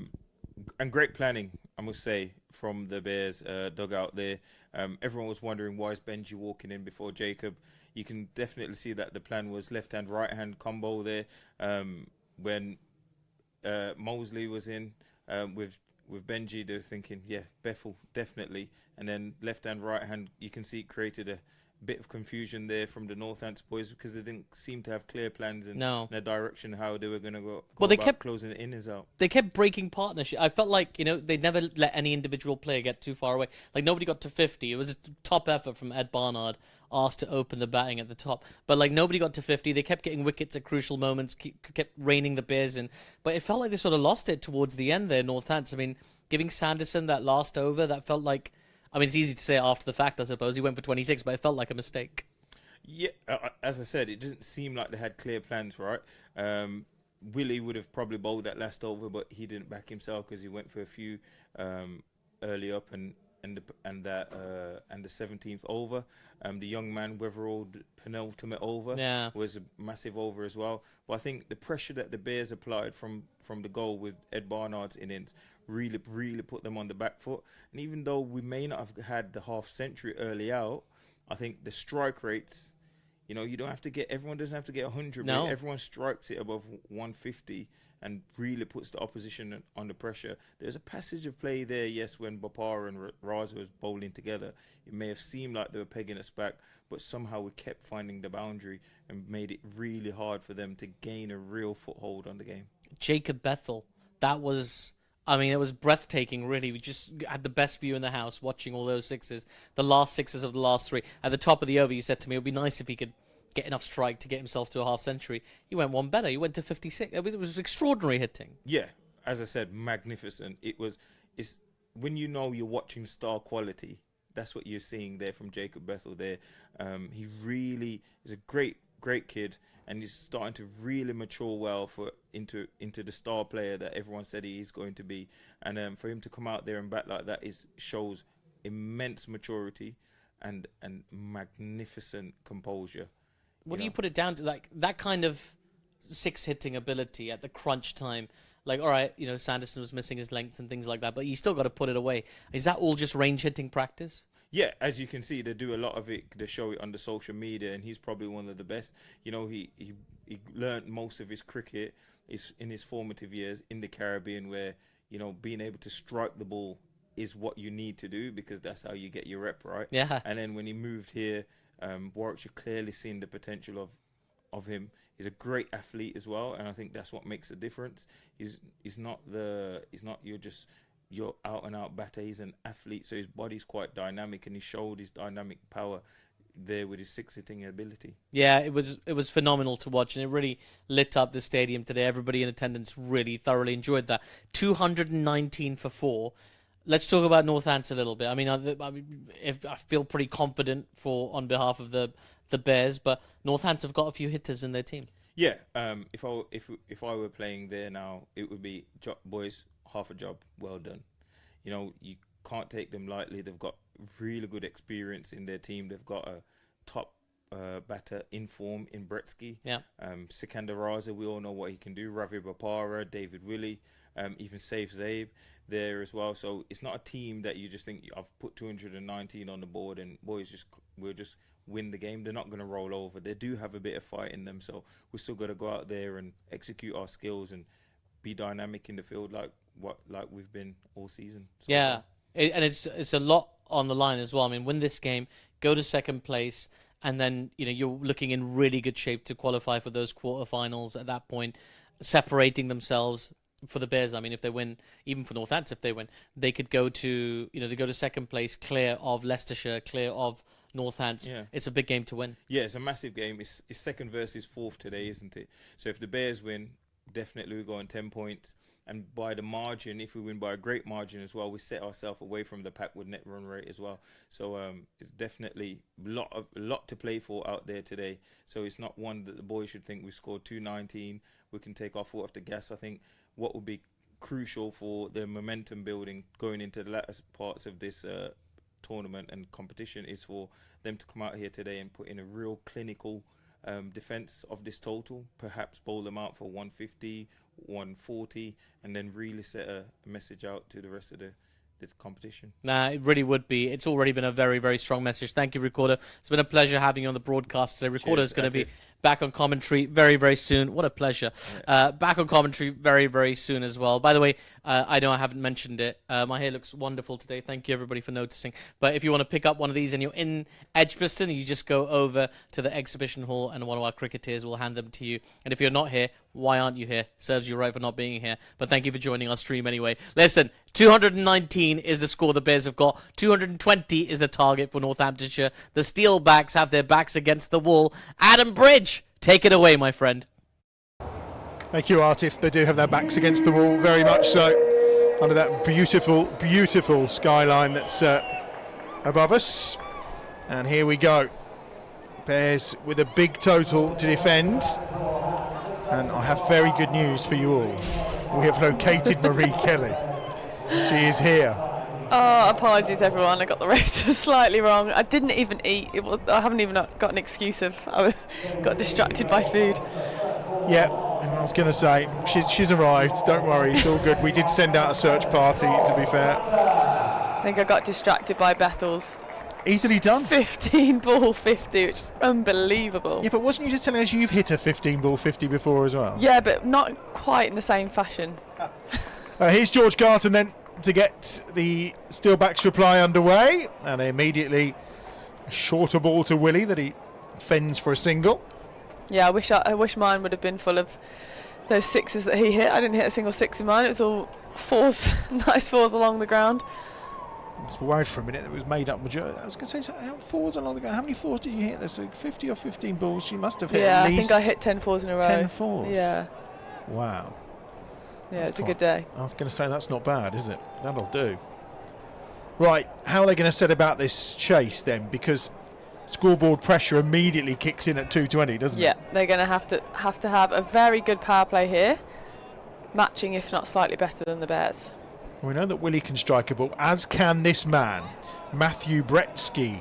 And great planning, I must say, from the Bears dugout there. Everyone was wondering, why is Benji walking in before Jacob? You can definitely see that the plan was left-hand, right-hand combo there. When Mousley was in with Benji, they were thinking, yeah, Bethell, definitely. And then left-hand, right-hand, you can see it created a bit of confusion there from the Northants boys because they didn't seem to have clear plans in the direction how they were going to go Well, they about kept closing the innings out. They kept breaking partnership. I felt like, they never let any individual player get too far away. Like, nobody got to 50. It was a top effort from Ed Barnard, asked to open the batting at the top. But, like, nobody got to 50. They kept getting wickets at crucial moments, kept reining the Bears in. But it felt like they sort of lost it towards the end there, Northants. I mean, giving Sanderson that last over, that felt like... I mean, it's easy to say after the fact, I suppose. He went for 26, but it felt like a mistake. Yeah, as I said, it doesn't seem like they had clear plans, right? Willie would have probably bowled that last over, but he didn't back himself because he went for a few early up and the 17th over. The young man Weatherall penultimate over was a massive over as well. But I think the pressure that the Bears applied from the goal with Ed Barnard's innings really put them on the back foot. And even though we may not have had the half century early out, I think the strike rates, you don't have to get, everyone doesn't have to get 100, no. But everyone strikes it above 150 and really puts the opposition under pressure. There's a passage of play there, yes, when Bopara and Raza was bowling together. It may have seemed like they were pegging us back, but somehow we kept finding the boundary and made it really hard for them to gain a real foothold on the game. Jacob Bethell, that was... I mean, it was breathtaking, really. We just had the best view in the house watching all those sixes, the last sixes of the last three. At the top of the over, you said to me, it would be nice if he could get enough strike to get himself to a half century. He went one better. He went to 56. It was extraordinary hitting. Yeah, as I said, magnificent. It's when you're watching star quality, that's what you're seeing there from Jacob Bethell there. He really is a great kid, and he's starting to really mature well into the star player that everyone said he is going to be. And for him to come out there and bat like that shows immense maturity and magnificent composure. What do you put it down to? Like that kind of six hitting ability at the crunch time. Like, all right, Sanderson was missing his length and things like that, but you still got to put it away. Is that all just range hitting practice? Yeah, as you can see, they do a lot of it. They show it on the social media, and he's probably one of the best. He learned most of his cricket is in his formative years in the Caribbean, where being able to strike the ball is what you need to do because that's how you get your rep, right? Yeah. And then when he moved here, Warwickshire clearly seen the potential of him. He's a great athlete as well, and I think that's what makes a difference. He's not your out and out batter. He's an athlete, so his body's quite dynamic, and he showed his dynamic power there with his six hitting ability. Yeah, it was phenomenal to watch, and it really lit up the stadium today. Everybody in attendance really thoroughly enjoyed that. 219 for 4. Let's talk about Northants a little bit. I mean, I feel pretty confident on behalf of the Bears, but Northants have got a few hitters in their team. Yeah, if I were playing there now, it would be boys, half a job well done. You can't take them lightly. They've got really good experience in their team. They've got a top batter in form in Bretsky. Yeah. Sikandar Raza, we all know what he can do. Ravi Bopara, David Willey, even Saif Zabe there as well. So it's not a team that you just think I've put 219 on the board and boys we'll just win the game. They're not going to roll over. They do have a bit of fight in them. So we've still got to go out there and execute our skills and be dynamic in the field like we've been all season. So yeah, and it's a lot on the line as well. I mean, win this game, go to second place, and then you're looking in really good shape to qualify for those quarterfinals at that point, separating themselves for the Bears. I mean, if they win, even for Northants, if they win, they could go to they go to second place, clear of Leicestershire, clear of Northants. Yeah. It's a big game to win. Yeah, it's a massive game. It's second versus fourth today, isn't it? So if the Bears win, definitely we're going 10 points. And by the margin, if we win by a great margin as well, we set ourselves away from the pack with net run rate as well. So it's definitely a lot to play for out there today. So it's not one that the boys should think we scored 219. We can take our foot off the gas. I think what would be crucial for the momentum building going into the latter parts of this tournament and competition is for them to come out here today and put in a real clinical defense of this total, perhaps bowl them out for 150, 140, and then really set a message out to the rest of the competition. Nah, it really would be. It's already been a very, very strong message. Thank you, Recorder. It's been a pleasure having you on the broadcast today. Recorder is going to be back on commentary very, very soon. What a pleasure. Yeah. Back on commentary very, very soon as well. By the way, I know I haven't mentioned it. My hair looks wonderful today. Thank you, everybody, for noticing. But if you want to pick up one of these and you're in Edgbaston, you just go over to the exhibition hall and one of our cricketers will hand them to you. And if you're not here, why aren't you here? Serves you right for not being here. But thank you for joining our stream anyway. Listen, 219 is the score the Bears have got. 220 is the target for Northamptonshire. The Steelbacks have their backs against the wall. Adam Bridge, take it away, my friend. Thank you, Artif. They do have their backs against the wall, very much so, under that beautiful, beautiful skyline that's above us. And here we go. Bears with a big total to defend. And I have very good news for you all. We have located Marie Kelly. She is here. Oh, apologies everyone, I got the rota slightly wrong. I didn't even eat. I haven't even got an excuse of I got distracted by food. Yeah, I was going to say, she's arrived, don't worry, it's all good. We did send out a search party, to be fair. I think I got distracted by Bethel's easily done 15 ball 50, which is unbelievable. Yeah, but wasn't you just telling us you've hit a 15 ball 50 before as well? Yeah, but not quite in the same fashion. Here's George Garton then to get the Steelbacks reply underway, and immediately a shorter ball to Willie that he fends for a single. Yeah, I wish mine would have been full of those sixes that he hit. I didn't hit a single six in mine. It was all fours, nice fours along the ground. I was worried for a minute that it was made up majority. I was going to say, how fours along the ground? How many fours did you hit? There's like 50 or 15 balls. You must have hit at least. I think I hit 10 fours in a row. 10 fours? Yeah. Wow. Yeah, it's a good day. I was going to say, that's not bad, is it? That'll do. Right, how are they going to set about this chase then? Because scoreboard pressure immediately kicks in at 220, doesn't it? Yeah, they're going to have a very good power play here, matching if not slightly better than the Bears. We know that Willie can strike a ball, as can this man, Matthew Bretsky.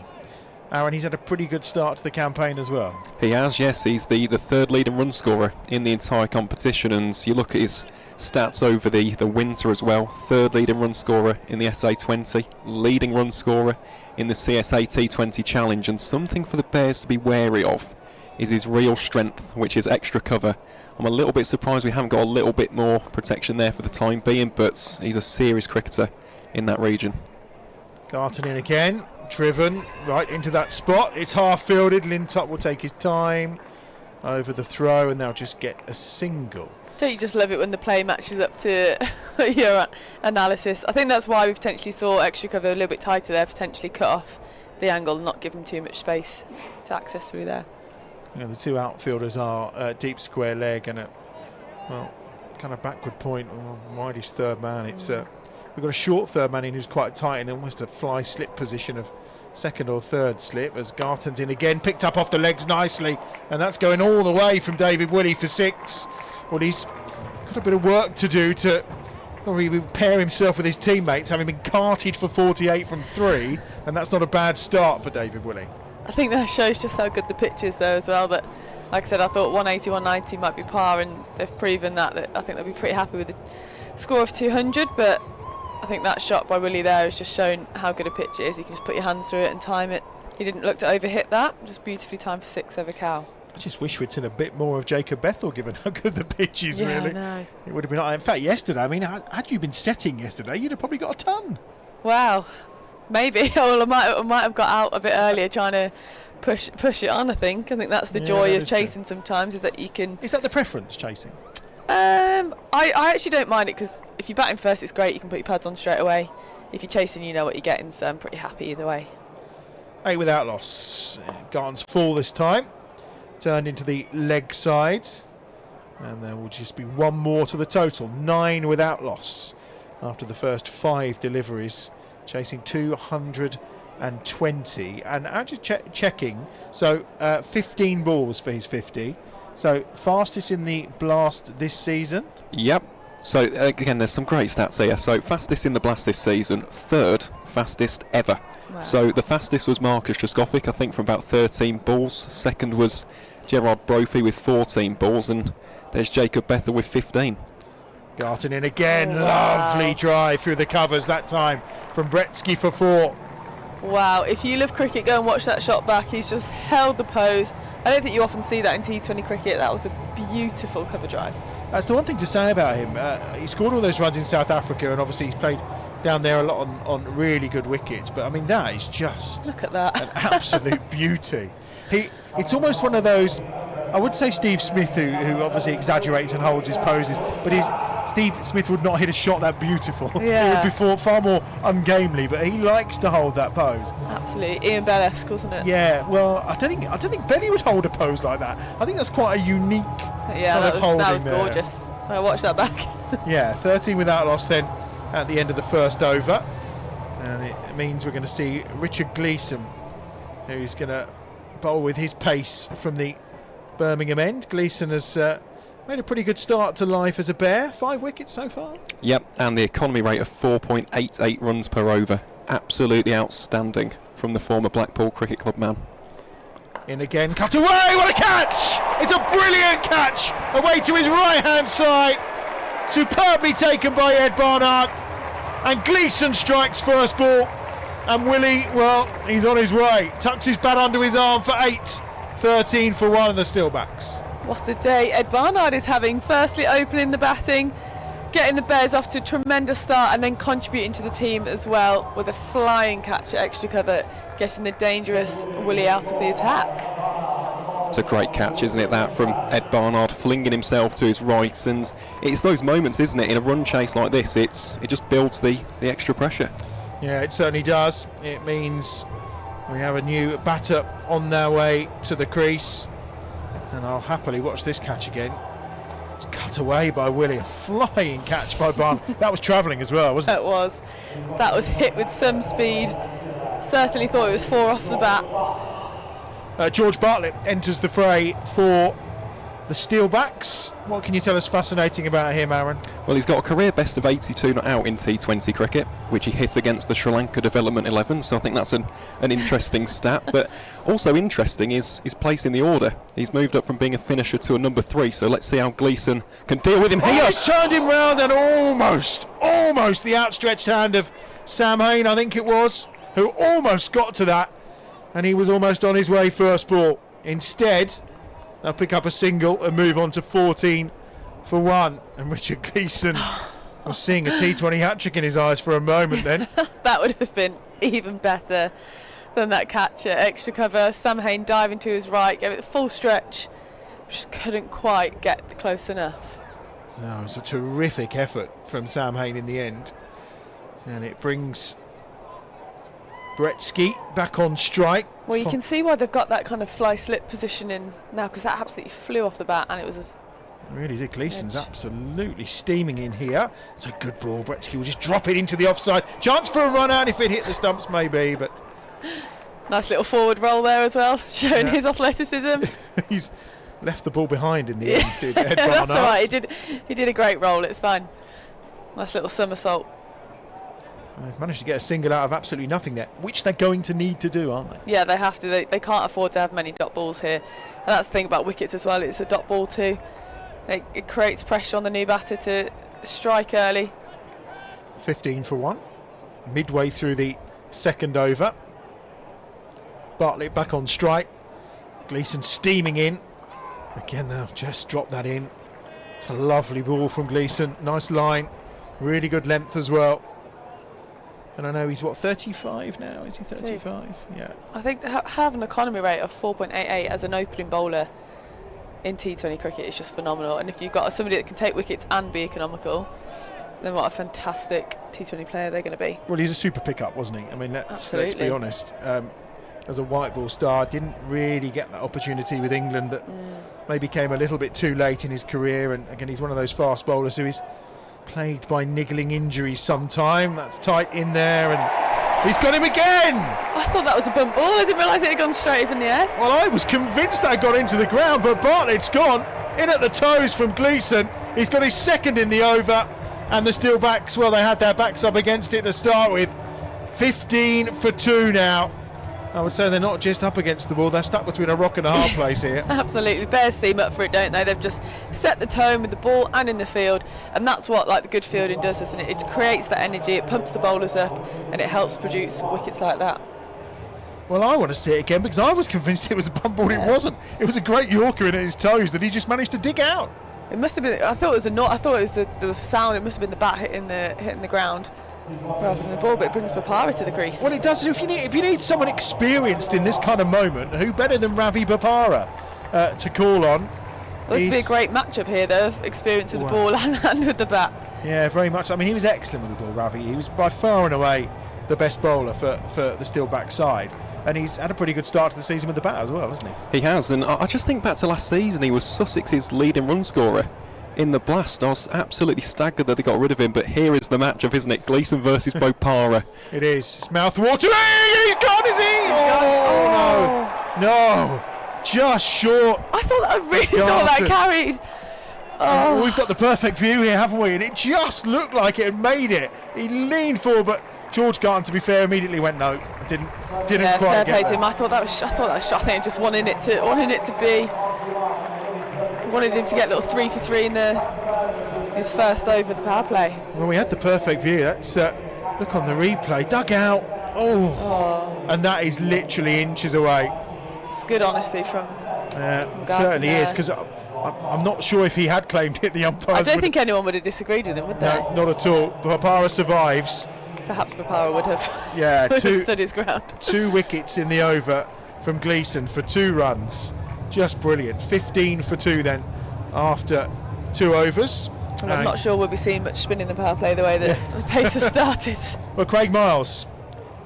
Aaron, he's had a pretty good start to the campaign as well. He has, yes. He's the third leading run scorer in the entire competition, and you look at his stats over the winter as well. Third leading run scorer in the SA20, leading run scorer in the CSA T20 Challenge, and something for the Bears to be wary of is his real strength, which is extra cover. I'm a little bit surprised we haven't got a little bit more protection there for the time being, but he's a serious cricketer in that region. Garton in again, driven right into that spot. It's half fielded. Lintop will take his time over the throw, and they'll just get a single. Don't you just love it when the play matches up to your analysis? I think that's why we potentially saw extra cover a little bit tighter there, potentially cut off the angle and not give him too much space to access through there. You know, the two outfielders are deep square leg and a kind of backward point. Wide his third man. It's we've got a short third man in who's quite tight in almost a fly slip position of second or third slip, as Garton's in again, picked up off the legs nicely, and that's going all the way from David Willie for 6. Well, he's got a bit of work to do to repair himself with his teammates, having been carted for 48 from 3, and that's not a bad start for David Willie. I think that shows just how good the pitch is though as well, that like I said, I thought 180, 190 might be par, and they've proven that I think they'll be pretty happy with the score of 200, but I think that shot by Willie there has just shown how good a pitch it is. You can just put your hands through it and time it. He didn't look to overhit that, just beautifully timed for 6 over cow. I just wish we'd seen a bit more of Jacob Bethell, given how good the pitch is, yeah, really. I know. It would have been, in fact, yesterday, I mean, had you been setting yesterday, you'd have probably got a ton. Wow, maybe. Well, I might have got out a bit earlier trying to push it on, I think that's the joy of chasing true. Sometimes is that you can... Is that the preference, chasing? I actually don't mind it, because if you're batting first, it's great, you can put your pads on straight away. If you're chasing, you know what you're getting, so I'm pretty happy either way. 8 without loss. Garton's full this time. Turned into the leg side. And there will just be one more to the total. 9 without loss after the first 5 deliveries, chasing 220. And I'm just checking, so 15 balls for his 50. So fastest in the blast this season. Yep. So again, there's some great stats here. So fastest in the blast this season, 3rd fastest ever. Wow. So the fastest was Marcus Trzaskowicz, I think, from about 13 balls. Second was Gerard Brophy with 14 balls, and there's Jacob Bethell with 15. Garton in again. Lovely drive through the covers that time from Bretsky for 4. Wow, if you love cricket, go and watch that shot back. He's just held the pose. I don't think you often see that in T20 cricket. That was a beautiful cover drive. That's the one thing to say about him. He scored all those runs in South Africa, and obviously he's played down there a lot on really good wickets. But I mean, that is just look at that, an absolute beauty. It's almost one of those. I would say Steve Smith, who obviously exaggerates and holds his poses, but Steve Smith would not hit a shot that beautiful. Yeah. It would be far more ungamely, but he likes to hold that pose. Absolutely, Ian Bell-esque, wasn't it? Yeah. Well, I don't think Benny would hold a pose like that. I think that's quite a unique. Yeah, that was there. gorgeous. I watched that back. Yeah, 13 without loss then at the end of the first over, and it means we're going to see Richard Gleeson, who's going to bowl with his pace from the Birmingham end. Gleeson has made a pretty good start to life as a Bear. 5 wickets so far. Yep, and the economy rate of 4.88 runs per over. Absolutely outstanding from the former Blackpool Cricket Club man. In again, cut away, what a catch! It's a brilliant catch, away to his right hand side. Superbly taken by Ed Barnard, and Gleeson strikes first ball, and Willie, well, he's on his way. Tucks his bat under his arm for 8. 13 for 1 of the Steelbacks. What a day Ed Barnard is having. Firstly opening the batting, getting the Bears off to a tremendous start, and then contributing to the team as well with a flying catch at extra cover, getting the dangerous Willie out of the attack. It's a great catch, isn't it, that, from Ed Barnard, flinging himself to his right, and it's those moments, isn't it, in a run chase like this, it just builds the extra pressure. Yeah, it certainly does. It means we have a new batter on their way to the crease, and I'll happily watch this catch again. It's cut away by Willie, a flying catch by Barn. That was travelling as well, wasn't it? It was. That was hit with some speed. Certainly thought it was 4 off the bat. George Bartlett enters the fray for the Steelbacks. What can you tell us fascinating about him, Aaron? Well, he's got a career best of 82 not out in T20 cricket, which he hit against the Sri Lanka Development 11, so I think that's an interesting stat. But also interesting is his place in the order. He's moved up from being a finisher to a number 3, so let's see how Gleeson can deal with him here. He's turned him round, and almost the outstretched hand of Sam Hain, I think it was, who almost got to that, and he was almost on his way first ball. Instead, they'll pick up a single and move on to 14 for 1. And Richard Gleeson was seeing a T20 hat-trick in his eyes for a moment then. That would have been even better than that catch at extra cover. Sam Hain diving to his right, gave it the full stretch, just couldn't quite get close enough. No, it's a terrific effort from Sam Hain in the end. And it brings Bretsky back on strike. Well, you can see why they've got that kind of fly-slip position in now, because that absolutely flew off the bat, and it was really did. Gleeson's absolutely steaming in here. It's a good ball. Bretsky will just drop it into the offside. Chance for a run out if it hit the stumps, maybe, but nice little forward roll there as well, showing his athleticism. He's left the ball behind in the end, did Ed Yeah, Barnard. that's all right. He did a great roll. It's fine. Nice little somersault. They've managed to get a single out of absolutely nothing there, which they're going to need to do, aren't they? Yeah, they have to. They can't afford to have many dot balls here. And that's the thing about wickets as well. It's a dot ball too. It creates pressure on the new batter to strike early. 15 for 1. Midway through the second over. Bartlett back on strike. Gleeson steaming in. Again, they'll just drop that in. It's a lovely ball from Gleeson. Nice line. Really good length as well. And I know he's, 35 now? Is he 35? Yeah. I think to have an economy rate of 4.88 as an opening bowler in T20 cricket is just phenomenal. And if you've got somebody that can take wickets and be economical, then what a fantastic T20 player they're going to be. Well, he's a super pickup, wasn't he? I mean, let's be honest. as a white ball star. Didn't really get that opportunity with England that maybe came a little bit too late in his career. And again, he's one of those fast bowlers who is plagued by niggling injuries sometime. That's tight in there, and he's got him again. I thought that was a bump ball. I didn't realise it had gone straight up in the air. Well, I was convinced that got into the ground, but Bartlett's gone in at the toes from Gleeson. He's got his second in the over, and the Steelbacks, well, they had their backs up against it to start with. 15 for 2 now. I would say they're not just up against the wall, they're stuck between a rock and a hard place here. Absolutely. Bears seem up for it, don't they? They've just set the tone with the ball and in the field, and that's what the good fielding does, isn't it? It creates that energy, it pumps the bowlers up, and it helps produce wickets like that. Well, I want to see it again because I was convinced it was a bump ball. It wasn't. It was a great Yorker in at his toes that he just managed to dig out. It must have been. I thought it was there was a sound. It must have been the bat hitting the ground rather than the ball. But it brings Bopara to the crease. Well, it does. If you need someone experienced in this kind of moment, who better than Ravi Bopara to call on? Well, this would be a great matchup here, though, of experience with the ball and with the bat. Yeah, very much. I mean, he was excellent with the ball, Ravi. He was by far and away the best bowler for the Steelback side. And he's had a pretty good start to the season with the bat as well, hasn't he? He has, and I just think back to last season, he was Sussex's leading run scorer in the Blast. I was absolutely staggered that they got rid of him, but here is the matchup, isn't it? Gleeson versus Bopara. It is. It's mouth-watering. He's gone, is he? No. Just short. I really thought that carried. Oh. We've got the perfect view here, haven't we? And it just looked like it had made it. He leaned forward, but George Garton, to be fair, immediately went no. Didn't yeah, quite fair get play there. to him. I thought that was shot. I think just wanted him to get a little 3 for 3 in his first over the power play. Well, we had the perfect view. That's look on the replay. Dug out. And that is literally inches away. It's good honesty from it certainly is, because I'm not sure if he had claimed it. The umpires. I don't think anyone would have disagreed with him, would they? No, not at all. Bopara survives. Perhaps Bopara would have. Yeah, would have stood his ground. 2 wickets in the over from Gleeson for 2 runs. Just brilliant. 15 for 2 then after 2 overs. And I'm not sure we'll be seeing much spin in the power play the way that the pace has started. Well, Craig Miles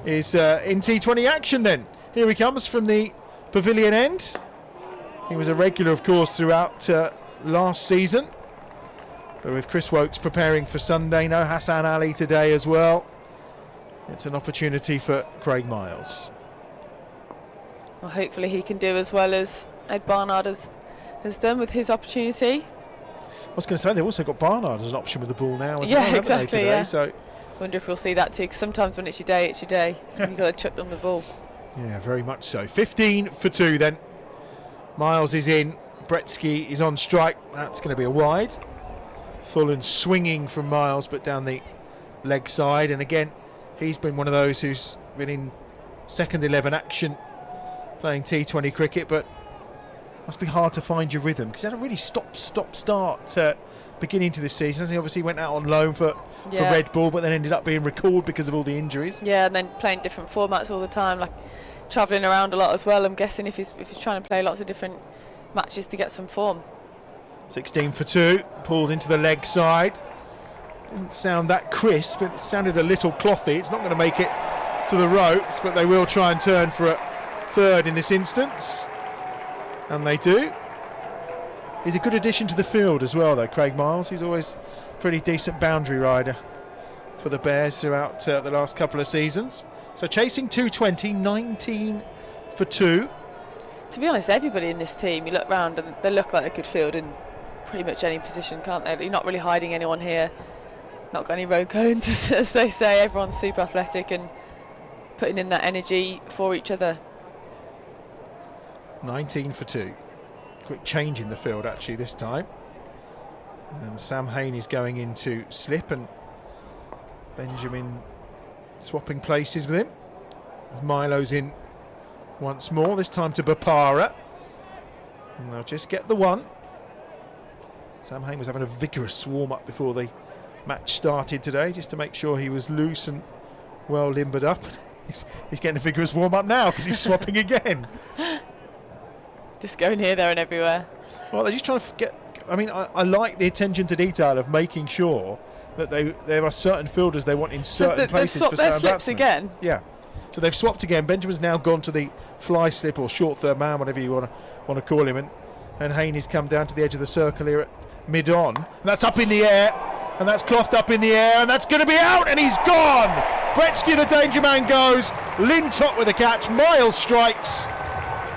is in T20 action then. Here he comes from the pavilion end. He was a regular, of course, throughout last season. But with Chris Wokes preparing for Sunday, no Hassan Ali today as well. It's an opportunity for Craig Miles. Well, hopefully he can do as well as Ed Barnard has done with his opportunity. I was going to say they've also got Barnard as an option with the ball now. Yeah, exactly. Today, yeah. So wonder if we'll see that too. Because sometimes when it's your day, it's your day. You've got to chuck them the ball. Yeah, very much so. 15 for 2 then. Miles is in. Bretsky is on strike. That's going to be a wide. Full and swinging from Miles, but down the leg side. And again, he's been one of those who's been in second 11 action playing T20 cricket, but must be hard to find your rhythm because he had a really stop-start beginning to this season. He obviously went out on loan for Red Bull, but then ended up being recalled because of all the injuries. Yeah, and then playing different formats all the time, like travelling around a lot as well. I'm guessing if he's trying to play lots of different matches to get some form. 16 for 2, pulled into the leg side. Didn't sound that crisp, it sounded a little clothy. It's not going to make it to the ropes, but they will try and turn for a third in this instance. And they do. He's a good addition to the field as well, though, Craig Miles. He's always a pretty decent boundary rider for the Bears throughout the last couple of seasons. So chasing 220, 19 for 2. To be honest, everybody in this team, you look round and they look like they could field in pretty much any position, can't they? You're not really hiding anyone here. Not got any road cones, as they say. Everyone's super athletic and putting in that energy for each other. 19 for 2. Quick change in the field actually this time. And Sam Hain is going into slip and Benjamin swapping places with him. As Milo's in once more, this time to Bopara. And they'll just get the one. Sam Hain was having a vigorous warm-up before the match started today, just to make sure he was loose and well limbered up. He's getting a vigorous warm-up now because he's swapping again. Just going here, there and everywhere. Well, they're just trying to get... I mean, I like the attention to detail of making sure that there are certain fielders they want in certain places. They've swapped for their certain slips batsmen. again? Yeah. So they've swapped again. Benjamin's now gone to the fly slip or short third man, whatever you want to call him, and Haney's come down to the edge of the circle here at mid-on. And that's up in the air, and that's clothed up in the air, and that's going to be out, and he's gone! Bretsky, the danger man, goes. Lintop with a catch. Miles strikes.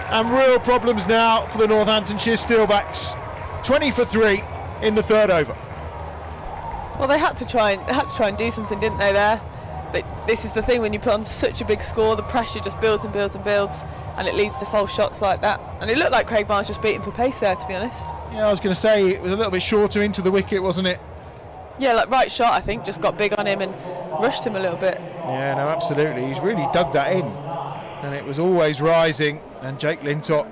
And real problems now for the Northamptonshire Steelbacks. 20 for 3 in the third over. Well, they had to try and do something, didn't they? There, this is the thing, when you put on such a big score, the pressure just builds and builds and builds, and it leads to false shots like that. And it looked like Craig Barnes just beating for pace there, to be honest. Yeah, I was going to say it was a little bit shorter into the wicket, wasn't it? Yeah, like right shot, I think, just got big on him and rushed him a little bit. Yeah, no, absolutely. He's really dug that in, and it was always rising. And Jake Lintop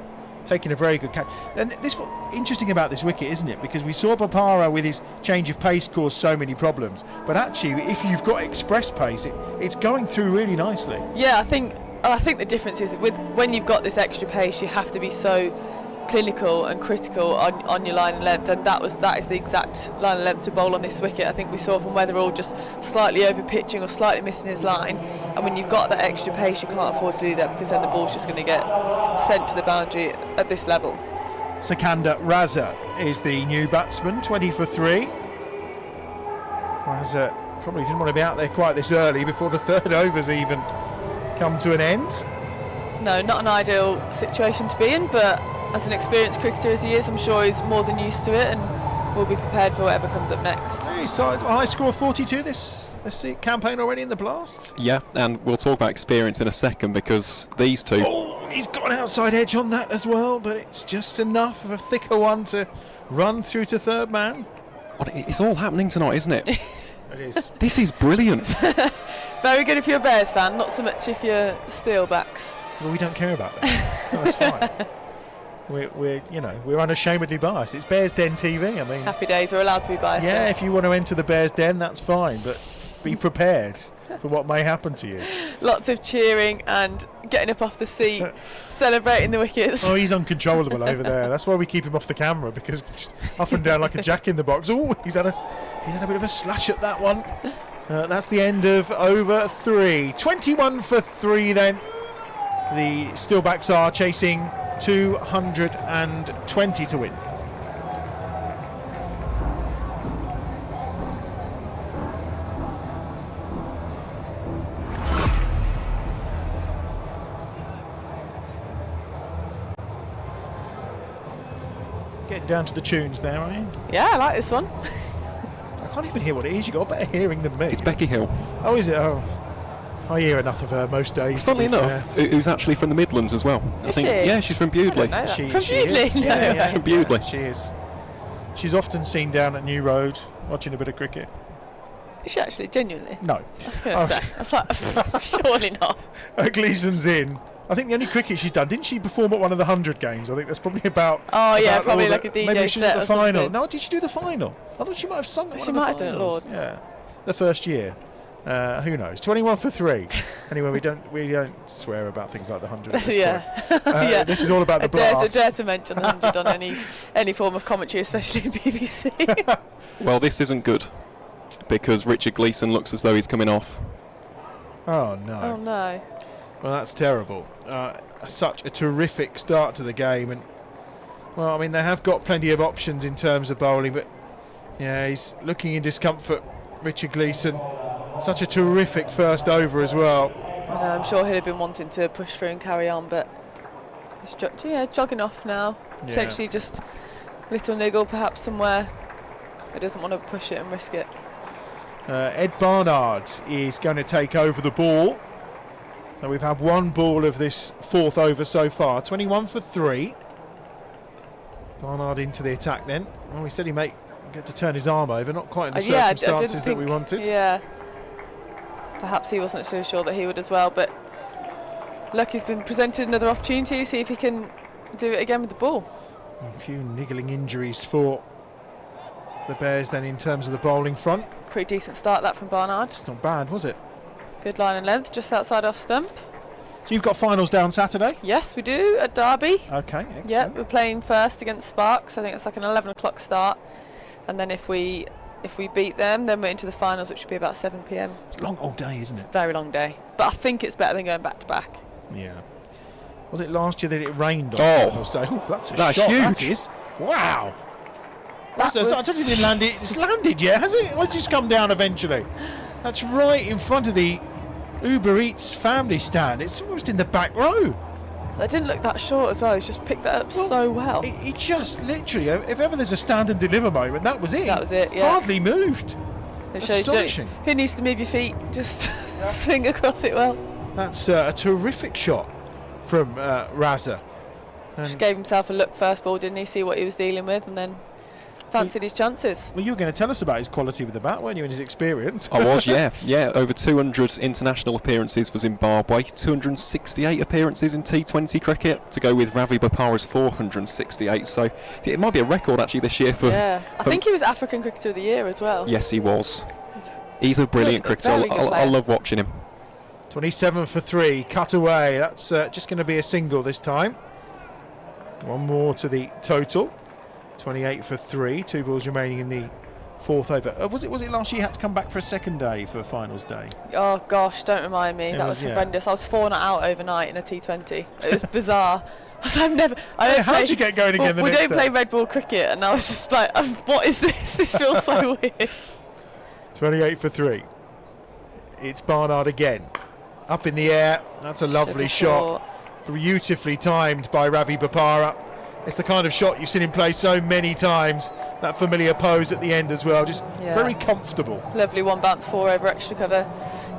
taking a very good catch. And this what's interesting about this wicket, isn't it? Because we saw Bopara with his change of pace cause so many problems. But actually, if you've got express pace, it's going through really nicely. Yeah, I think the difference is when you've got this extra pace, you have to be so clinical and critical on your line and length, and that is the exact line and length to bowl on this wicket. I think we saw from Weatherall just slightly over pitching or slightly missing his line, and when you've got that extra pace, you can't afford to do that, because then the ball's just going to get sent to the boundary at this level. Sikandar Raza is the new batsman, 20 for 3. Raza probably didn't want to be out there quite this early before the third over's even come to an end. No, not an ideal situation to be in, but as an experienced cricketer as he is, I'm sure he's more than used to it and will be prepared for whatever comes up next. He's a high score of 42 this campaign already in the Blast. Yeah, and we'll talk about experience in a second, because these two... Oh, he's got an outside edge on that as well, but it's just enough of a thicker one to run through to third man. Well, it's all happening tonight, isn't it? It is. This is brilliant. Very good if you're a Bears fan, not so much if you're Steelbacks. Well, we don't care about that, so that's fine. We're unashamedly biased. It's Bears Den TV. I mean, happy days. We're allowed to be biased. Yeah, if you want to enter the Bears Den, that's fine, but be prepared for what may happen to you. Lots of cheering and getting up off the seat, celebrating the wickets. Oh, he's uncontrollable over there. That's why we keep him off the camera, because just up and down like a jack in the box. Oh, he's had a bit of a slash at that one. That's the end of over 3. 21 for 3 then. The Steelbacks are chasing 220 to win. Getting down to the tunes now, are you? Yeah, I like this one. I can't even hear what it is. You've got better hearing than me. It's Becky Hill. Oh, is it? Oh, I hear enough of her most days. Funnily enough, who's actually from the Midlands as well. Is she? Yeah, she's from Bewdley. From Bewdley? Is. Yeah, She's from Bewdley. She is. She's often seen down at New Road watching a bit of cricket. Is she actually, genuinely? No. I was going to say. I was like, surely not. Gleason's in. I think the only cricket she's done, didn't she perform at one of the 100 games? I think that's probably about. Oh yeah, probably like a DJ maybe she set did the or final. something. No, did she do the final? I thought she might have sung at She one of might the have done it at finals. Lord's. Yeah, the first year. Who knows? 21 for 3. Anyway, we don't swear about things like the 100. At this point. Yeah. This is all about the blast. I dare to mention the 100 on any form of commentary, especially BBC. Well, this isn't good, because Richard Gleeson looks as though he's coming off. Oh no. Oh no. Well, that's terrible. Such a terrific start to the game, and well, I mean, they have got plenty of options in terms of bowling, but yeah, he's looking in discomfort. Richard Gleeson, such a terrific first over as well. I know, I'm sure he'd have been wanting to push through and carry on, but he's jogging off now. Yeah. Potentially just a little niggle perhaps somewhere. He doesn't want to push it and risk it. Ed Barnard is going to take over the ball. So we've had one ball of this fourth over so far. 21 for 3. Barnard into the attack then. Well, we said he might get to turn his arm over. Not quite in the circumstances that we wanted. Yeah. Perhaps he wasn't so sure that he would as well, but look, he's been presented another opportunity. See if he can do it again with the ball. A few niggling injuries for the Bears then in terms of the bowling front. Pretty decent start that from Barnard. It's not bad, was it? Good line and length, just outside off stump. So you've got finals down Saturday? Yes, we do, at Derby. Okay, excellent. Yeah, we're playing first against Sparks. I think it's like an 11 o'clock start. And then if we if we beat them, then we're into the finals, which should be about 7 p.m. It's a long old day, isn't it? Very long day. But I think it's better than going back to back. Yeah. Was it last year that it rained on Oh. Finals Day? Oh, that's a That's shot. huge. That is. Wow. I don't think it landed. It's landed, yeah, has it? Or has it just come down eventually? That's right in front of the Uber Eats family stand. It's almost in the back row. That didn't look that short as well. He's just picked that up so well. He just literally, if ever there's a stand and deliver moment, that was it. That was it, yeah. Hardly moved. It shows Astonishing. who needs to move your feet? Just swing across it well. That's a terrific shot from Raza. Just gave himself a look first ball, didn't he? See what he was dealing with, and then fancied his chances. Well, you were going to tell us about his quality with the bat, weren't you, and his experience? I was, yeah. Over 200 international appearances for Zimbabwe, 268 appearances in T20 cricket, to go with Ravi Bopara's 468. So it might be a record actually this year for. Yeah, I think he was African Cricketer of the Year as well. Yes, he was. He's a brilliant cricketer. I love watching him. 27 for 3, cut away. That's just going to be a single this time. One more to the total. 28 for 3, 2 balls remaining in the fourth over. Was it last year you had to come back for a second day for finals day? Oh gosh, don't remind me. That was horrendous. I was 4 not out overnight in a T20. It was bizarre. How'd you get going again the next day? We don't play red ball cricket, and I was just like, what is this? This feels so weird. 28 for 3. It's Barnard again. Up in the air. That's a lovely shot. Beautifully timed by Ravi Bopara. It's the kind of shot you've seen him play so many times. That familiar pose at the end as well. Just very comfortable. Lovely one bounce 4 over extra cover.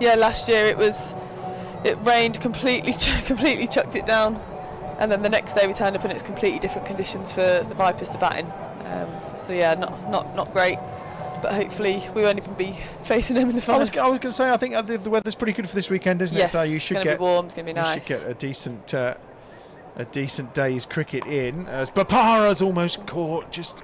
Yeah, last year it rained completely chucked it down. And then the next day we turned up and it's completely different conditions for the Vipers to bat in. So yeah, not great. But hopefully we won't even be facing them in the final. I was going to say, I think the weather's pretty good for this weekend, isn't it? So you should get warm. It's going to be nice. You should get a decent day's cricket in. As Bopara's almost caught, just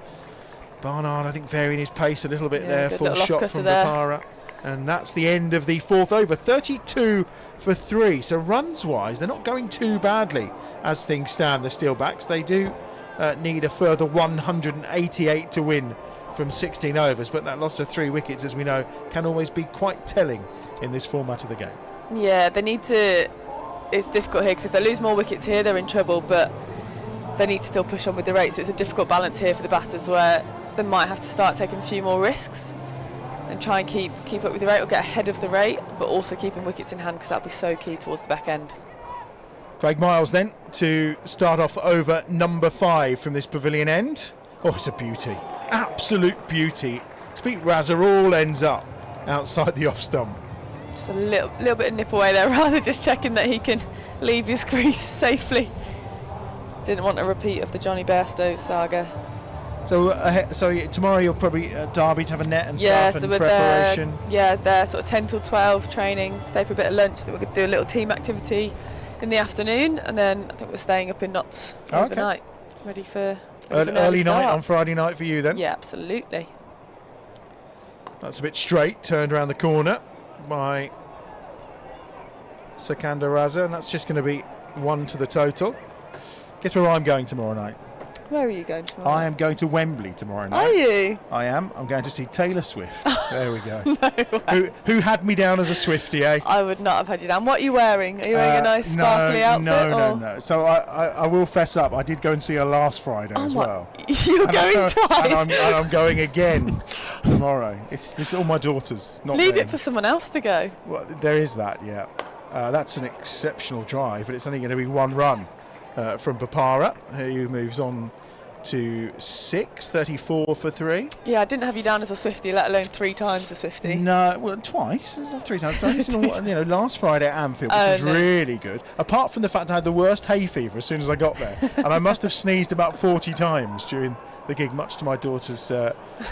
Barnard, I think, varying his pace a little bit there. Full shot from Bopara. And that's the end of the fourth over. 32 for 3. So runs-wise, they're not going too badly as things stand, the Steelbacks. They do need a further 188 to win from 16 overs, but that loss of 3 wickets, as we know, can always be quite telling in this format of the game. Yeah, they need to. It's difficult here because if they lose more wickets here, they're in trouble, but they need to still push on with the rate. So it's a difficult balance here for the batters where they might have to start taking a few more risks and try and keep up with the rate or get ahead of the rate, but also keeping wickets in hand because that'll be so key towards the back end. Craig Miles then to start off over number 5 from this pavilion end. Oh, it's a beauty. Absolute beauty. Speak Raza all ends up outside the off stump. Just a little bit of nip away there, rather just checking that he can leave his crease safely. Didn't want a repeat of the Johnny Bairstow saga. So tomorrow you'll probably Derby to have a net and stuff and preparation. They're sort of 10 till 12 training, stay for a bit of lunch, then we're going to do a little team activity in the afternoon, and then I think we're staying up in Notts overnight, ready for early night on Friday night for you then? Yeah, absolutely. That's a bit straight, turned around the corner by Sikandar Raza, and that's just going to be 1 to the total. Guess where I'm going tomorrow night? Where are you going tomorrow night? I am going to Wembley tomorrow night. Are you? I am. I'm going to see Taylor Swift. There we go. No way. Who had me down as a Swiftie, eh? I would not have had you down. What are you wearing? Are you wearing a nice sparkly outfit? No. So I will fess up. I did go and see her last Friday as well. You're going twice? And I'm going again tomorrow. This is all my daughters. Not Leave them. it for someone else to go. Well, there is that, yeah. That's an exceptional drive, but it's only going to be 1 run from Bopara, who moves on to 6, 34 for 3. Yeah, I didn't have you down as a Swiftie, let alone 3 times a Swiftie. No, well, twice. It's not 3 times. So last Friday at Anfield, which was really good. Apart from the fact I had the worst hay fever as soon as I got there, and I must have sneezed about 40 times during the gig, much to my daughter's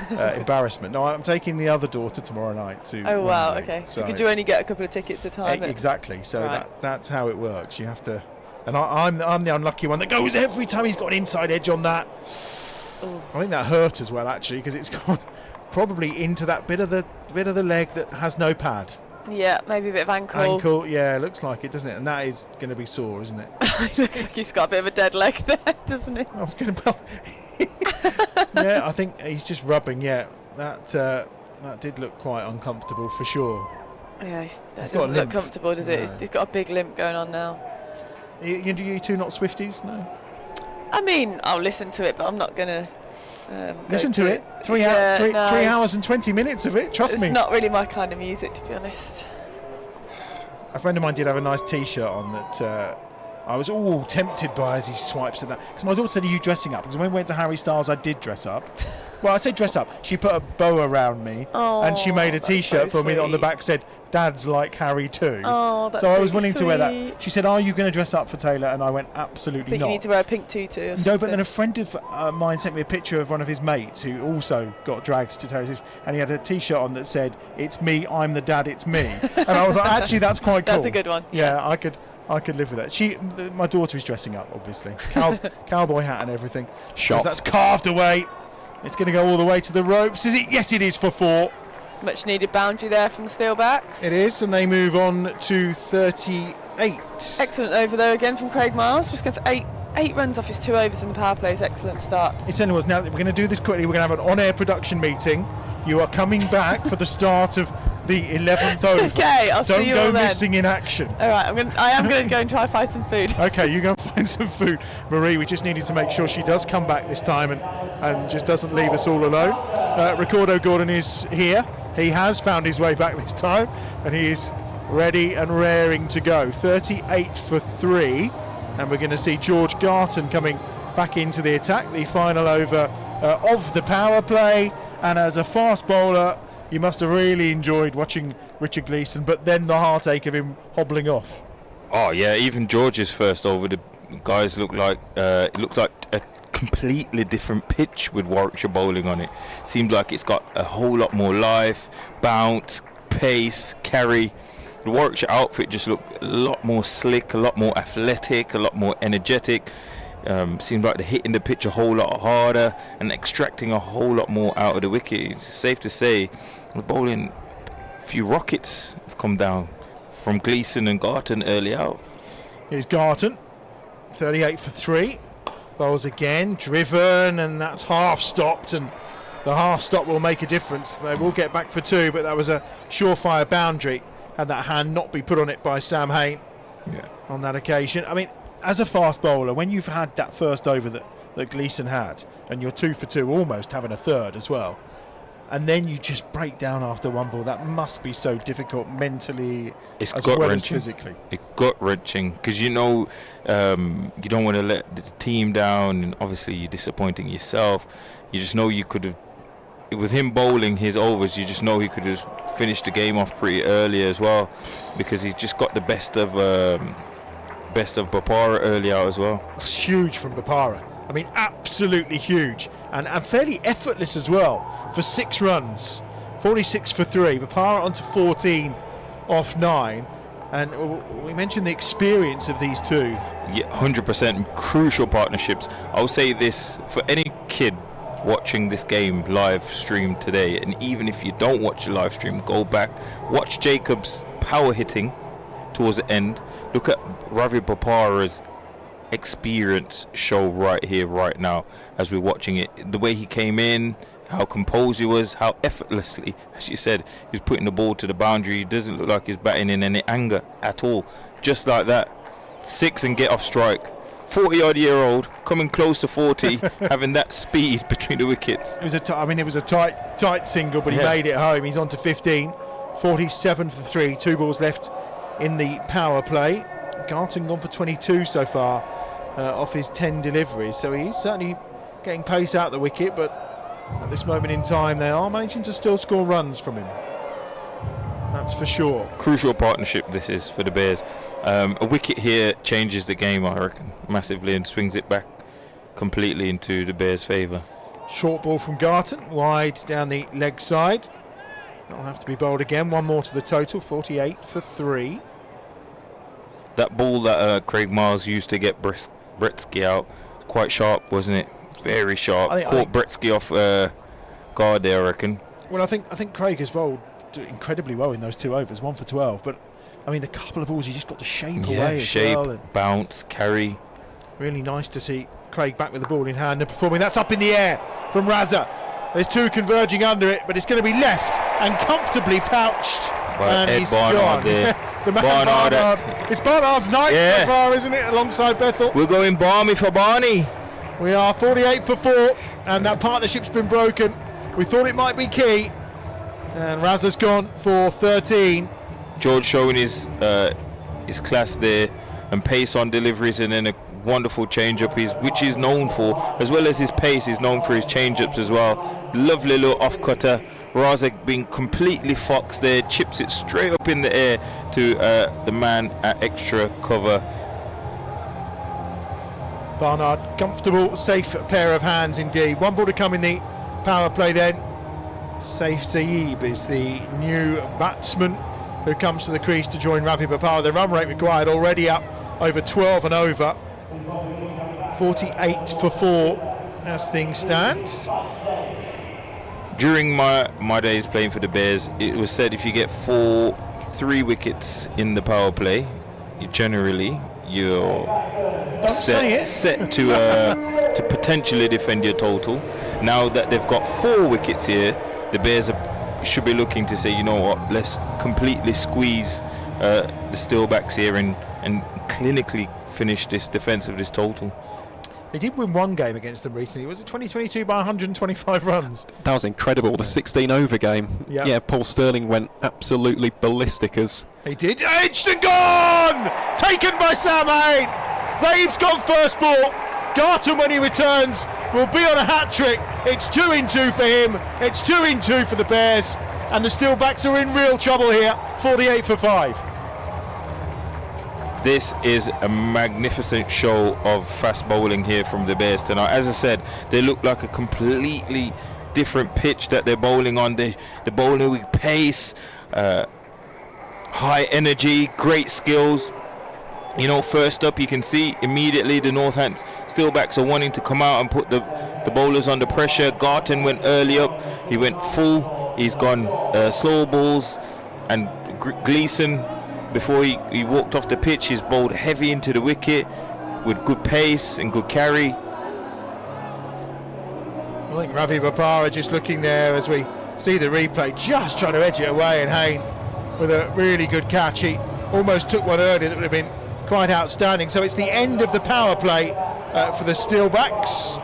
embarrassment. No, I'm taking the other daughter tomorrow night to. Oh wow, okay. So could you only get a couple of tickets at a time? Exactly. So that's how it works. You have to. And I'm the unlucky one that goes every time. He's got an inside edge on that. Ooh. I think that hurt as well, actually, because it's gone probably into that bit of the leg that has no pad. Yeah, maybe a bit of ankle. Ankle, yeah, looks like it, doesn't it? And that is going to be sore, isn't it? It looks like he's got a bit of a dead leg there, doesn't it? I was going to. Yeah, I think he's just rubbing. Yeah, that did look quite uncomfortable for sure. Yeah, that He's got a doesn't look limp. comfortable, does it? No. He's got a big limp going on now. You two not Swifties? No. I mean, I'll listen to it, but I'm not gonna. Listen to it. Three no. hours and 20 minutes of it. Trust me. It's not really my kind of music, to be honest. A friend of mine did have a nice T-shirt on that I was all tempted by as he swipes at that. Because my daughter said, "Are you dressing up?" Because when we went to Harry Styles, I did dress up. Well, I say dress up. She put a bow around me, and she made a that's T-shirt so for me that on the sweet. back said, "Dad's like Harry too." Oh, that's so I was really willing to wear that. sweet. She said, "Are you going to dress up for Taylor?" And I went, I "Absolutely think not." you need to wear a pink tutu or something. No, but then a friend of mine sent me a picture of one of his mates who also got dragged to Taylor's, and he had a T-shirt on that said, "It's me, I'm the dad, it's me." And I was like, actually, that's quite cool. That's a good one. Yeah, I could live with that. My daughter is dressing up, obviously, cowboy hat and everything. Shot. As that's carved away. It's going to go all the way to the ropes. Is it? Yes, it is for 4. Much needed boundary there from the Steelbacks. It is, and they move on to 38. Excellent over though again from Craig Miles. Just going for eight runs off his 2 overs in the power play. Excellent start. It certainly was. Now, we're going to do this quickly. We're going to have an on-air production meeting. You are coming back for the start of the 11th over. Okay, I'll see you all Don't go then. missing in action. All right, I am going to go and try and find some food. Okay, you go and find some food. Marie, we just needed to make sure she does come back this time and just doesn't leave us all alone. Ricardo Gordon is here. He has found his way back this time, and he is ready and raring to go. 38 for 3, and we're going to see George Garton coming back into the attack, the final over of the power play. And as a fast bowler, you must have really enjoyed watching Richard Gleeson, but then the heartache of him hobbling off. Oh yeah, even George's first over, the guys look like it looks like a completely different pitch with Warwickshire bowling on it. Seemed like it's got a whole lot more life, bounce, pace, carry. The Warwickshire outfit just looked a lot more slick, a lot more athletic, a lot more energetic. Seems like they're hitting the pitch a whole lot harder and extracting a whole lot more out of the wicket. It's safe to say the bowling, a few rockets have come down from Gleeson and Garton early out. Here's Garton, 38 for 3. Bowls again, driven, and that's half stopped, and the half stop will make a difference. They will get back for 2, but that was a surefire boundary. Had that hand not be put on it by Sam Hain on that occasion. I mean, as a fast bowler, when you've had that first over that Gleeson had, and you're 2 for 2, almost having a third as well, and then you just break down after one ball, that must be so difficult mentally It's as well as gut-wrenching. physically. It's gut-wrenching because you know you don't want to let the team down, and obviously you're disappointing yourself. You just know you could have, with him bowling his overs, you just know he could have finished the game off pretty early as well, because he just got the best of Bopara early out as well. That's huge from Bopara. I mean, absolutely huge, and fairly effortless as well for 6 runs. 46 for 3. Bopara onto 14 off 9, and we mentioned the experience of these two. Yeah, 100% crucial partnerships. I'll say this for any kid watching this game live stream today, and even if you don't watch the live stream, go back, watch Jacob's power hitting towards the end. Look at Ravi Bopara's experience show right here, right now, as we're watching it. The way he came in, how composed he was, how effortlessly, as you said, he's putting the ball to the boundary. He doesn't look like he's batting in any anger at all. Just like that, 6 and get off strike. 40-odd-year-old coming close to 40, having that speed between the wickets. It was a tight single, but he made it home. He's on to 15, 47 for 3. 2 balls left in the power play. Garton gone for 22 so far off his 10 deliveries, so he's certainly getting pace out the wicket, but at this moment in time they are managing to still score runs from him. That's for sure. Crucial partnership this is for the Bears. A wicket here changes the game, I reckon, massively, and swings it back completely into the Bears' favour. Short ball from Garton, wide down the leg side. That'll have to be bowled again. 1 more to the total, 48 for 3. That ball that Craig Miles used to get Bretsky out, quite sharp, wasn't it? Very sharp. Caught Bretsky off guard there, I reckon. Well, I think Craig has bowled incredibly well in those 2 overs, 1 for 12. But I mean, the couple of balls he just got the shape away as shape, well. And bounce, carry. really nice to see Craig back with the ball in hand and performing. That's up in the air from Raza. There's two converging under it, but it's going to be left and comfortably pouched. And Ed he's Barnard gone. there. The man Barnard. It's Barnard's night Yeah. so far, isn't it, alongside Bethell? We're going balmy for Barney. We are 48 for 4, and that partnership's been broken. We thought it might be key, and Raza's gone for 13. George showing his class there, and pace on deliveries, and then a wonderful change-up, which he's known for, as well as his pace. He's known for his change-ups as well. Lovely little off-cutter. Raza being completely foxed there, chips it straight up in the air to the man at extra cover. Barnard, comfortable, safe pair of hands indeed. One ball to come in the power play then. Saif Saeed is the new batsman who comes to the crease to join Ravi Bopara. The run rate required already up over 12 and over. 48 for 4 as things stand. During my days playing for the Bears, it was said if you get 3 wickets in the power play, you're set to potentially defend your total. Now that they've got 4 wickets here, the Bears should be looking to say, you know what, let's completely squeeze the Steelbacks here and clinically finish this defence of this total. They did win one game against them recently. Was it 2022 by 125 runs? That was incredible, the 16-over game. Yep. Yeah, Paul Sterling went absolutely ballistic as... He did. Edged and gone! Taken by Sam Hain. Zaib's gone first ball. Garton, when he returns, will be on a hat-trick. It's 2 in 2 for him. It's 2 in 2 for the Bears. And the Steelbacks are in real trouble here. 48 for 5. This is a magnificent show of fast bowling here from the Bears tonight. As I said, they look like a completely different pitch that they're bowling on. They're bowling with pace, high energy, great skills. You know, first up, you can see immediately the Northants Steelbacks are wanting to come out and put the bowlers under pressure. Garton went early up. He went full. He's gone slow balls. And Gleeson, before he walked off the pitch, he's bowled heavy into the wicket with good pace and good carry. I think Ravi Bopara just looking there as we see the replay, just trying to edge it away, and Hain with a really good catch. He almost took one earlier that would have been quite outstanding. So it's the end of the power play for the Steelbacks.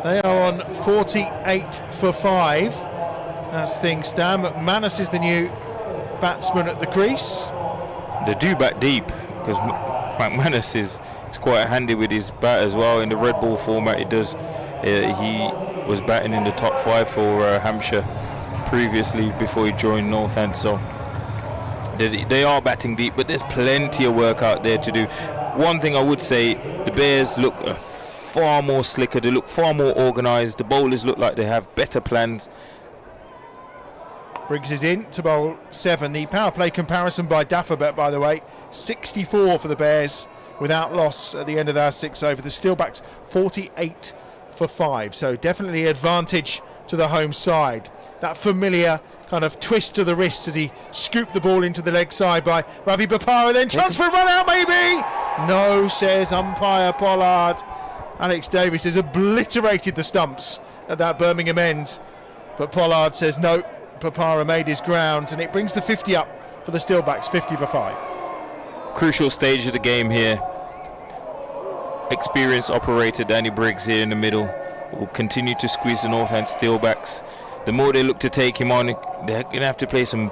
They are on 48 for 5 as things stand. McManus is the new batsman at the crease. They do bat deep because McManus is quite handy with his bat as well. In the red ball format, he does. He was batting in the top 5 for Hampshire previously before he joined Northants. So they are batting deep, but there's plenty of work out there to do. One thing I would say, the Bears look far more slicker. They look far more organised. The bowlers look like they have better plans. Briggs is in to bowl 7. The power play comparison by Dafferbet, by the way, 64 for the Bears without loss at the end of their 6 over. The Steelbacks 48 for 5. So definitely advantage to the home side. That familiar kind of twist to the wrist as he scooped the ball into the leg side by Ravi Bopara. Then transfer run out maybe. No, says umpire Pollard. Alex Davies has obliterated the stumps at that Birmingham end, but Pollard says no. Bopara made his ground, and it brings the 50 up for the Steelbacks, 50 for 5. Crucial stage of the game here. Experienced operator Danny Briggs here in the middle will continue to squeeze the Northants Steelbacks. The more they look to take him on, they're going to have to play some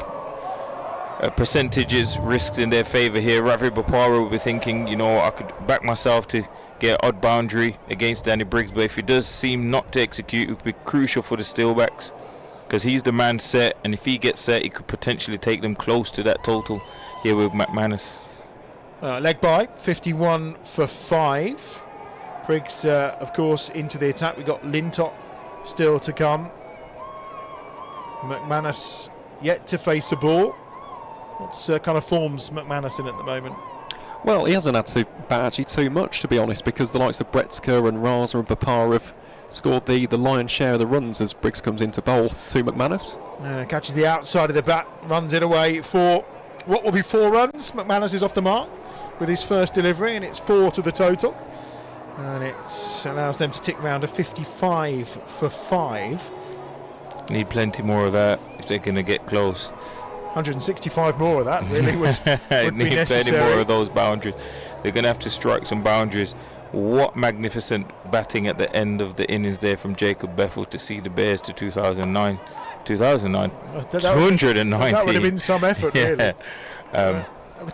percentages, risks in their favour here. Ravi Bopara will be thinking, you know, I could back myself to get an odd boundary against Danny Briggs, but if he does seem not to execute, it would be crucial for the Steelbacks, because he's the man set, and if he gets set, he could potentially take them close to that total here with McManus. Leg by, 51 for 5. Briggs, of course, into the attack. We've got Lintott still to come. McManus yet to face a ball. What's kind of forms McManus in at the moment? Well, he hasn't had to bat actually too much, to be honest, because the likes of Bretzker and Raza and Bopara have scored the lion's share of the runs as Briggs comes into bowl to McManus. Catches the outside of the bat, runs it away for what will be 4 runs. McManus is off the mark with his first delivery, and it's 4 to the total. And it allows them to tick round a 55 for 5. Need plenty more of that if they're going to get close. 165 more of that really would be Need necessary. plenty more of those boundaries. They're going to have to strike some boundaries. What magnificent batting at the end of the innings there from Jacob Bethell to see the Bears to 2009. 2009, 290. That would have been some effort, really.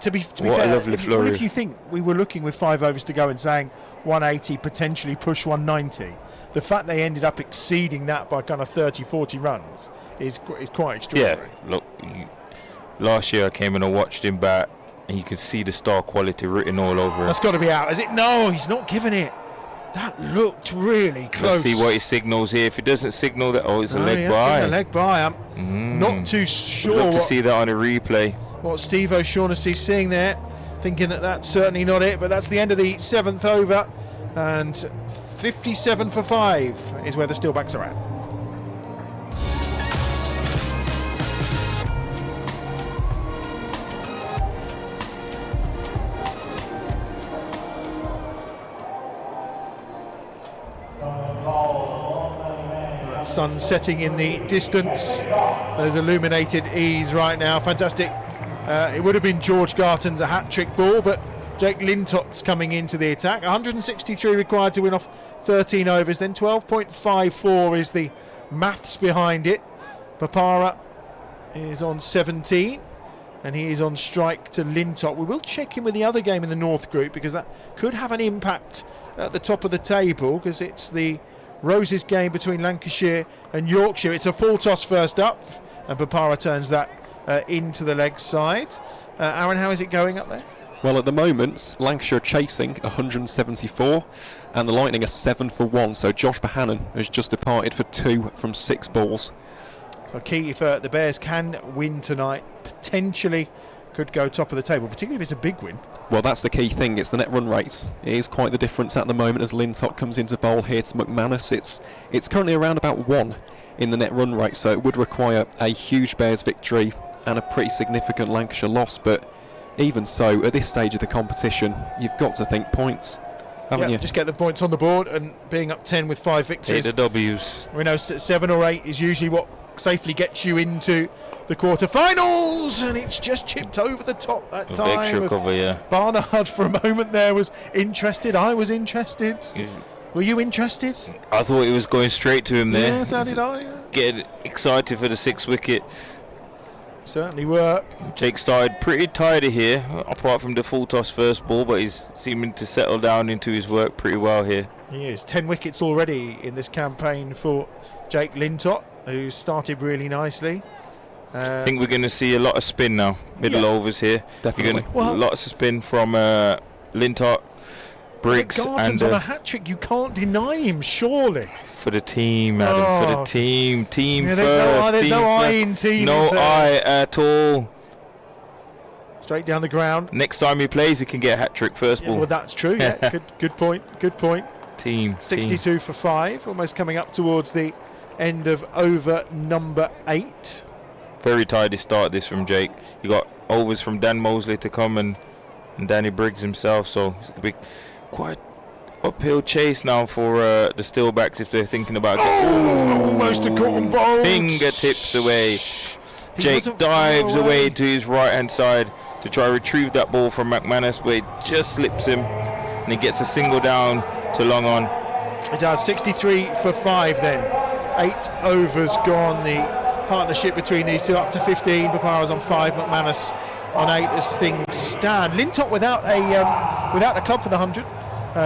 To be what fair, a lovely flurry. if you think we were looking with 5 overs to go and saying 180, potentially push 190, the fact they ended up exceeding that by kind of 30, 40 runs is quite extraordinary. Yeah, look, last year I came and I watched him bat, and you could see the star quality written all over him. That's got to be out, is it? No, he's not giving it. That looked really close. Let's see what he signals here. If he doesn't signal that, it's a leg yes, by. A leg by. I'm not too sure. We'd love to see that on a replay. What Steve O'Shaughnessy's seeing there, thinking that that's certainly not it, but that's the end of the 7th over, and 57 for 5 is where the Steelbacks are at. Sun setting in the distance. There's illuminated ease right now. Fantastic. It would have been George Garton's a hat-trick ball, but Jake Lintot's coming into the attack. 163 required to win off 13 overs. Then 12.54 is the maths behind it. Bopara is on 17, and he is on strike to Lintott. We will check in with the other game in the North Group, because that could have an impact at the top of the table, because it's the Roses game between Lancashire and Yorkshire. It's a full toss first up, and Bopara turns that into the leg side. Aaron, how is it going up there? Well, at the moment, Lancashire are chasing 174, and the Lightning are 7 for 1. So Josh Bohannon has just departed for 2 from 6 balls. So key if the Bears can win tonight, potentially could go top of the table, particularly if it's a big win. Well, that's the key thing. It's the net run rate. It is quite the difference at the moment as Lintott comes into bowl here to McManus. It's currently around about 1 in the net run rate, so it would require a huge Bears victory and a pretty significant Lancashire loss. But even so, at this stage of the competition, you've got to think points, haven't you? Just get the points on the board, and being up 10 with 5 victories. Take the W's. We know 7 or 8 is usually what safely gets you into the quarter-finals, and it's just chipped over the top that With time. extra cover, yeah. Barnard for a moment there was interested. I was interested. Were you interested? I thought he was going straight to him there. Yeah, so did I. Yeah. Getting excited for the 6th wicket. Certainly were. Jake started pretty tidy here, apart from the full toss first ball, but he's seeming to settle down into his work pretty well here. He is. 10 wickets already in this campaign for Jake Lintott, who started really nicely. I think we're going to see a lot of spin now, middle overs here. Definitely. Lots of spin from Lintott, Briggs, Garton's and on a hat-trick. You can't deny him, surely. for the team, Adam, for the team Yeah, first. there's no eye in team. No is there? eye at all. Straight down the ground. Next time he plays, he can get a hat-trick first Yeah, ball. well, that's true. Yeah, good point. Good point. Team. 62 for 5, almost coming up towards the end of over number 8. Very tidy start this from Jake. You got overs from Dan Mousley to come and Danny Briggs himself, so it's going to be quite uphill chase now for the Steelbacks if they're thinking about Almost a cotton ball. Fingertips away. Jake dives away to his right hand side to try to retrieve that ball from McManus, but it just slips him and he gets a single down to long on. It does. 63 for 5 then. 8 overs gone. The partnership between these two up to 15. Bopara's on 5, McManus on 8 as things stand. Lintott without a club for the 100,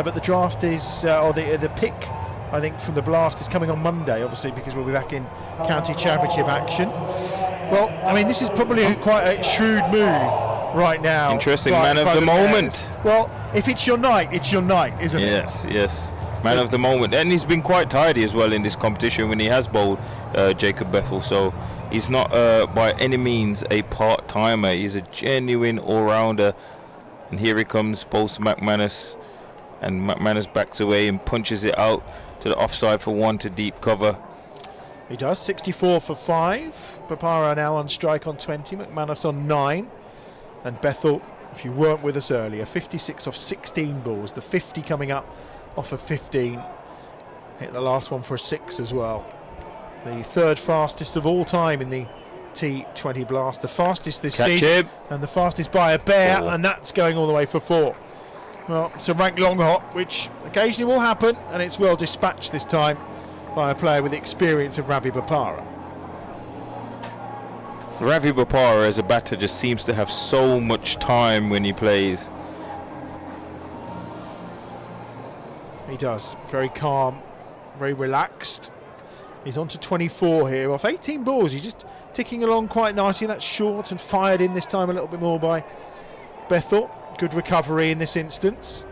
but the draft is or the pick, I think, from the Blast is coming on Monday, obviously, because we'll be back in county championship action. Well, I mean, this is probably quite a shrewd move right now. Interesting, man of the moment. Well, if it's your night, isn't it? Yes. Man of the moment, and he's been quite tidy as well in this competition when he has bowled Jacob Bethell, so he's not by any means a part-timer. He's a genuine all-rounder, and here he comes, bowls to McManus, and McManus backs away and punches it out to the offside for 1 to deep cover. He does. 64 for 5. Bopara now on strike on 20, McManus on 9, and Bethell, if you weren't with us earlier, 56 off 16 balls, the 50 coming up off of 15. Hit the last one for a 6 as well. The third fastest of all time in the T20 Blast. The fastest this season. And the fastest by a Bear, and that's going all the way for 4. Well, it's a rank long hop, which occasionally will happen, and it's well dispatched this time by a player with the experience of Ravi Bopara. Ravi Bopara as a batter just seems to have so much time when he plays. He does. Very calm, very relaxed. He's on to 24 here off 18 balls. He's just ticking along quite nicely. That's short and fired in this time a little bit more by Bethell. Good recovery in this instance.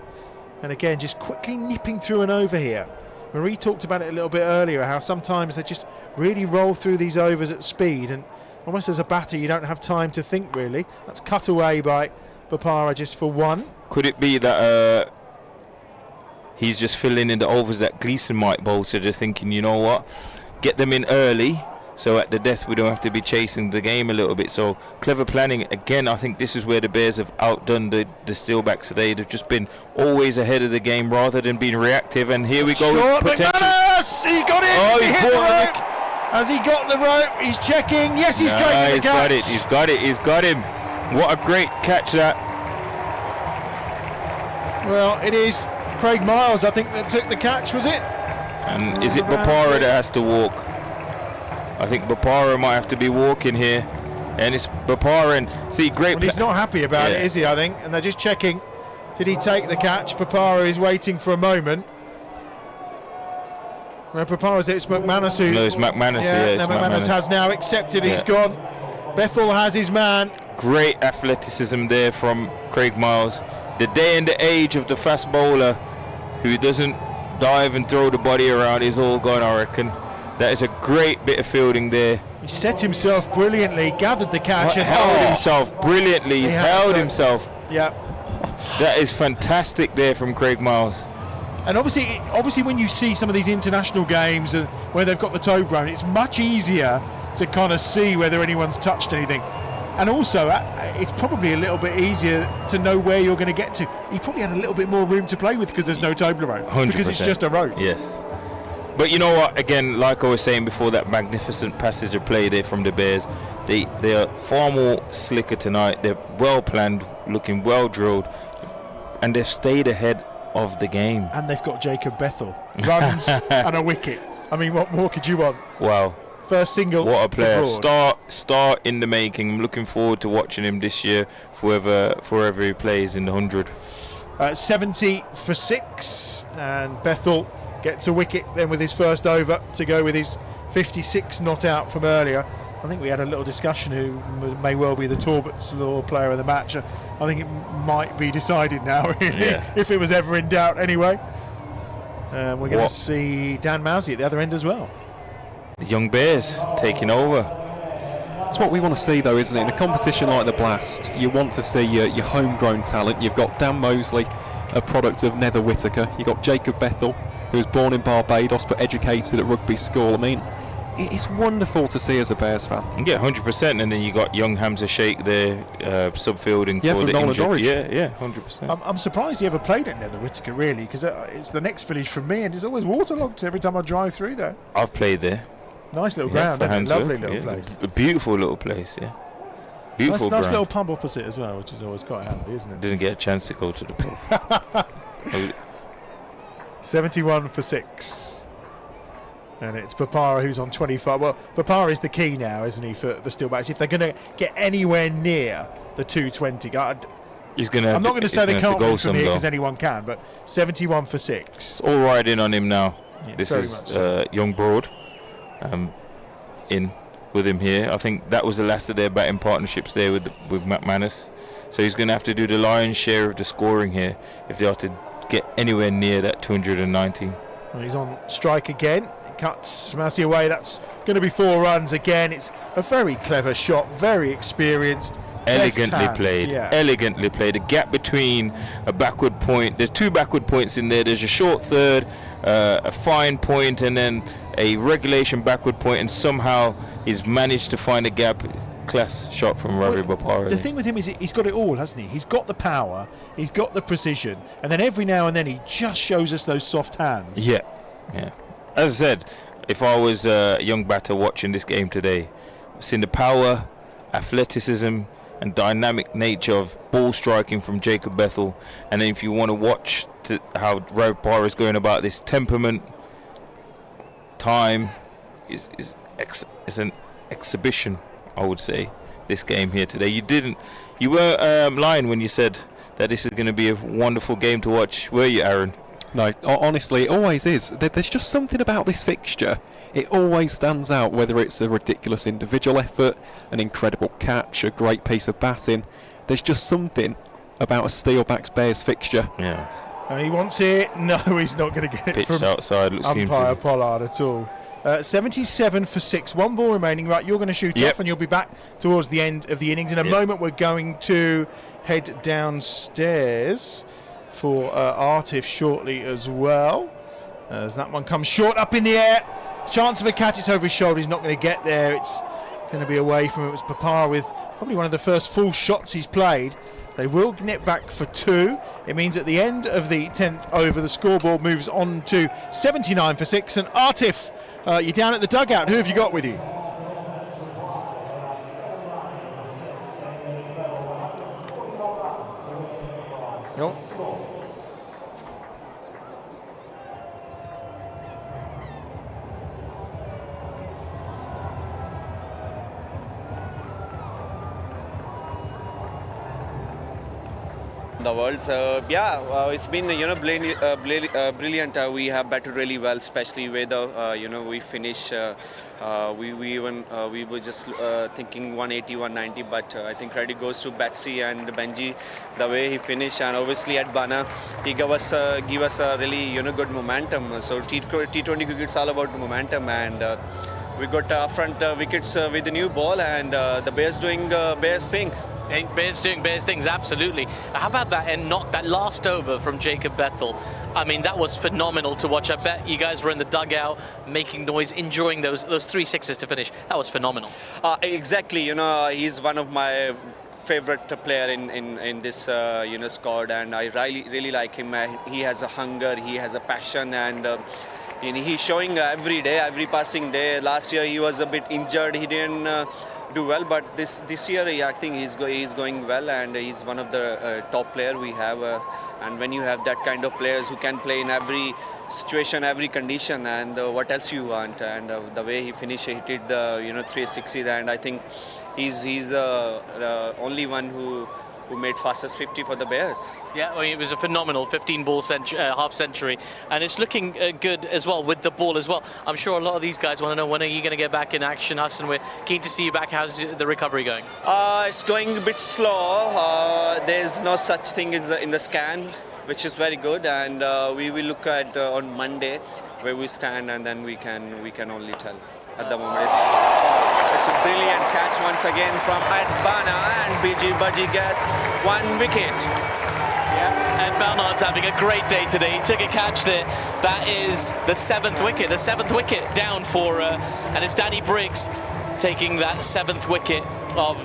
And again, just quickly nipping through and over here. Marie talked about it a little bit earlier, how sometimes they just really roll through these overs at speed, and almost as a batter you don't have time to think really. That's cut away by Bopara just for 1. Could it be that he's just filling in the overs that Gleeson might bowl, so they're thinking, you know what, get them in early, so at the death we don't have to be chasing the game a little bit. So clever planning. Again, I think this is where the Bears have outdone the Steelbacks today. They've just been always ahead of the game rather than being reactive. And here we go with potential. He got it! Oh, he hit the rope! Has he got the rope? He's checking. Yes, he's taking the catch. He's got it. He's got him. What a great catch that. Well, it is Craig Miles, I think, that took the catch, was it? And is it Bopara that has to walk? I think Bopara might have to be walking here. And it's Bopara, and see, great. Well, he's not happy about it, is he, I think? And they're just checking. Did he take the catch? Bopara is waiting for a moment. Well, Bopara's it's McManus who... No, it's McManus, it's McManus has now accepted he's gone. Bethell has his man. Great athleticism there from Craig Miles. The day and the age of the fast bowler who doesn't dive and throw the body around is all gone, I reckon. That is a great bit of fielding there. He set himself brilliantly, gathered the catch, and held himself brilliantly. He's held himself. Yeah. That is fantastic there from Craig Miles. And obviously when you see some of these international games where they've got the toe ground, it's much easier to kind of see whether anyone's touched anything. And also, it's probably a little bit easier to know where you're going to get to. He probably had a little bit more room to play with because there's no toe rope. 100%. Because it's just a rope. Yes. But you know what, again, like I was saying before, that magnificent passage of play there from the Bears, they are far more slicker tonight. They're well planned, looking well drilled, and they've stayed ahead of the game. And they've got Jacob Bethell, runs and a wicket. I mean, what more could you want? Wow. First single. What a player. Star in the making. I'm looking forward to watching him this year forever he plays in the 100. 70 for 6, and Bethell gets a wicket then with his first over to go with his 56 not out from earlier. I think we had a little discussion who may well be the Talbot's Law player of the match. I think it might be decided now, if it was ever in doubt anyway. We're going to see Dan Mousley at the other end as well. The young Bears taking over. It's what we want to see, though, isn't it? In a competition like the Blast, you want to see your homegrown talent. You've got Dan Mousley, a product of Nether Whittaker. You've got Jacob Bethell, who was born in Barbados but educated at rugby school. I mean, it's wonderful to see as a Bears fan. Yeah, 100%. And then you got young Hamza Sheikh there, sub-fielding for the injured. Yeah, 100%. I'm surprised he ever played at Nether Whittaker, really, because it's the next village from me, and it's always waterlogged every time I drive through there. I've played there. Nice little ground, lovely little place. A beautiful little place, yeah. Beautiful nice ground. little pub opposite as well, which is always quite handy, isn't it? Didn't get a chance to go to the pub. 71 for 6. And it's Bopara who's on 25. Well, Bopara is the key now, isn't he, for the Steelbacks? If they're going to get anywhere near the 220, I'm not going to say they can't win from here because anyone can, but 71 for 6. It's all riding on him now. Yeah, this is young Broad in with him here. I think that was the last of their batting partnerships there with McManus. So he's going to have to do the lion's share of the scoring here if they are to get anywhere near that 290. Well, he's on strike again. Cuts Mousley away. That's going to be 4 runs again. It's a very clever shot, very experienced. Elegantly played. Elegantly played. The gap between a backward point. There's 2 backward points in there. There's a short third, a fine point, and then a regulation backward point, and somehow he's managed to find a gap. class shot from Ravi Bopara. The thing with him is he's got it all, hasn't he? He's got the power, he's got the precision, and then every now and then he just shows us those soft hands. Yeah. As I said, if I was a young batter watching this game today, seeing the power, athleticism and dynamic nature of ball striking from Jacob Bethell, and then if you want to watch how Ravi Bopara is going about this, temperament, time, is an exhibition, I would say, this game here today. You were lying when you said that this is going to be a wonderful game to watch, were you, Aaron? No, honestly, it always is. There's just something about this fixture. It always stands out, whether it's a ridiculous individual effort, an incredible catch, a great piece of batting. There's just something about a Steelbacks Bears fixture. Yeah. And he wants it. No, he's not going to get it Pitched from outside. umpire Pollard at all. 77 for 6. One ball remaining. Right, you're going to shoot off and you'll be back towards the end of the innings. In a moment, we're going to head downstairs for Artif shortly as well. As that one comes short up in the air. Chance of a catch. It's over his shoulder. He's not going to get there. It's going to be away from him. It was Bopara with probably one of the first full shots he's played. They will net back for 2. It means at the end of the 10th over, the scoreboard moves on to 79 for 6. And Artif, you're down at the dugout. Who have you got with you? Yep. The world, so it's been brilliant. We have batted really well, especially with we finish. We were just thinking 180, 190, but I think credit goes to Betsy and Benji, the way he finished, and obviously at Bana, he gave us a really good momentum. So T20 cricket's all about momentum, and we got upfront wickets with the new ball, and the Bears doing Bears thing. Bears doing Bears things, absolutely. How about that and knock that last over from Jacob Bethell? I mean, that was phenomenal to watch. I bet you guys were in the dugout making noise, enjoying those 3 sixes to finish. That was phenomenal. Exactly, he's one of my favorite player in this squad, and I really like him. He has a hunger, he has a passion, and he's showing every day, every passing day. Last year he was a bit injured, he didn't do well, but this year I think he's going well, and he's one of the top player we have. And when you have that kind of players who can play in every situation, every condition, and what else you want? And the way he finished, he hit the 360, and I think he's the only one who made fastest 50 for the Bears. Yeah, well, it was a phenomenal 15-ball half century, and it's looking good as well with the ball as well. I'm sure a lot of these guys want to know, when are you going to get back in action, Hassan? We're keen to see you back. How's the recovery going? It's going a bit slow. There's no such thing in the scan, which is very good, and we will look at on Monday where we stand, and then we can only tell. At the moment, it's a brilliant catch once again from Adbana, and BG Budgie gets 1 wicket. Yeah, and Bernard's having a great day today. He took a catch there. That is the 7th wicket down for, and it's Danny Briggs taking that 7th wicket of.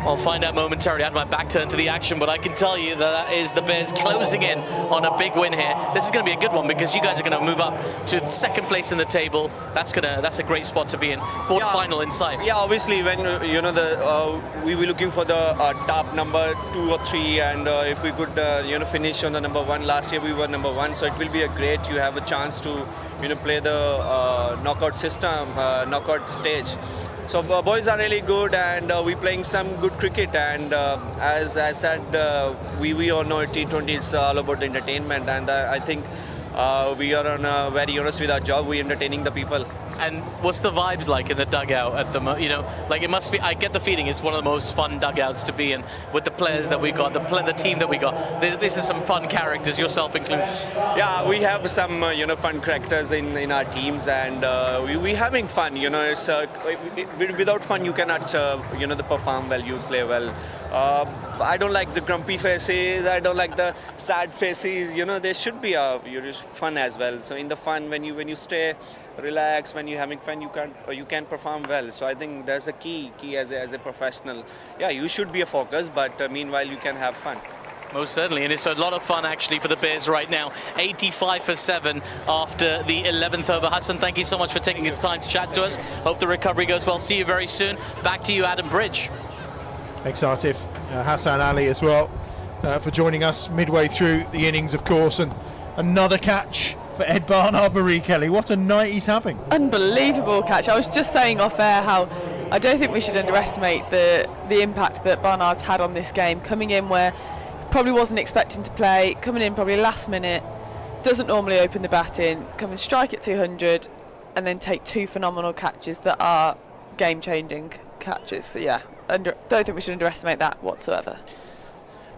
I'll find out momentarily. I had my back turned to the action, but I can tell you that is the Bears closing in on a big win here. This is going to be a good one because you guys are going to move up to 2nd place in the table. That's a great spot to be in. Quarter-final in sight. Yeah, obviously when we were looking for the top number 2 or 3, and if we could finish on the number 1. Last year we were number 1, so it will be a great. You have a chance to play the knockout system, knockout stage. So boys are really good, and we're playing some good cricket, and as I said, we all know T20 is all about entertainment, and I think we are very honest with our job. We're entertaining the people. And what's the vibes like in the dugout at the moment? Like it must be. I get the feeling it's one of the most fun dugouts to be in with the players that we got, the team that we got. This is some fun characters, yourself included. Yeah, we have some fun characters in our teams, and we having fun. It's without fun you cannot perform well, you play well. I don't like the grumpy faces. I don't like the sad faces. You know, there should be fun as well. So in the fun, when you stay relaxed, when you're having fun, you can perform well. So I think that's the key as a professional. Yeah, you should be a focus, but meanwhile you can have fun. Most certainly, and it's a lot of fun actually for the Bears right now. 85 for 7 after the 11th over. Hassan, thank you so much for taking the time to chat to us. Hope the recovery goes well. See you very soon. Back to you, Adam Bridge. Thanks, Atif. Hassan Ali as well for joining us midway through the innings, of course, and another catch for Ed Barnard. Marie Kelly, what a night he's having. Unbelievable catch. I was just saying off air how I don't think we should underestimate the impact that Barnard's had on this game, coming in where probably wasn't expecting to play, coming in probably last minute, doesn't normally open the batting, come and strike at 200 and then take 2 phenomenal catches that are game-changing catches. So yeah, don't think we should underestimate that whatsoever.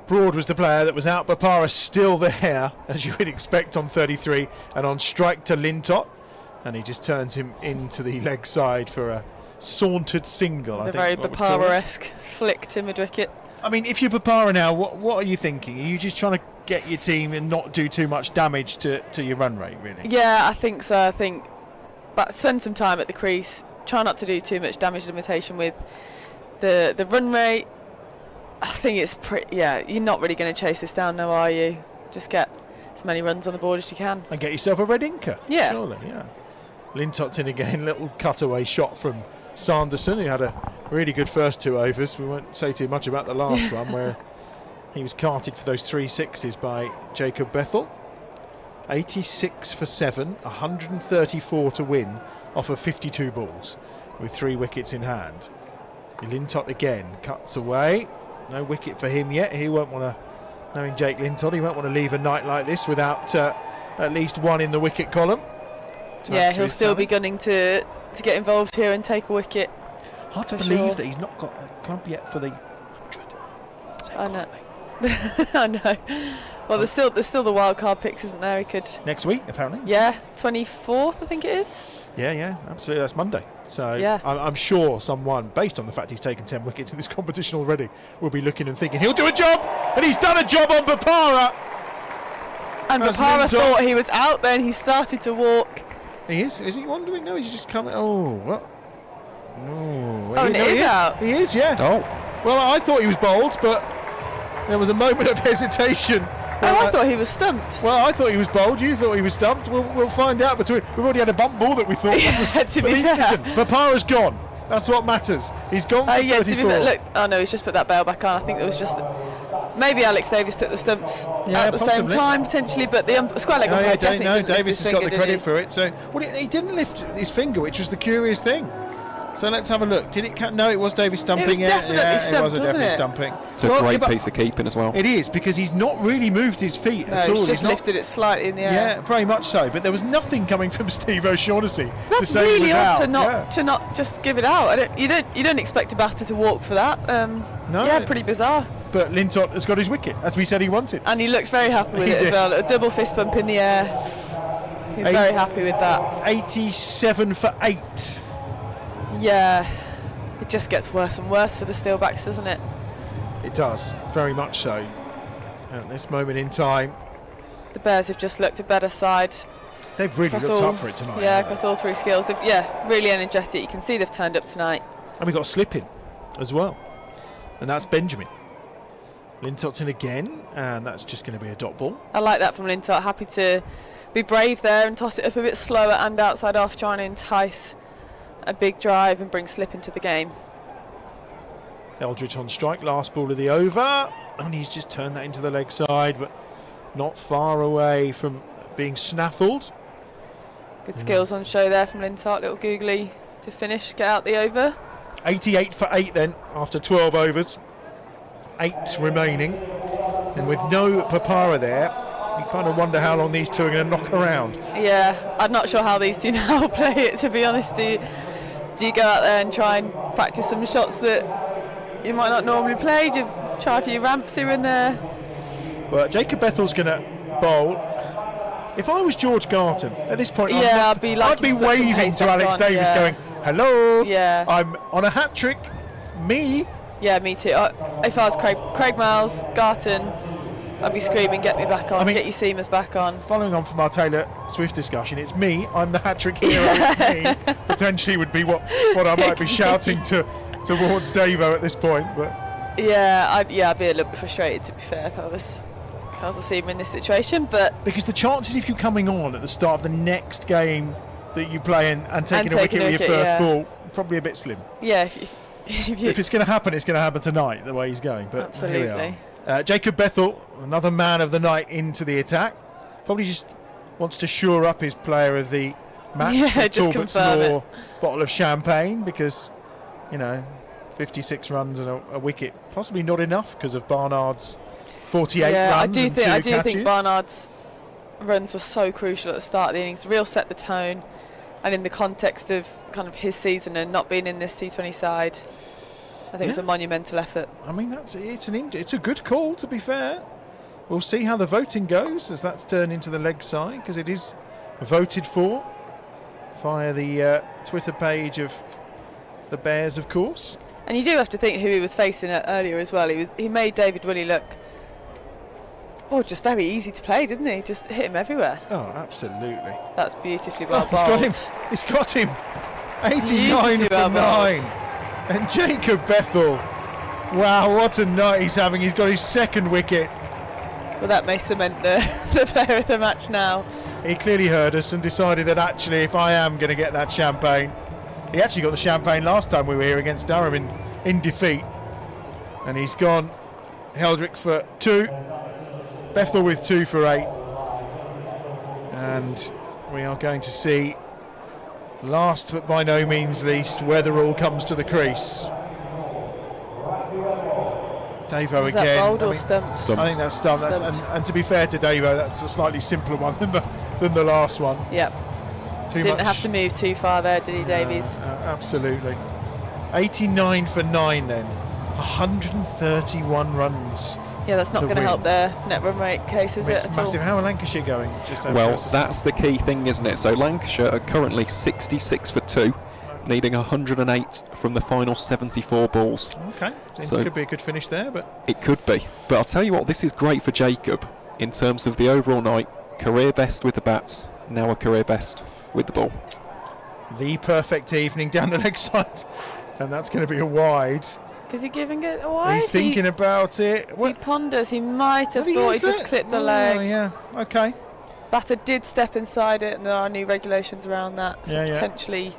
Broad was the player that was out. Bopara still there, as you would expect, on 33 and on strike to Lintott, and he just turns him into the leg side for a sauntered single. The very Bopara-esque flick to mid-wicket. I mean, if you're Bopara now, what are you thinking? Are you just trying to get your team and not do too much damage to your run rate, really? Yeah, I think so. But spend some time at the crease. Try not to do too much damage limitation with the run rate. I think it's you're not really going to chase this down now, are you? Just get as many runs on the board as you can. And get yourself a red inker. Yeah. Surely, yeah. Lintott's in again, little cutaway shot from Sanderson, who had a really good first 2 overs. We won't say too much about the last one, where he was carted for those 3 sixes by Jacob Bethell. 86 for 7, 134 to win off of 52 balls with 3 wickets in hand. Lintott again cuts away. No wicket for him yet. He won't want to, knowing Jake Lintott, he won't want to leave a night like this without at least 1 in the wicket column. Yeah, he'll still be gunning to get involved here and take a wicket. Hard to believe that he's not got a club yet for the 100. I know. I know. Well, there's still the wild card picks, isn't there? He could next week, apparently. Yeah, 24th, I think it is. Yeah, absolutely. That's Monday. So yeah. I'm sure someone, based on the fact he's taken 10 wickets in this competition already, will be looking and thinking he'll do a job, and he's done a job on Bopara. And Bopara thought he was out, then he started to walk. He is he wandering? No, he's just coming. Oh, what? Oh, and it is out. He is, yeah. Oh. Well, I thought he was bowled, but there was a moment of hesitation. I thought he was stumped. Well, I thought he was bowled. You thought he was stumped. We'll find out between. We've already had a bump ball that we thought. Yeah, to be fair. Listen, Bopara's gone. That's what matters. He's gone for 34. To be fair, look. Oh no, he's just put that bail back on. I think it was just maybe Alex Davies took the stumps at the same time potentially, but the square leg umpire definitely didn't Davies lift his has got finger, the credit for it. So he didn't lift his finger, which was the curious thing. So let's have a look. Did it? No, it was Davies stumping. It was definitely stumped, definitely stumping. It's a great piece of keeping as well. It is, because he's not really moved his feet at all. He's just lifted it slightly in the air. Yeah, very much so. But there was nothing coming from Steve O'Shaughnessy. That's really odd to not just give it out. You don't expect a batter to walk for that. No. Yeah, pretty bizarre. But Lintott has got his wicket, as we said he wanted. And he looks very happy with it as well. A double fist bump in the air. He's very happy with that. 87 for 8. Yeah. It just gets worse and worse for the Steelbacks, doesn't it? It does, very much so. At this moment in time, the Bears have just looked a better side. They've really looked up for it tonight. Yeah, across all 3 skills. Really energetic. You can see they've turned up tonight. And we got a slip in as well, and that's Benjamin. Lintott's in again, and that's just going to be a dot ball. I like that from Lintott. Happy to be brave there and toss it up a bit slower and outside off, trying to entice a big drive and bring slip into the game. Eldridge on strike, last ball of the over, and he's just turned that into the leg side, but not far away from being snaffled. Good skills on show there from Lintott. Little googly to finish, get out the over. 88 for 8 then after 12 overs, 8 remaining, and with no Bopara there, you kind of wonder how long these two are going to knock around. Yeah, I'm not sure how these two now play it, to be honest. Do you go out there and try and practice some shots that you might not normally play? Do you try a few ramps here and there? Well, Jacob Bethell's going to bowl. If I was George Garton at this point, I'd be waving to Alex Davies, going, "Hello, yeah, I'm on a hat trick. Me, Yeah, me too. If I was Craig Miles, Garton, I'd be screaming, get me back on, get your seamers back on. Following on from our Taylor Swift discussion, it's me, I'm the hat-trick hero. It's me, potentially would be what I might be shouting towards Davo at this point. But yeah, I'd be a little bit frustrated, to be fair, if I was a seamer in this situation. But because the chances of you coming on at the start of the next game that you play and taking a wicket with your first ball, probably a bit slim. Yeah, if it's going to happen, it's going to happen tonight, the way he's going. But absolutely. Here we are. Jacob Bethell, another man of the night into the attack. Probably just wants to shore up his player of the match. Yeah, just confirm it. More bottle of champagne because, 56 runs and a wicket, possibly not enough because of Barnard's 48 runs. I do catches. think Barnard's runs were so crucial at the start of the innings. Real set the tone, and in the context of kind of his season and not being in this T20 side, I think it was a monumental effort. I mean, it's a good call, to be fair. We'll see how the voting goes as that's turned into the leg side, because it is voted for via the Twitter page of the Bears, of course. And you do have to think who he was facing earlier as well. He made David Willey look just very easy to play, didn't he? Just hit him everywhere. Oh, absolutely. That's beautifully well bowled. He's got him. 89 for 9. And Jacob Bethell. Wow, what a night he's having. He's got his second wicket. Well, that may cement the player of the match now. He clearly heard us and decided that actually, if I am going to get that champagne, he actually got the champagne last time we were here against Durham in defeat. And he's gone Heldrick for 2. Bethell with 2 for 8. And we are going to see, last but by no means least, Weatherall comes to the crease. Davo Is again. that bowled or stumped? I think that's stumped. And to be fair to Davo, that's a slightly simpler one than the last one. Yep. Didn't have to move too far there, did he, Davies? Absolutely. 89 for 9 then. 131 runs. Yeah, that's not going to help their net run rate case, is it, it's at massive. all? How are Lancashire going? Well, that's the key thing, isn't it? So Lancashire are currently 66 for 2, needing 108 from the final 74 balls. Okay, so it could be a good finish there, but it could be. But I'll tell you what, this is great for Jacob in terms of the overall night. Career best with the bats, now a career best with the ball. The perfect evening down the leg side, and that's going to be a wide. Is he giving it a wide? He's thinking about it. He ponders. He might have thought he just clipped the leg. Oh, yeah, okay. Batter did step inside it, and there are new regulations around that, so potentially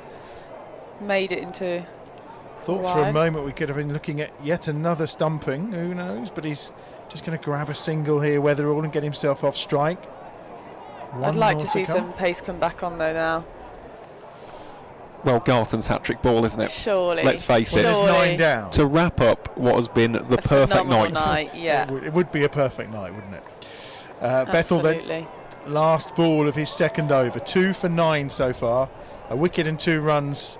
made it into Thought wide. For a moment we could have been looking at yet another stumping, who knows, but he's just going to grab a single here, Weatherall, and get himself off strike. I'd like to see some pace come back on though now. Well, Garton's hat-trick ball, isn't it? Surely. Let's face it. There's 9 down. To wrap up what has been the perfect night. Yeah. It would be a perfect night, wouldn't it? Bethell then, last ball of his second over. 2 for 9 so far. A wicket and 2 runs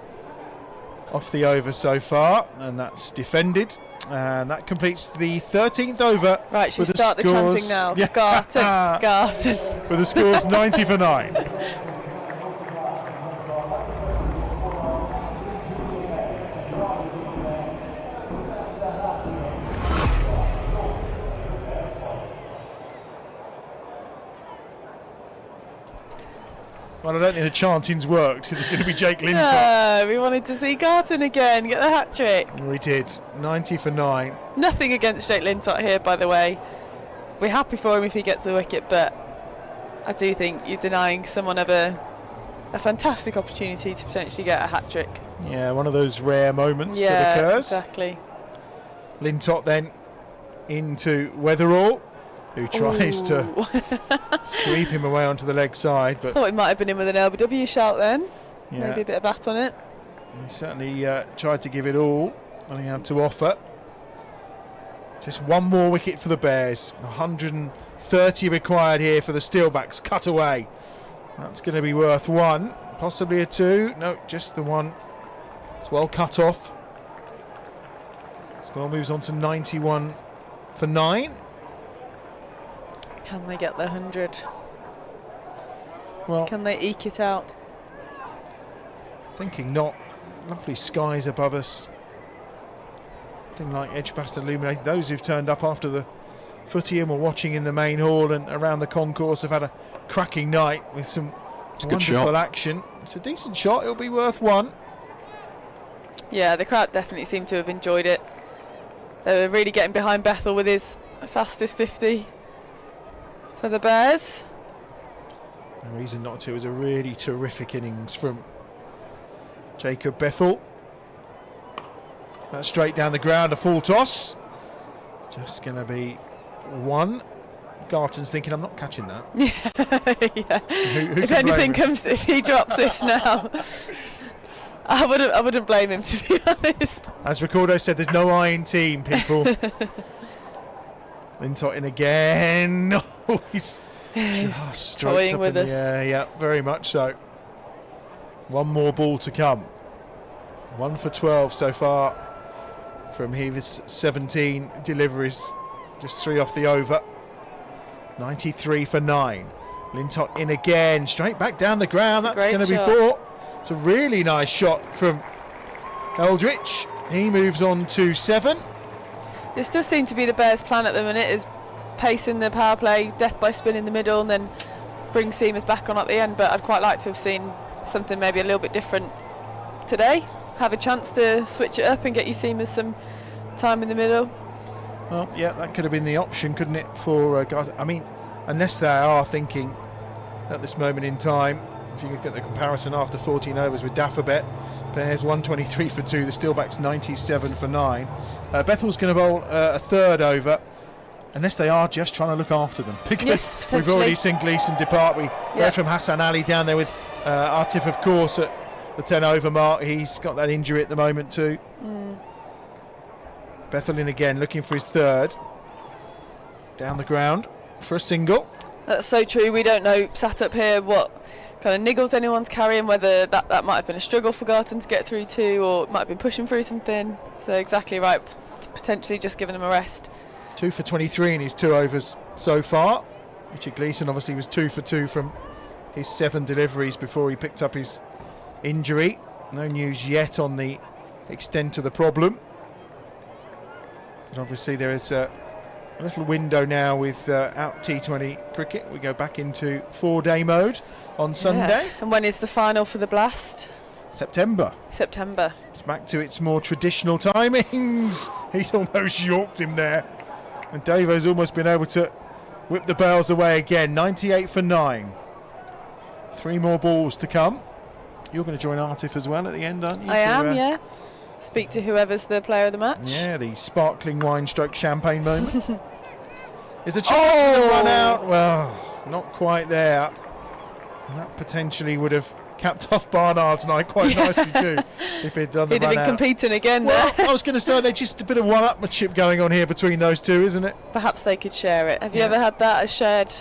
off the over so far, and that's defended. And that completes the 13th over. Right, should we start the chanting now? Yeah. Garton. With the scores 90 for 9. Well, I don't think the chanting's worked because it's going to be Jake Lintott. We wanted to see Garton again get the hat trick. We did. 90 for 9. Nothing against Jake Lintott here, by the way. We're happy for him if he gets the wicket, but I do think you're denying someone of a fantastic opportunity to potentially get a hat trick. Yeah, one of those rare moments that occurs. Exactly. Lintott then into Weatherall, who tries to sweep him away onto the leg side. But thought he might have been in with an LBW shout then. Yeah. Maybe a bit of bat on it. He certainly tried to give it all, and he had to offer. Just one more wicket for the Bears. 130 required here for the Steelbacks. Cut away. That's going to be worth 1, possibly a 2. No, just the 1. It's well cut off. Score moves on to 91 for 9. Can they get the 100? Well, can they eke it out? Thinking not. Lovely skies above us. Something like Edgbaston illuminated. Those who've turned up after the footy and were watching in the main hall and around the concourse have had a cracking night with some wonderful action. It's a decent shot. It'll be worth one. Yeah, the crowd definitely seemed to have enjoyed it. They were really getting behind Bethell with his fastest 50 for the Bears. No reason not to. It was a really terrific innings from Jacob Bethell. That's straight down the ground, a full toss. Just going to be one. Garton's thinking, I'm not catching that. Yeah. Who If can blame anything him? comes, if he drops this now, I wouldn't blame him, to be honest. As Ricardo said, there's no I in team, people. Lintott in again. Oh, he's just toying with us. Yeah, very much so. One more ball to come. 1 for 12 so far from his 17 deliveries. Just 3 off the over. 93 for 9. Lintott in again, straight back down the ground. That's going to be 4. It's a really nice shot from Eldridge. He moves on to 7. This does seem to be the Bears' plan at the minute, is pacing the power play, death by spin in the middle, and then bring seamers back on at the end. But I'd quite like to have seen something maybe a little bit different today. Have a chance to switch it up and get your seamers some time in the middle. Well, yeah, that could have been the option, couldn't it, for guys? I mean, unless they are thinking at this moment in time, if you look at the comparison after 14 overs with Daffabet, Bears 123 for 2, the Steelbacks 97 for 9. Bethell's going to bowl a third over, unless they are just trying to look after them, because Yes, we've already seen Gleeson depart. We heard from Hassan Ali down there with Atif, of course, at the 10 over mark. He's got that injury at the moment too. Bethell in again, looking for his third. Down the ground for a single. That's so true. We don't know, sat up here, what kind of niggles anyone's carrying, whether that might have been a struggle for Garton to get through to, or might have been pushing through something. So exactly right, potentially just giving them a rest. 2 for 23 in his 2 overs so far. Richard Gleeson obviously was 2 for 2 from his 7 deliveries before he picked up his injury. No news yet on the extent of the problem. But obviously there is a little window now with out T20 cricket. We go back into 4-day mode on Sunday. Yeah. And when is the final for the Blast? September. It's back to its more traditional timings. He's almost yorked him there. And Davo's almost been able to whip the bails away again. 98 for 9. 3 more balls to come. You're going to join Atif as well at the end, aren't you? I am, yeah. Speak to whoever's the player of the match. Yeah, the sparkling wine stroke champagne moment. Is a chance for the run out? Well, not quite there. And that potentially would have capped off Barnard's night quite nicely too, if he'd done the He'd run have been out. competing again Well, there. I was going to say, there's just a bit of one-upmanship going on here between those two, isn't it? Perhaps they could share it. Have you ever had that as shared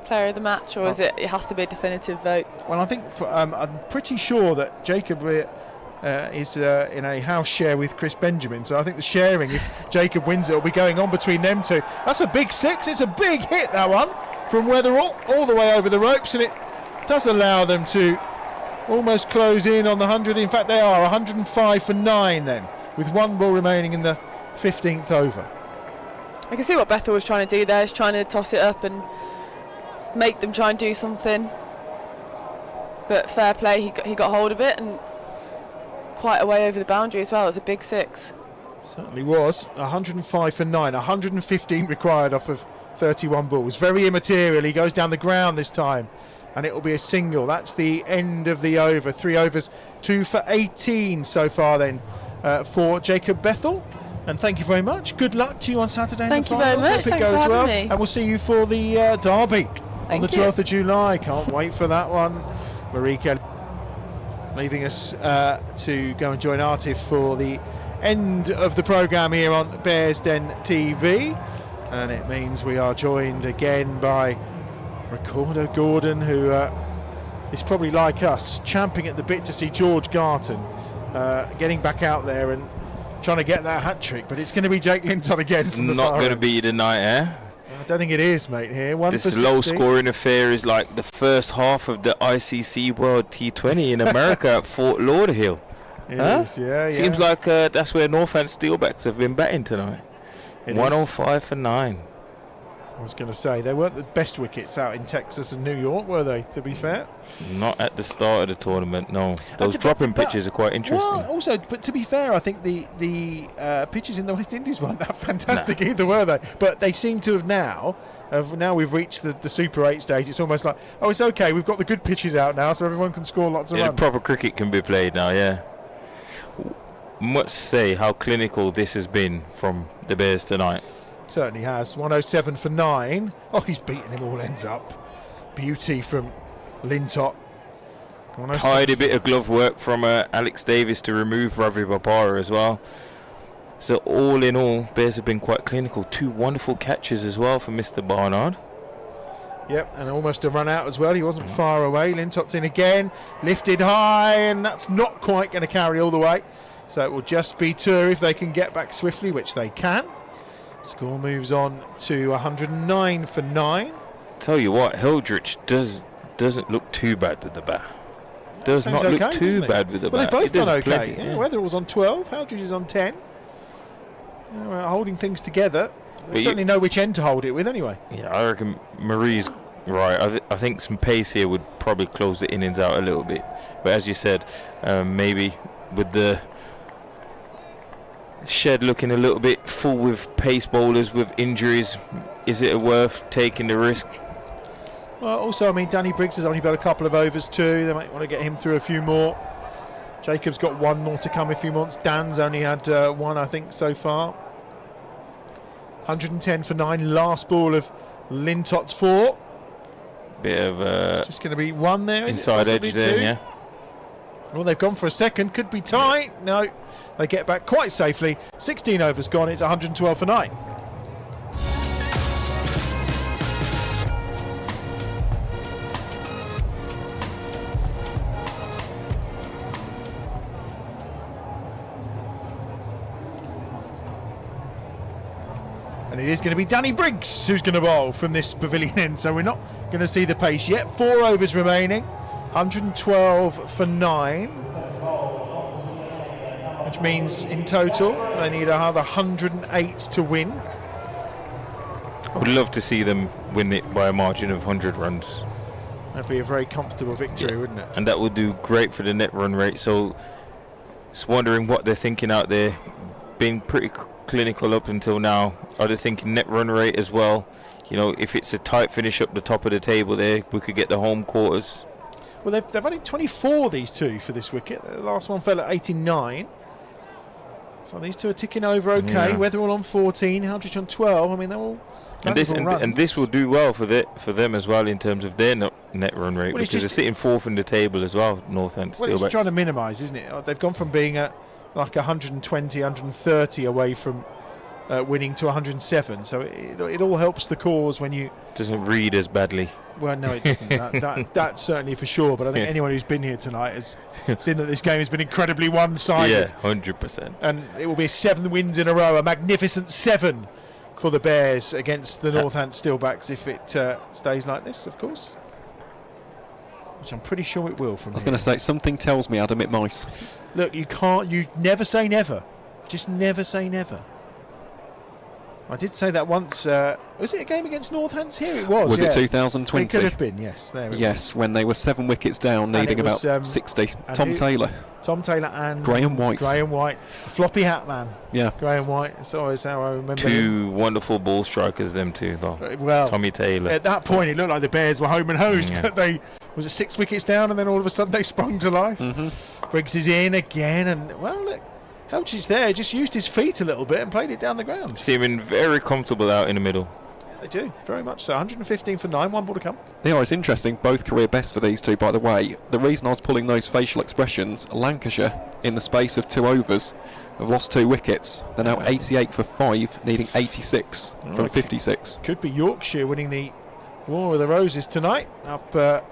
player of the match, or is it has to be a definitive vote? Well, I think I'm pretty sure that Jacob is in a house share with Chris Benjamin, so I think the sharing, if Jacob wins it, will be going on between them two. That's a big 6. It's a big hit, that one, from Weatherall all the way over the ropes, and it does allow them to almost close in on the 100. In fact, they are 105 for 9 then, with 1 ball remaining in the 15th over. I can see what Bethell was trying to do there. He's trying to toss it up and make them try and do something. But fair play, he got hold of it and quite a way over the boundary as well. It was a big 6. Certainly was. 105 for 9, 115 required off of 31 balls. Very immaterial. He goes down the ground this time, and it will be a single. That's the end of the over. 3 overs, 2 for 18 so far then for Jacob Bethell. And thank you very much. Good luck to you on Saturday. Thank you very much. Hope it Thanks goes for having well. me. And we'll see you for the derby on the 12th of July. Can't wait for that one. Marie Kelly leaving us to go and join Atif for the end of the programme here on Bears Den TV. And it means we are joined again by Recorder Gordon, who is probably like us, champing at the bit to see George Garton getting back out there and trying to get that hat-trick. But it's going to be Jake Linton again. It's not going to be tonight, eh? I don't think it is, mate, here. This low-scoring affair is like the first half of the ICC World T20 in America at Fort Lauderdale. Huh? Yeah. Seems like that's where Northants Steelbacks have been batting tonight. 105 for 9. I was going to say, they weren't the best wickets out in Texas and New York, were they, to be fair? Not at the start of the tournament, no. Those dropping pitches are quite interesting. Well, also, but to be fair, I think the pitches in the West Indies weren't that fantastic either, were they? But they seem to have now we've reached the Super 8 stage. It's almost like, oh, it's okay, we've got the good pitches out now, so everyone can score lots of runs. The proper cricket can be played now, yeah. Much say how clinical this has been from the Bears tonight. Certainly has. 107 for 9. Oh, he's beaten him all ends up. Beauty from Lintott. Tidy bit of glove work from Alex Davies to remove Ravi Bopara as well. So all in all, Bears have been quite clinical. 2 wonderful catches as well for Mr. Barnard. Yep, and almost a run out as well. He wasn't far away. Lintott's in again. Lifted high, and that's not quite going to carry all the way. So it will just be 2 if they can get back swiftly, which they can. Score moves on to 109 for 9. Tell you what, Hildrich doesn't look too bad with the bat. Does not okay, look too bad with the bat. They've both done okay. Plenty, yeah. Weather was on 12. Hildrich is on 10. Holding things together. They certainly know which end to hold it with anyway. Yeah, I reckon Marie's right. I think some pace here would probably close the innings out a little bit. But as you said, maybe with the shed looking a little bit full with pace bowlers with injuries, is it worth taking the risk? Well, also, I mean, Danny Briggs has only got a couple of overs too. They might want to get him through a few more. Jacob's got 1 more to come if he wants. Dan's only had 1, I think, so far. 110 for 9. Last ball of Lintott's 4. Bit of just going to be 1 there. Inside edge there, 2? Yeah. Well, they've gone for a second. Could be tight. No, they get back quite safely. 16 overs gone. It's 112 for 9. And it is going to be Danny Briggs who's going to bowl from this pavilion end. So we're not going to see the pace yet. 4 overs remaining. 112 for 9, which means in total they need another 108 to win. I would love to see them win it by a margin of 100 runs. That'd be a very comfortable victory, wouldn't it? And that would do great for the net run rate. So it's wondering what they're thinking out there. Been pretty clinical up until now. Are they thinking net run rate as well? You know, if it's a tight finish up the top of the table there, we could get the home quarters. Well, they've only 24, these two, for this wicket. The last one fell at 89. So these two are ticking over okay. Yeah. Weatherall on 14, Hildrich on 12. I mean, they're all and this will do well for them as well in terms of their net run rate, because they're sitting 4th in the table as well, Northants Steelbacks. Well, it's trying to minimise, isn't it? They've gone from being at like 120, 130 away from winning to 107, so it all helps the cause when you... Doesn't read as badly. Well, no, it doesn't. That's certainly for sure, but I think anyone who's been here tonight has seen that this game has been incredibly one-sided. Yeah, 100%. And it will be 7 wins in a row, a magnificent 7 for the Bears against the Northants Steelbacks if it stays like this, of course. Which I'm pretty sure it will. I was going to say, something tells me, Adam, it might. Look, you never say never. Just never say never. I did say that once. Was it a game against Northants here? It was. Was it 2020? It could have been, yes. Yes, when they were 7 wickets down, needing about 60. Tom Taylor and Graham White. Floppy hat man. Yeah. Graham White. It's always how I remember 2 wonderful ball strikers, them two, though. Well, Tommy Taylor. At that point, it looked like the Bears were home and hosed, but they was it 6 wickets down, and then all of a sudden they sprung to life. Briggs is in again, and well, look. Hildrich there just used his feet a little bit and played it down the ground. Seeming very comfortable out in the middle. They do, very much so. 115 for 9, 1 ball to come. Yeah, it's interesting. Both career best for these two, by the way. The reason I was pulling those facial expressions, Lancashire, in the space of 2 overs, have lost 2 wickets. They're now 88 for 5, needing 86 from 56. Could be Yorkshire winning the War of the Roses tonight. Up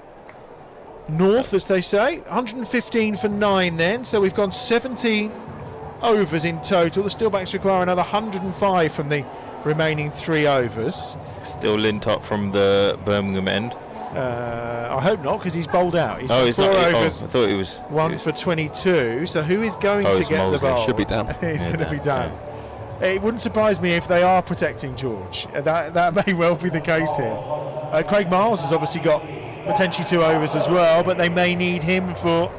north, as they say. 115 for 9 then. So we've gone 17 overs in total. The Steelbacks require another 105 from the remaining 3 overs. Still Lintott from the Birmingham end. I hope not, because he's bowled out. He's He's 4 not. overs. I thought he was. One for 22. So who is going to it's get Mousley. the bowl? Should be Dan. It's Yeah, going to Dan, be Dan. It wouldn't surprise me if they are protecting George. That may well be the case here. Craig Miles has obviously got potentially 2 overs as well, but they may need him for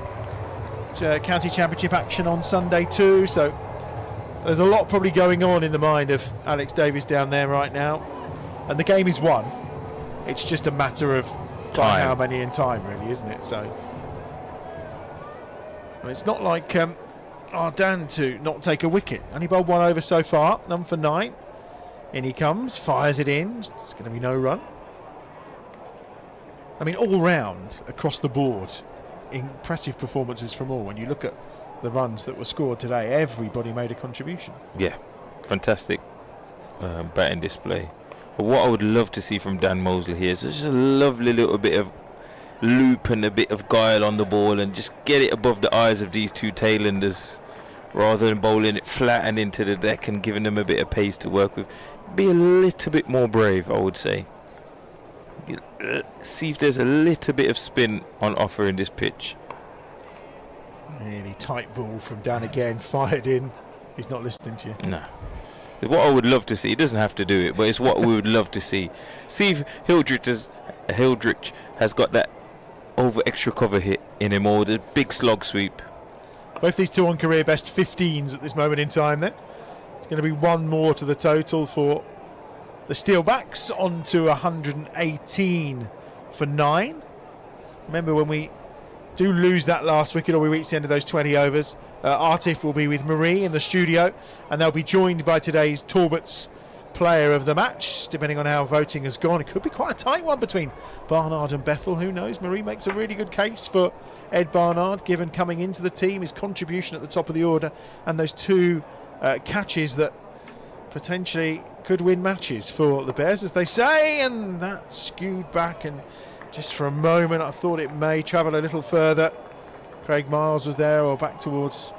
county championship action on Sunday too. So there's a lot probably going on in the mind of Alex Davies down there right now, and the game is won. It's just a matter of by how many in time, really, isn't it? So it's not like Dan to not take a wicket. Only bowled 1 over so far, none for 9. In he comes, fires it in. It's going to be no run. I mean, all round across the board, impressive performances from all. When you look at the runs that were scored today, everybody made a contribution. Yeah, fantastic batting display. But what I would love to see from Dan Mousley here is just a lovely little bit of loop and a bit of guile on the ball, and just get it above the eyes of these 2 tailenders rather than bowling it flat and into the deck and giving them a bit of pace to work with. Be a little bit more brave, I would say. See if there's a little bit of spin on offer in this pitch. Really tight ball from Dan again, fired in. He's not listening to you. No. It's what I would love to see. He doesn't have to do it, but it's what we would love to see. See if Hildrich has got that over extra cover hit in him, or the big slog sweep. Both these 2 on career best 15s at this moment in time then. It's going to be 1 more to the total for the Steelbacks, on to 118 for 9. Remember, when we do lose that last wicket or we reach the end of those 20 overs, Artif will be with Marie in the studio, and they'll be joined by today's Talbot's player of the match, depending on how voting has gone. It could be quite a tight one between Barnard and Bethell, who knows. Marie makes a really good case for Ed Barnard, given coming into the team, his contribution at the top of the order, and those 2 catches that potentially could win matches for the Bears, as they say. And that skewed back, and just for a moment I thought it may travel a little further. Craig Miles was there, or back towards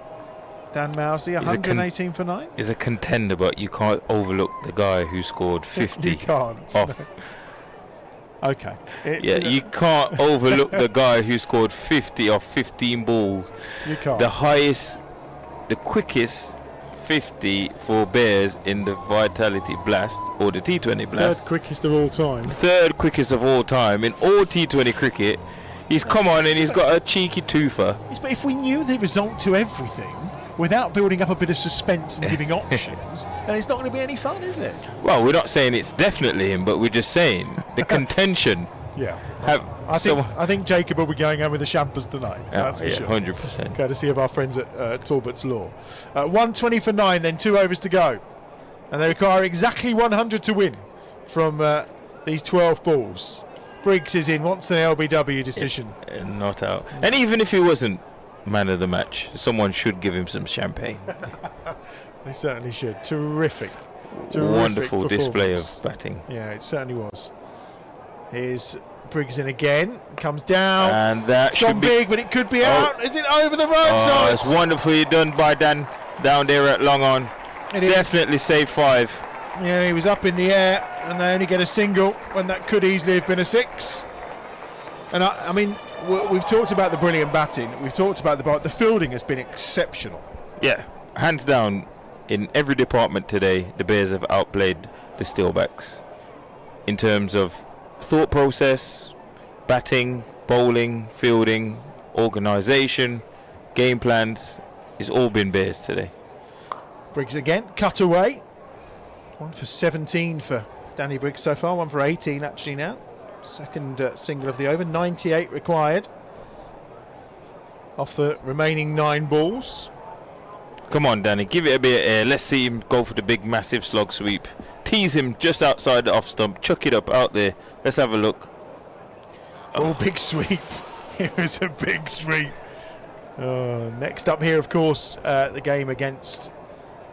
Dan Mousley. 118 for 9. Is a contender, but you can't overlook the guy who scored 50 You can't. off. Okay. You can't overlook the guy who scored 50 off 15 balls. You can't. The quickest 50 for Bears in the Vitality Blast, or the T20 Blast. 3rd quickest of all time. 3rd quickest of all time in all T20 cricket. He's come on and he's got a cheeky twofer. Yes, but if we knew the result to everything without building up a bit of suspense and giving options, then it's not going to be any fun, is it? Well, we're not saying it's definitely him, but we're just saying the contention. Yeah. I think Jacob will be going home with the champers tonight. That's for sure. 100%. Courtesy of our friends at Talbot's Law. 120 for 9, then 2 overs to go. And they require exactly 100 to win from these 12 balls. Briggs is in, wants an LBW decision. Not out. And even if he wasn't man of the match, someone should give him some champagne. They certainly should. Terrific. Wonderful display of batting. Yeah, it certainly was. Here's Briggs in again. Comes down. And that it's should gone be big, but it could be out. Is it over the ropes? It's wonderfully done by Dan down there at long on. Definitely save 5. Yeah, he was up in the air, and they only get a single when that could easily have been a 6. And I mean, we've talked about the brilliant batting. We've talked about the fielding has been exceptional. Yeah, hands down, in every department today, the Bears have outplayed the Steelbacks in terms of thought process, batting, bowling, fielding, organisation, game plans. It's all been Bears today. Briggs again, cut away. 1 for 17 for Danny Briggs so far, 1 for 18 actually now. Second single of the over, 98 required off the remaining 9 balls. Come on, Danny, give it a bit of air. Let's see him go for the big, massive slog sweep. Tease him just outside the off stump. Chuck it up out there. Let's have a look. Big sweep. It was a big sweep. Next up here, of course, the game against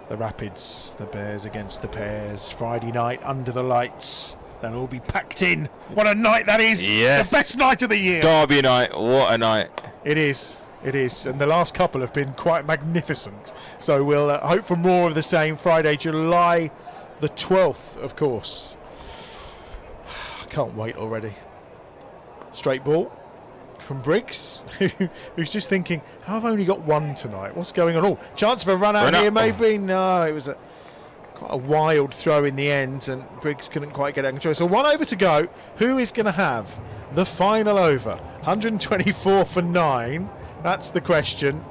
the Rapids, the Bears against the Pears. Friday night under the lights. They'll all be packed in. What a night that is. Yes. The best night of the year. Derby night. What a night. It is. It is. And the last couple have been quite magnificent. So we'll hope for more of the same. Friday, July the 12th, of course. I can't wait already. Straight ball from Briggs, who's just thinking, how have I only got one tonight? What's going on? Oh, chance for a run out here, maybe? No, it was quite a wild throw in the end, and Briggs couldn't quite get out of control. So 1 over to go. Who is going to have the final over? 124 for 9. That's the question.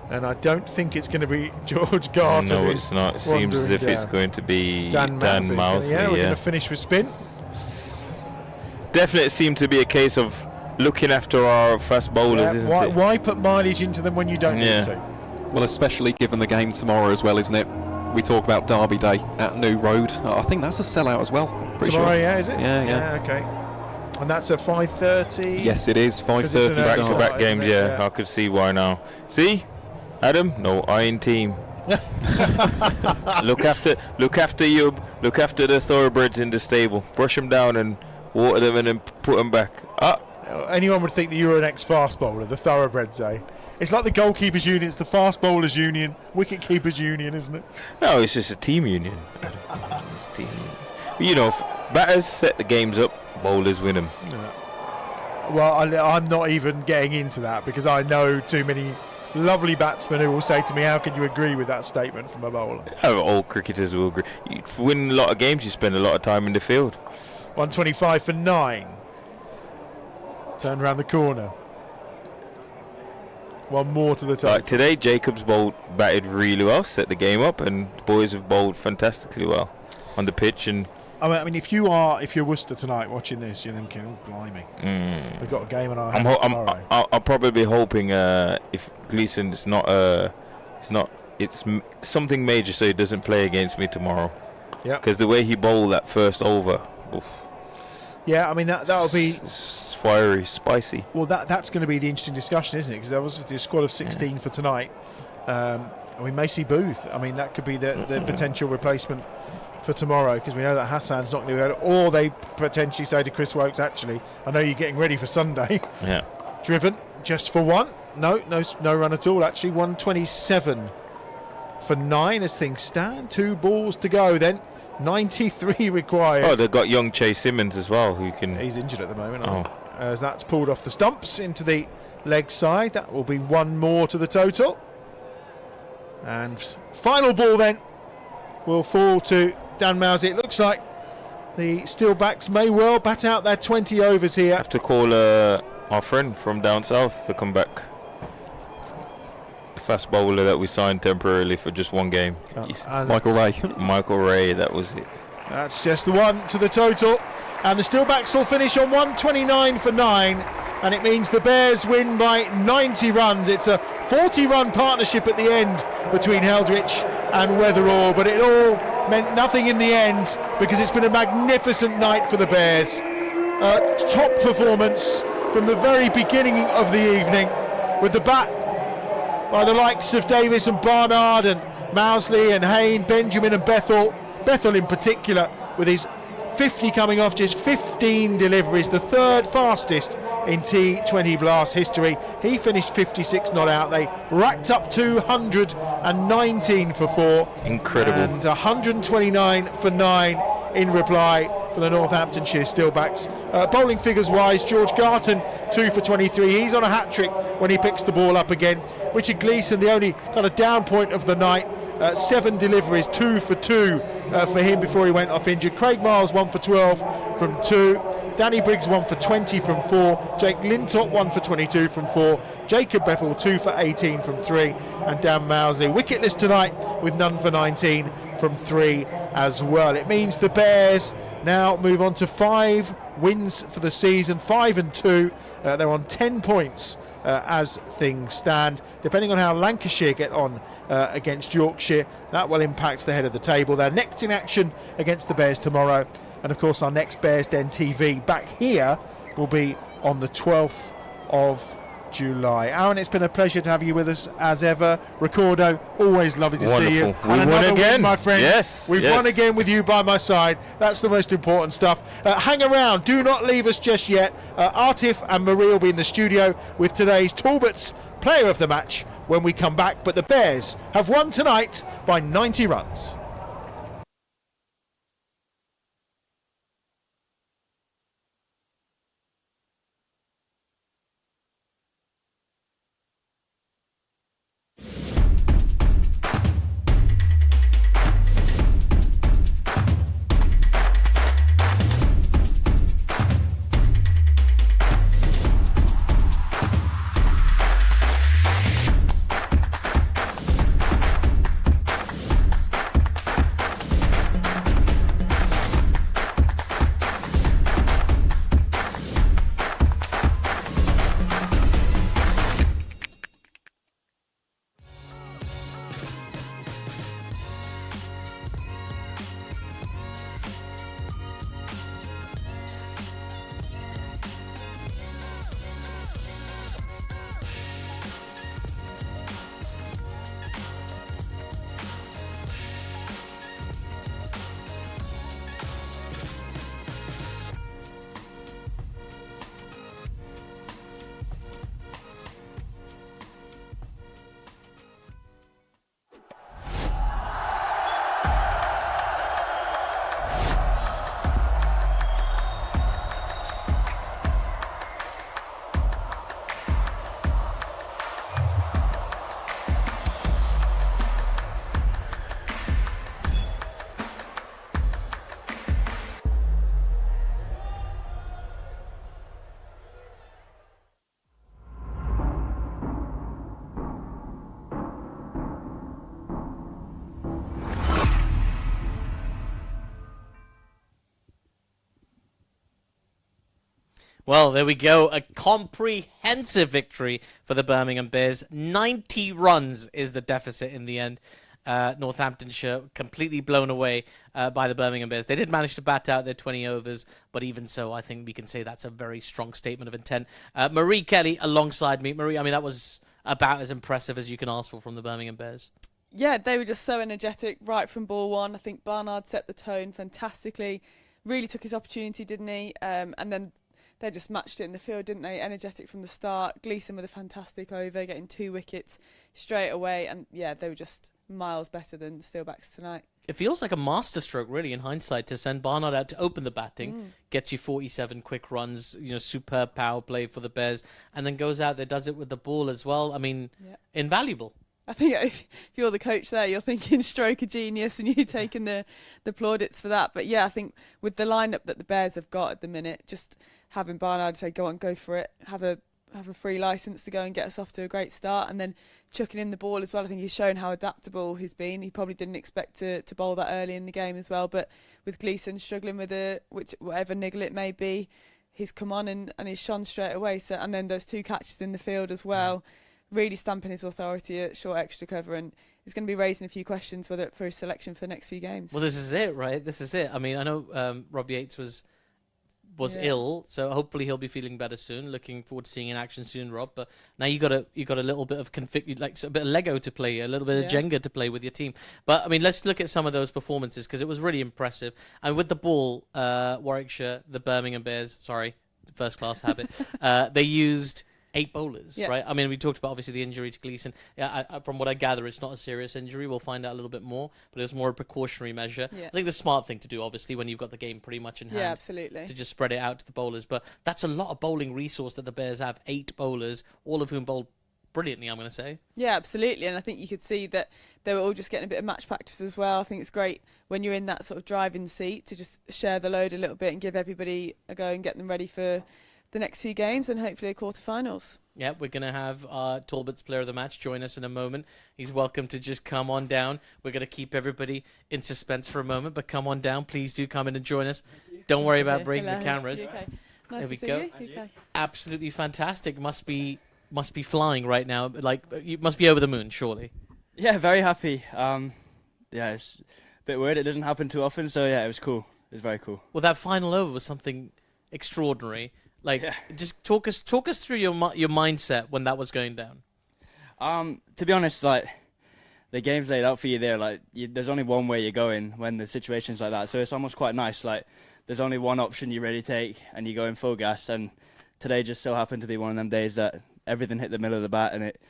And I don't think it's going to be George Garter. No, it's not. It seems as if it's going to be Dan Mousley. We're going to finish with spin. Definitely seemed to be a case of looking after our fast bowlers, isn't it? Why put mileage into them when you don't need to? Well, especially given the game tomorrow as well, isn't it? We talk about Derby Day at New Road. I think that's a sellout as well. Tomorrow, sure. Yeah, is it? Yeah. Okay. And that's at 5:30. Yes, it is 5:30. Back-to-back games. Yeah, I could see why now. See, Adam, no iron team. Look after the thoroughbreds in the stable. Brush them down and water them and then put them back. Anyone would think that you were an ex-fast bowler, the thoroughbreds, eh? It's like the goalkeepers union, it's the fast bowlers union, wicket keepers union, isn't it? No, it's just a team union. It's a team union. You know, batters set the games up, bowlers win them. Yeah. Well, I'm not even getting into that because I know too many lovely batsmen who will say to me, how can you agree with that statement from a bowler? All cricketers will agree. You win a lot of games, you spend a lot of time in the field. 125 for 9. Turn around the corner. One more to the total. Like today, Jacobs batted really well, set the game up, and the boys have bowled fantastically well on the pitch. And I mean, if you're Worcester tonight watching this, you're thinking, oh blimey, we've got a game on our hands tomorrow. I'll probably be hoping if Gleeson it's something major, so he doesn't play against me tomorrow. Yeah. Because the way he bowled that first over. Oof. Yeah, I mean that'll be fiery, spicy. Well, that's going to be the interesting discussion, isn't it? Because there was the squad of 16 for tonight. We may see Booth. I mean, that could be the potential replacement for tomorrow, because we know that Hassan's not going to be able to, or they potentially say to Chris Wokes, actually, I know you're getting ready for Sunday. Yeah. Driven just for 1. No run at all, actually. 127 for 9 as things stand. 2 balls to go then. 93 required. Oh, they've got young Chase Simmons as well, who can... He's injured at the moment, as that's pulled off the stumps into the leg side. That will be 1 more to the total. And final ball then will fall to Dan Mousley. It looks like the Steelbacks may well bat out their 20 overs here. Have to call our friend from down south to come back. The fast bowler that we signed temporarily for just 1 game. Michael Ray. Michael Ray, that was it. That's just the 1 to the total. And the Steelbacks will finish on 129 for 9. And it means the Bears win by 90 runs. It's a 40-run partnership at the end between Heldrich and Weatherall, but it all meant nothing in the end because it's been a magnificent night for the Bears. Top performance from the very beginning of the evening, with the bat by the likes of Davies and Barnard and Mousley and Hayne, Benjamin and Bethell. Bethell in particular, with his 50 coming off just 15 deliveries, the 3rd fastest in T20 Blast history. He finished 56 not out. They racked up 219 for 4. Incredible. And 129 for 9 in reply for the Northamptonshire Steelbacks. Bowling figures wise, George Garton 2 for 23. He's on a hat-trick when he picks the ball up again. Richard Gleeson, the only kind of down point of the night, 7 deliveries, 2 for 2 for him before he went off injured. Craig Miles 1 for 12 from 2. Danny Briggs 1 for 20 from 4. Jake Lintop 1 for 22 from 4. Jacob Bethell 2 for 18 from 3. And Dan Mousley wicketless tonight with none for 19 from 3 as well. It means the Bears now move on to 5 wins for the season, 5 and 2. They're on 10 points as things stand. Depending on how Lancashire get on against Yorkshire, that will impact the head of the table. They're next in action against the Bears tomorrow. And of course our next Bears Den TV back here will be on the 12th of July. Aaron, it's been a pleasure to have you with us as ever. Ricardo, always lovely to see you. We won again, win, my friend. Yes, we've won again with you by my side. That's the most important stuff. Hang around, do not leave us just yet. Artif and Marie will be in the studio with today's Talbot's Player of the Match when we come back. But the Bears have won tonight by 90 runs. Well, there we go. A comprehensive victory for the Birmingham Bears. 90 runs is the deficit in the end. Northamptonshire completely blown away by the Birmingham Bears. They did manage to bat out their 20 overs, but even so, I think we can say that's a very strong statement of intent. Marie Kelly alongside me. Marie, I mean, that was about as impressive as you can ask for from the Birmingham Bears. Yeah, they were just so energetic right from ball one. I think Barnard set the tone fantastically. Really took his opportunity, didn't he? And then they just matched it in the field, didn't they? Energetic from the start. Gleeson with a fantastic over, getting 2 wickets straight away. And yeah, they were just miles better than Steelbacks tonight. It feels like a masterstroke, really, in hindsight, to send Barnard out to open the batting, gets you 47 quick runs, superb power play for the Bears, and then goes out there, does it with the ball as well. I mean, invaluable. I think if you're the coach there, you're thinking stroke of genius and you're taking the plaudits for that. But yeah, I think with the lineup that the Bears have got at the minute, just having Barnard say, go on, go for it, have a free licence to go and get us off to a great start, and then chucking in the ball as well. I think he's shown how adaptable he's been. He probably didn't expect to bowl that early in the game as well, but with Gleeson struggling with whatever niggle it may be, he's come on and he's shone straight away. So, and then those 2 catches in the field as well. Really stamping his authority at short extra cover, and he's going to be raising a few questions whether for his selection for the next few games. Well, this is it, right? This is it. I mean, I know Rob Yates was ill, so hopefully he'll be feeling better soon. Looking forward to seeing in action soon, Rob. But now you got a little bit of a bit of Lego to play, a little bit of Jenga to play with your team. But I mean, let's look at some of those performances because it was really impressive. And with the ball, Warwickshire, the Birmingham Bears, sorry, first class habit, they used 8 bowlers, right? I mean, we talked about obviously the injury to Gleeson. Yeah, from what I gather, it's not a serious injury. We'll find out a little bit more, but it was more a precautionary measure. I think the smart thing to do, obviously, when you've got the game pretty much in hand, absolutely, to just spread it out to the bowlers. But that's a lot of bowling resource that the Bears have. 8 bowlers, all of whom bowled brilliantly, I'm going to say. Yeah, absolutely, and I think you could see that they were all just getting a bit of match practice as well. I think it's great when you're in that sort of driving seat to just share the load a little bit and give everybody a go and get them ready for the next few games and hopefully a quarterfinals. Yeah, we're going to have Talbot's player of the match join us in a moment. He's welcome to just come on down. We're going to keep everybody in suspense for a moment, but come on down. Please do come in and join us. Don't worry about breaking the cameras. Okay. Nice there we to go. See you. Okay. Absolutely fantastic. Must be flying right now. Like, you must be over the moon, surely. Yeah, very happy. Yeah, it's a bit weird. It doesn't happen too often, so yeah, it was cool. It was very cool. Well, that final over was something extraordinary. Like, just talk us through your mindset when that was going down. To be honest, like, the game's laid out for you there. Like, there's only one way you're going when the situation's like that. So it's almost quite nice. Like, there's only one option you really take, and you go in full gas. And today just so happened to be one of them days that everything hit the middle of the bat, and it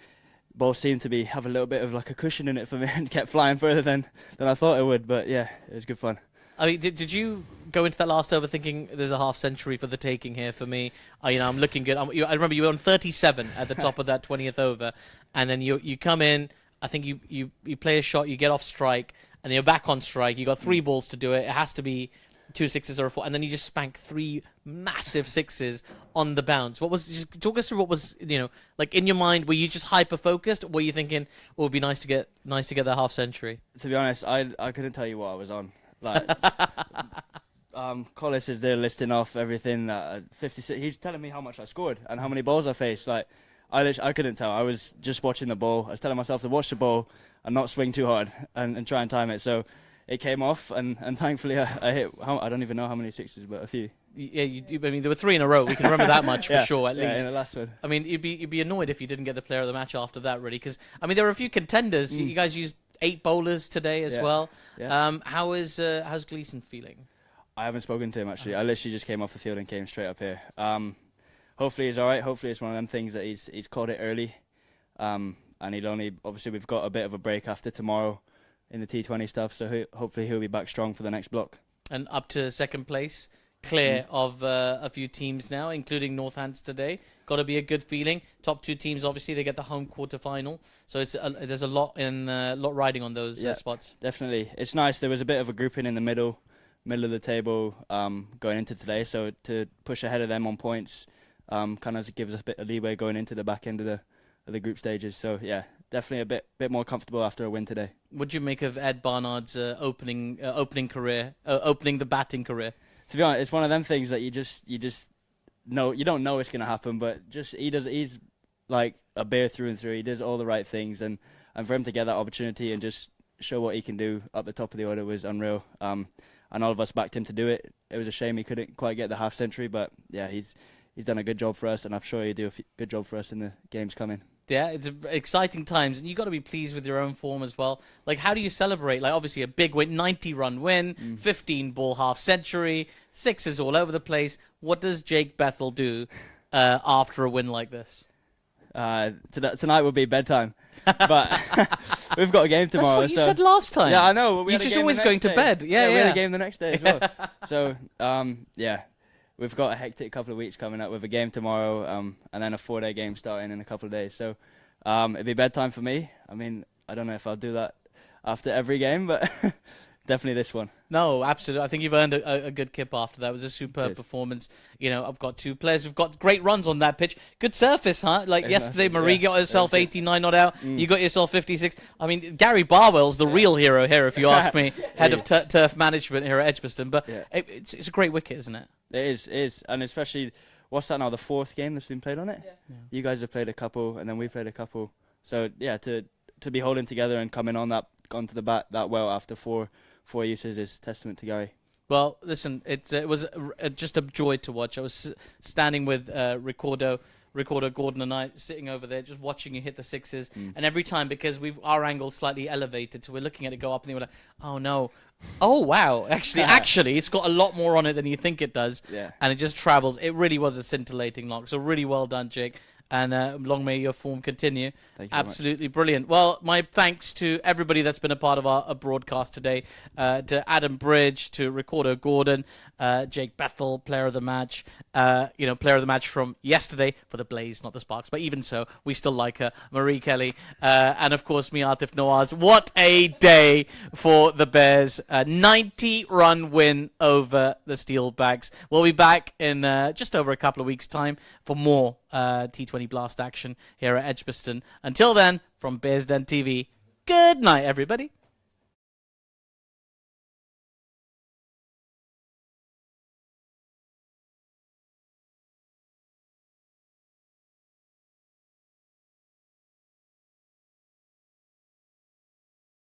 both seemed to have a little bit of like a cushion in it for me, and kept flying further than I thought it would. But yeah, it was good fun. I mean, did you go into that last over thinking there's a half century for the taking here for me? I'm looking good. I remember you were on 37 at the top of that 20th over, and then you come in. I think you play a shot, you get off strike, and you're back on strike. You got 3 balls to do it. It has to be 2 sixes or a 4, and then you just spank 3 massive sixes on the bounce. Just talk us through what was like in your mind? Were you just hyper focused, or were you thinking it would be nice to get that half century? To be honest, I couldn't tell you what I was on. Like, Collis is there listing off everything. 56. He's telling me how much I scored and how many balls I faced. Like, I couldn't tell. I was just watching the ball. I was telling myself to watch the ball and not swing too hard and try and time it. So it came off, and thankfully I hit. I don't even know how many sixes, but a few. Yeah, I mean, there were 3 in a row. We can remember that much for sure, at least. In the last one. I mean, you'd be annoyed if you didn't get the player of the match after that, really, because I mean, there were a few contenders. You guys used 8 bowlers today as well. Yeah. How's Gleeson feeling? I haven't spoken to him actually. I literally just came off the field and came straight up here. Hopefully he's all right. Hopefully it's one of them things that he's caught it early, and obviously we've got a bit of a break after tomorrow in the T20 stuff. So hopefully he'll be back strong for the next block. And up to second place, clear of a few teams now, including Northants today. Got to be a good feeling. Top 2 teams, obviously, they get the home quarter-final. So there's a lot riding on those spots. Definitely. It's nice. There was a bit of a grouping in the middle of the table going into today. So to push ahead of them on points kind of gives us a bit of leeway going into the back end of the group stages. So, yeah, definitely a bit more comfortable after a win today. What do you make of Ed Barnard's opening the batting career? To be honest, it's one of them things that you just you don't know it's going to happen, but he's like a Bear through and through. He does all the right things, and for him to get that opportunity and just show what he can do up the top of the order was unreal. And all of us backed him to do it. It was a shame he couldn't quite get the half century, but yeah, he's done a good job for us, and I'm sure he'll do a good job for us in the games coming. Yeah, it's exciting times, and you got to be pleased with your own form as well. Like, how do you celebrate? Like, obviously a big win, 90-run win, 15-ball half century, sixes all over the place. What does Jake Bethell do after a win like this? Tonight will be bedtime, but we've got a game tomorrow. That's what you said last time. Yeah, I know. You're just always going to bed. Yeah, we had a game the next day as well. So, yeah. We've got a hectic couple of weeks coming up with a game tomorrow, and then a 4-day game starting in a couple of days. So it'll be bedtime for me. I mean, I don't know if I'll do that after every game, but definitely this one. No, absolutely. I think you've earned a good kip after that. It was a superb performance. You know, I've got 2 players who've got great runs on that pitch. Good surface, huh? Like yesterday, Marie got herself 89 not out. You got yourself 56. I mean, Gary Barwell's the real hero here, if you ask me, head of turf management here at Edgbaston. But it's a great wicket, isn't it? It is. And especially, what's that now, the 4th game that's been played on it? Yeah. You guys have played a couple, and then we played a couple. So, yeah, to be holding together and coming onto the bat that well after four uses is testament to Gary. Well, listen, it was just a joy to watch. I was standing with Recorder Gordon and I sitting over there just watching you hit the sixes, and every time, because our angle slightly elevated, so we're looking at it go up, and they were like, oh no, oh wow, actually it's got a lot more on it than you think it does, and it just travels. It really was a scintillating lock, so really well done, Jake. And long may your form continue. Thank you Absolutely brilliant. Well, my thanks to everybody that's been a part of our broadcast today, to Adam Bridge, to Recorder Gordon, Jake Bethell, player of the match, player of the match from yesterday for the Blaze, not the Sparks, but even so, we still like her, Marie Kelly, and of course me, Atif Nawaz. What a day for the Bears. A 90-run win over the Steelbacks. We'll be back in just over a couple of weeks' time for more T20 Blast action here at Edgbaston. Until then, from Bears Den TV, good night, everybody.